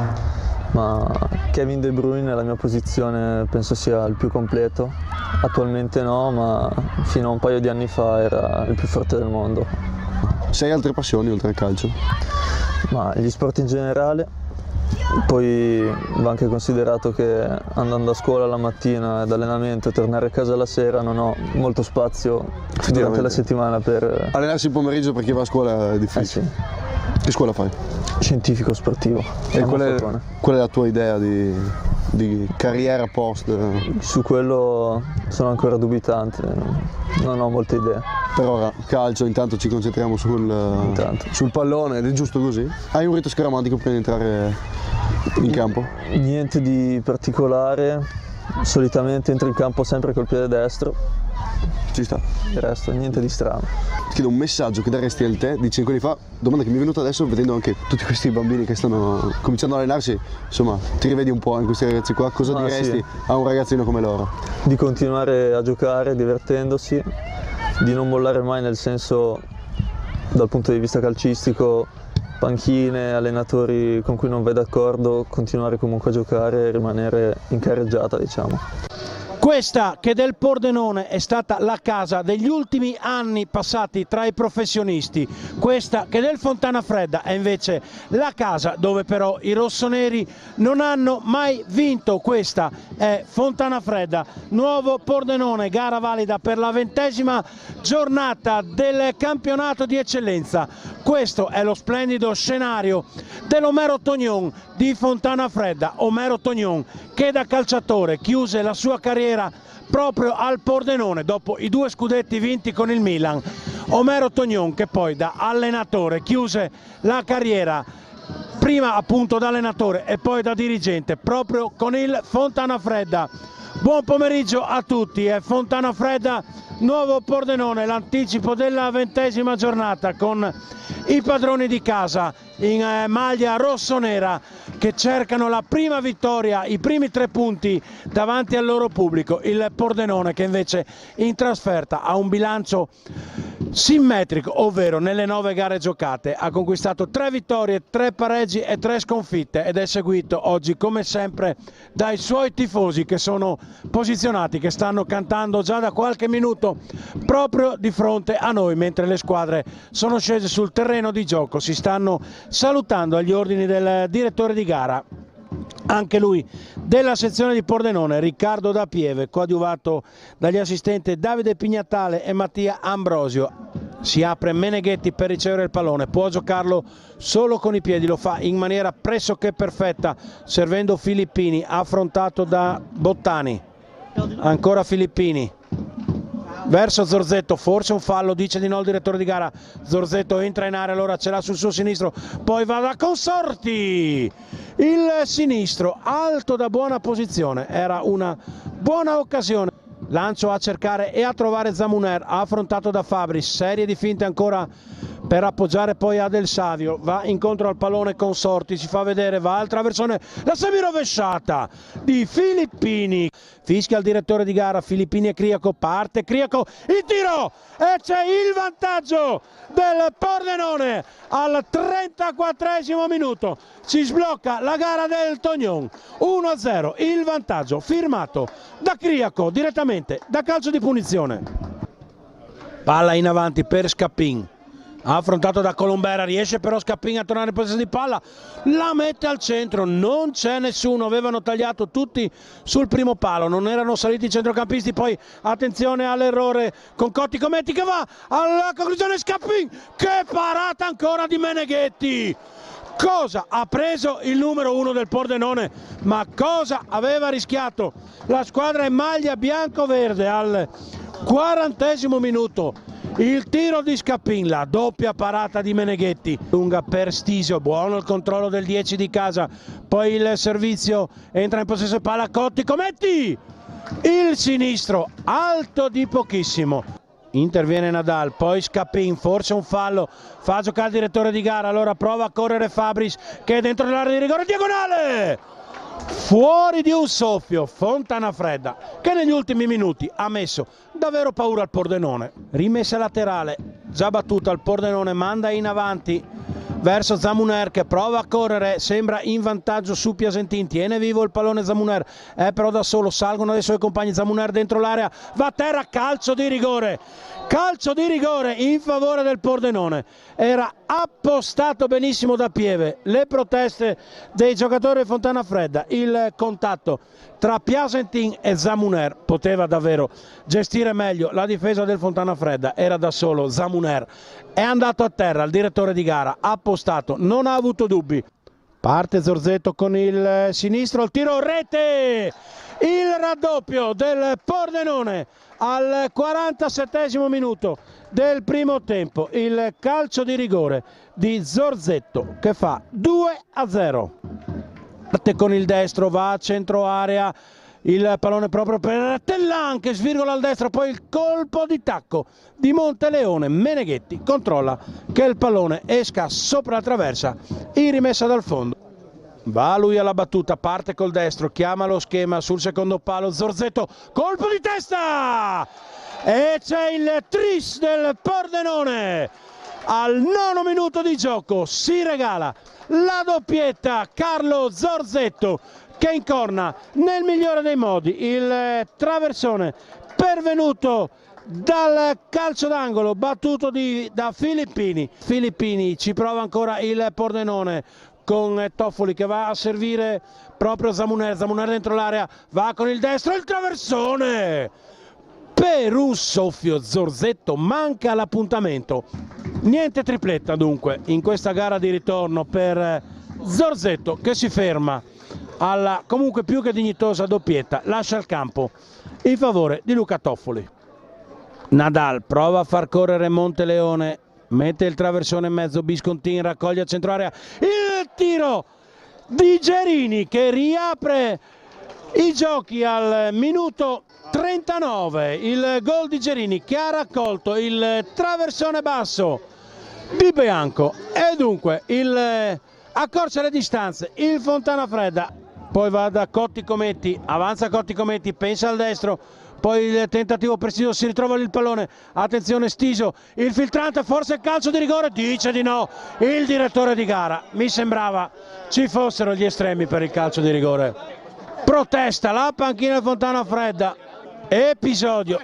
Ma Kevin De Bruyne, la mia posizione, penso sia il più completo, attualmente no, ma fino a un paio di anni fa era il più forte del mondo. Sei altre passioni oltre al calcio? Ma gli sport in generale, poi va anche considerato che andando a scuola la mattina ed allenamento e tornare a casa la sera non ho molto spazio durante la settimana per... Allenarsi il pomeriggio per chi va a scuola è difficile. Sì. Che scuola fai? Scientifico sportivo. E qual è la tua idea di carriera post? Su quello sono ancora dubitante, non ho molte idee. Per ora calcio, intanto ci concentriamo sul pallone, ed è giusto così? Hai un rito scaramantico prima di entrare in campo? Niente di particolare, solitamente entro in campo sempre col piede destro. Ci sta. Il resto, niente di strano. Ti chiedo un messaggio che daresti a te di 5 anni fa, domanda che mi è venuta adesso vedendo anche tutti questi bambini che stanno cominciando a allenarsi, insomma ti rivedi un po' in questi ragazzi qua, cosa diresti a un ragazzino come loro? Di continuare a giocare divertendosi, di non mollare mai, nel senso dal punto di vista calcistico, panchine, allenatori con cui non vai d'accordo, continuare comunque a giocare e rimanere in carreggiata, diciamo. Questa che del Pordenone è stata la casa degli ultimi anni passati tra i professionisti, questa che del Fontana Fredda è invece la casa dove però i rossoneri non hanno mai vinto. Questa è Fontana Fredda, nuovo Pordenone, gara valida per la 20ª giornata del campionato di eccellenza. Questo è lo splendido scenario dell'Omero Tognon di Fontana Fredda. Omero Tognon che da calciatore chiuse la sua carriera proprio al Pordenone dopo i 2 scudetti vinti con il Milan. Omero Tognon che poi da allenatore chiuse la carriera prima appunto da allenatore e poi da dirigente proprio con il Fontana Fredda. Buon pomeriggio a tutti, è Fontana Fredda, nuovo Pordenone, l'anticipo della 20ª giornata con i padroni di casa in maglia rossonera che cercano la prima vittoria, i primi 3 punti davanti al loro pubblico. Il Pordenone che invece in trasferta ha un bilancio simmetrico, ovvero nelle 9 gare giocate ha conquistato 3 vittorie, 3 pareggi e 3 sconfitte ed è seguito oggi come sempre dai suoi tifosi che sono posizionati, che stanno cantando già da qualche minuto proprio di fronte a noi, mentre le squadre sono scese sul terreno di gioco, si stanno salutando agli ordini del direttore di gara. Anche lui della sezione di Pordenone, Riccardo Da Pieve, coadiuvato dagli assistenti Davide Pignatale e Mattia Ambrosio. Si apre Meneghetti per ricevere il pallone, può giocarlo solo con i piedi, lo fa in maniera pressoché perfetta, servendo Filippini, affrontato da Bottani. Ancora Filippini. Verso Zorzetto, forse un fallo, dice di no il direttore di gara. Zorzetto entra in area, allora ce l'ha sul suo sinistro, poi va da Consorti, il sinistro alto da buona posizione, era una buona occasione. Lancio a cercare e a trovare Zamuner, affrontato da Fabris, serie di finte ancora per appoggiare poi a Del Savio, va incontro al pallone Consorti, si fa vedere, va al traversone, la semirovesciata di Filippini, fischia il direttore di gara, Filippini e Criaco, parte Criaco, il tiro e c'è il vantaggio del Pordenone al 34esimo minuto, si sblocca la gara del Tognon, 1-0 il vantaggio firmato da Criaco direttamente da calcio di punizione. Palla in avanti per Scappin, affrontato da Colombera, riesce però Scappin a tornare in possesso di palla, la mette al centro, non c'è nessuno, avevano tagliato tutti sul primo palo, non erano saliti i centrocampisti, poi attenzione all'errore con Cotti Cometti che va alla conclusione, Scappin, che parata ancora di Meneghetti. Cosa ha preso il numero 1 del Pordenone, ma cosa aveva rischiato la squadra in maglia bianco-verde al 40esimo minuto? Il tiro di Scappin, la doppia parata di Meneghetti, lunga per Stisio, buono il controllo del 10 di casa, poi il servizio, entra in possesso palla Cotti Cometti, il sinistro alto di pochissimo. Interviene Nadal, poi Scappin, forse un fallo, fa giocare il direttore di gara, allora prova a correre Fabris che è dentro l'area di rigore, diagonale! Fuori di un soffio, Fontana Fredda che negli ultimi minuti ha messo davvero paura al Pordenone. Rimessa laterale, già battuta, il Pordenone manda in avanti verso Zamuner che prova a correre, sembra in vantaggio su Piasentin, tiene vivo il pallone Zamuner, è però da solo, salgono dai suoi compagni, Zamuner dentro l'area, va a terra, calcio di rigore in favore del Pordenone. Era appostato benissimo da Pieve, le proteste dei giocatori del Fontana Fredda, il contatto tra Piasentin e Zamuner, poteva davvero gestire meglio la difesa del Fontana Fredda, era da solo, Zamuner è andato a terra, il direttore di gara ha appostato, non ha avuto dubbi. Parte Zorzetto con il sinistro, il tiro rete, il raddoppio del Pordenone al 47esimo minuto del primo tempo, il calcio di rigore di Zorzetto che fa 2-0. Parte con il destro, va a centro area, il pallone proprio per Tellan che svirgola al destro, poi il colpo di tacco di Monteleone, Meneghetti controlla che il pallone esca sopra la traversa in rimessa dal fondo. Va lui alla battuta, parte col destro, chiama lo schema sul secondo palo, Zorzetto, colpo di testa! E c'è il tris del Pordenone! Al 9° minuto di gioco si regala la doppietta Carlo Zorzetto che incorna nel migliore dei modi il traversone pervenuto dal calcio d'angolo battuto da Filippini. Filippini ci prova ancora il Pordenone con Toffoli che va a servire proprio Zamuner dentro l'area, va con il destro, il traversone! Per un soffio Zorzetto manca l'appuntamento. Niente tripletta dunque in questa gara di ritorno per Zorzetto che si ferma alla comunque più che dignitosa doppietta, lascia il campo in favore di Luca Toffoli. Nadal prova a far correre Monteleone, mette il traversone in mezzo, Biscontin raccoglie a centro area, il tiro di Gerini che riapre i giochi al minuto 39, il gol di Gerini che ha raccolto il traversone basso di Bianco e dunque accorcia le distanze il Fontana Fredda, poi va da Cotti Cometti, avanza Cotti Cometti, pensa al destro, poi il tentativo preciso, si ritrova il pallone, attenzione Stisio, il filtrante, forse il calcio di rigore, dice di no il direttore di gara, mi sembrava ci fossero gli estremi per il calcio di rigore. Protesta la panchina Fontana Fredda, episodio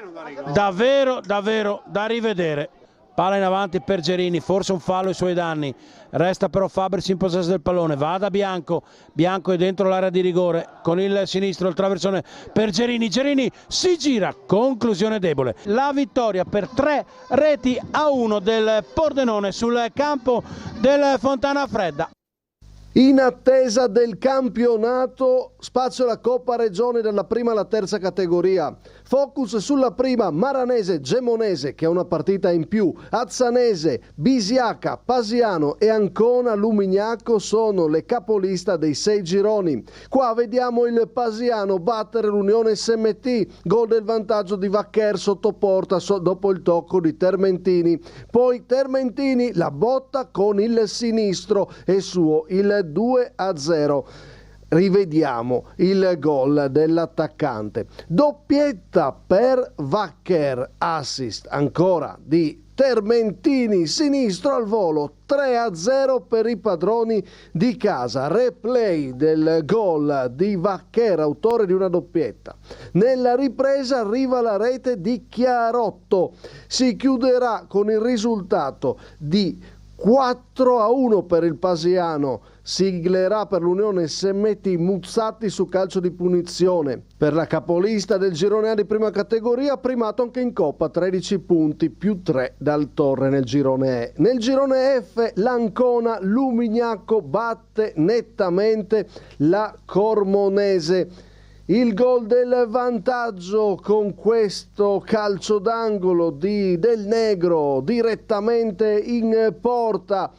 davvero da rivedere. Palla in avanti per Gerini, forse un fallo ai suoi danni, resta però Fabris in possesso del pallone, va da Bianco, Bianco è dentro l'area di rigore, con il sinistro il traversone per Gerini, Gerini si gira, conclusione debole. La vittoria per 3-1 del Pordenone sul campo del Fontana Fredda. In attesa del campionato, spazio alla Coppa Regione dalla prima alla terza categoria. Focus sulla prima, Maranese, Gemonese che ha una partita in più, Azzanese, Bisiaca, Pasiano e Ancona Lumignaco sono le capolista dei 6 gironi. Qua vediamo il Pasiano battere l'Unione SMT, gol del vantaggio di Vaccher sotto porta dopo il tocco di Termentini. Poi Termentini la botta con il sinistro e suo il 2-0. Rivediamo il gol dell'attaccante. Doppietta per Vaccher, assist ancora di Termentini, sinistro al volo, 3-0 per i padroni di casa. Replay del gol di Vaccher, autore di una doppietta. Nella ripresa arriva la rete di Chiarotto. Si chiuderà con il risultato di 4-1 per il Pasiano. Siglerà per l'Unione SMT Muzzatti su calcio di punizione. Per la capolista del girone A di prima categoria, primato anche in Coppa, 13 punti più 3 dal Torre nel girone E. Nel girone F l'Ancona Lumignaco batte nettamente la Cormonese. Il gol del vantaggio con questo calcio d'angolo del Negro direttamente in porta.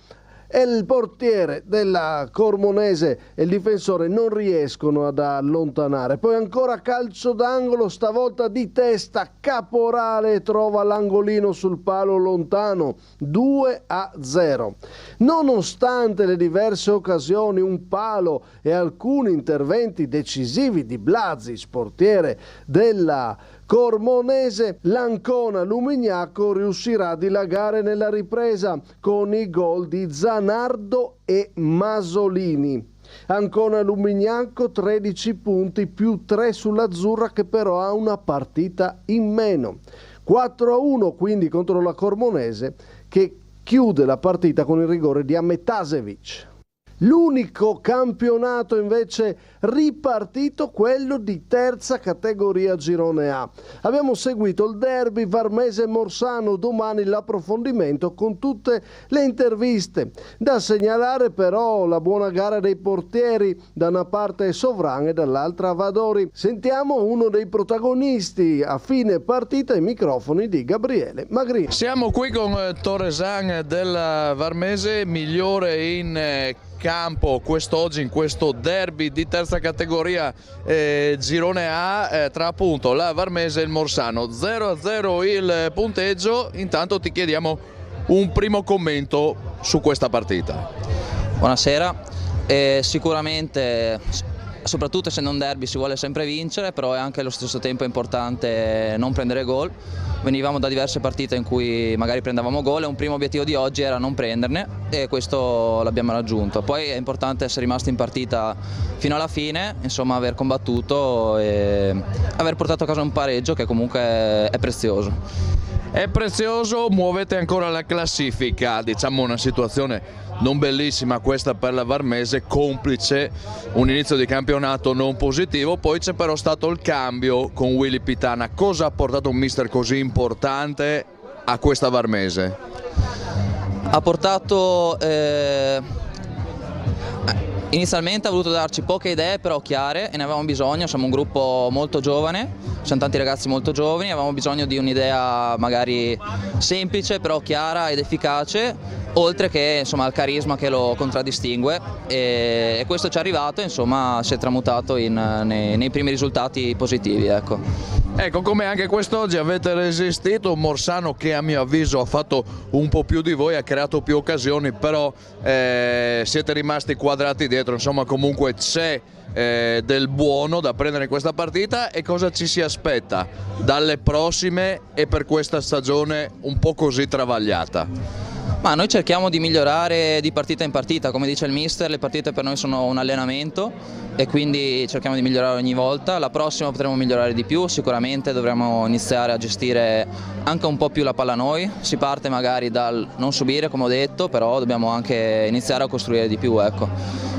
E il portiere della Cormonese e il difensore non riescono ad allontanare. Poi ancora calcio d'angolo, stavolta di testa, Caporale trova l'angolino sul palo lontano, 2-0. Nonostante le diverse occasioni, un palo e alcuni interventi decisivi di Blazic, portiere della Cormonese. L'Ancona Lumignacco riuscirà a dilagare nella ripresa con i gol di Zanardo e Masolini. Ancona Lumignacco 13 punti più 3 sull'Azzurra, che però ha una partita in meno. 4-1 quindi contro la Cormonese, che chiude la partita con il rigore di Ametasevic. L'unico campionato invece ripartito, quello di terza categoria Girone A. Abbiamo seguito il derby Varmese-Morsano, domani l'approfondimento con tutte le interviste. Da segnalare però la buona gara dei portieri, da una parte Sovran e dall'altra Vadori. Sentiamo uno dei protagonisti a fine partita, ai microfoni di Gabriele Magrini. Siamo qui con Torresan del Varmese, migliore in campo quest'oggi in questo derby di terza categoria Girone A tra appunto la Varmese e il Morsano. 0-0 il punteggio. Intanto ti chiediamo un primo commento su questa partita. Buonasera, sicuramente, soprattutto essendo un derby, si vuole sempre vincere, però è anche allo stesso tempo importante non prendere gol. Venivamo da diverse partite in cui magari prendevamo gol e un primo obiettivo di oggi era non prenderne, e questo l'abbiamo raggiunto. Poi è importante essere rimasti in partita fino alla fine, insomma aver combattuto e aver portato a casa un pareggio che comunque è prezioso. È prezioso, muovete ancora la classifica, diciamo una situazione non bellissima questa per la Varmese, complice un inizio di campionato non positivo, poi c'è però stato il cambio con Willy Pitana. Cosa ha portato un mister così importante a questa Varmese? Ha portato... Inizialmente ha voluto darci poche idee però chiare, e ne avevamo bisogno. Siamo un gruppo molto giovane, siamo tanti ragazzi molto giovani, avevamo bisogno di un'idea magari semplice però chiara ed efficace, oltre che insomma al carisma che lo contraddistingue, e questo ci è arrivato, insomma si è tramutato nei primi risultati positivi, ecco. Ecco, come anche quest'oggi avete resistito, un Morsano che a mio avviso ha fatto un po' più di voi, ha creato più occasioni, però siete rimasti quadrati dietro, insomma comunque c'è del buono da prendere in questa partita. E cosa ci si aspetta dalle prossime e per questa stagione un po' così travagliata? Ma noi cerchiamo di migliorare di partita in partita, come dice il mister, le partite per noi sono un allenamento e quindi cerchiamo di migliorare ogni volta. La prossima potremo migliorare di più, sicuramente dovremo iniziare a gestire anche un po' più la palla noi. Si parte magari dal non subire, come ho detto, però dobbiamo anche iniziare a costruire di più, ecco.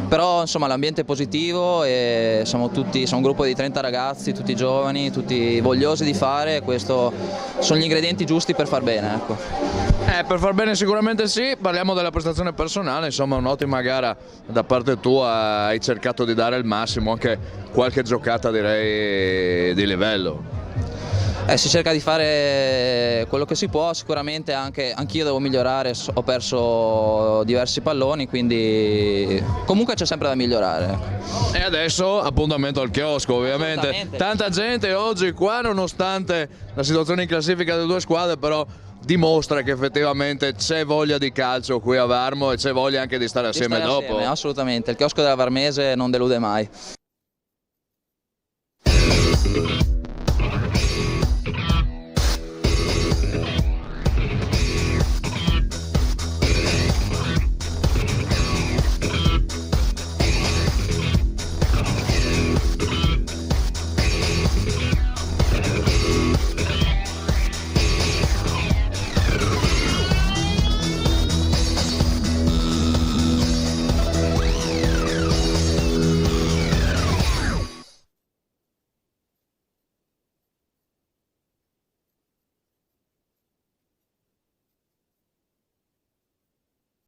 Però insomma l'ambiente è positivo e siamo un gruppo di 30 ragazzi, tutti giovani, tutti vogliosi di fare, e questo sono gli ingredienti giusti per far bene, ecco. Per far bene sicuramente sì. Parliamo della prestazione personale, insomma un'ottima gara da parte tua, hai cercato di dare il massimo, anche qualche giocata direi di livello. Si cerca di fare quello che si può, sicuramente anch'io devo migliorare, ho perso diversi palloni, quindi comunque c'è sempre da migliorare. E adesso appuntamento al chiosco, ovviamente. Tanta gente oggi qua, nonostante la situazione in classifica delle due squadre, però dimostra che effettivamente c'è voglia di calcio qui a Varmo e c'è voglia anche di stare assieme dopo. Assolutamente, il chiosco della Varmese non delude mai.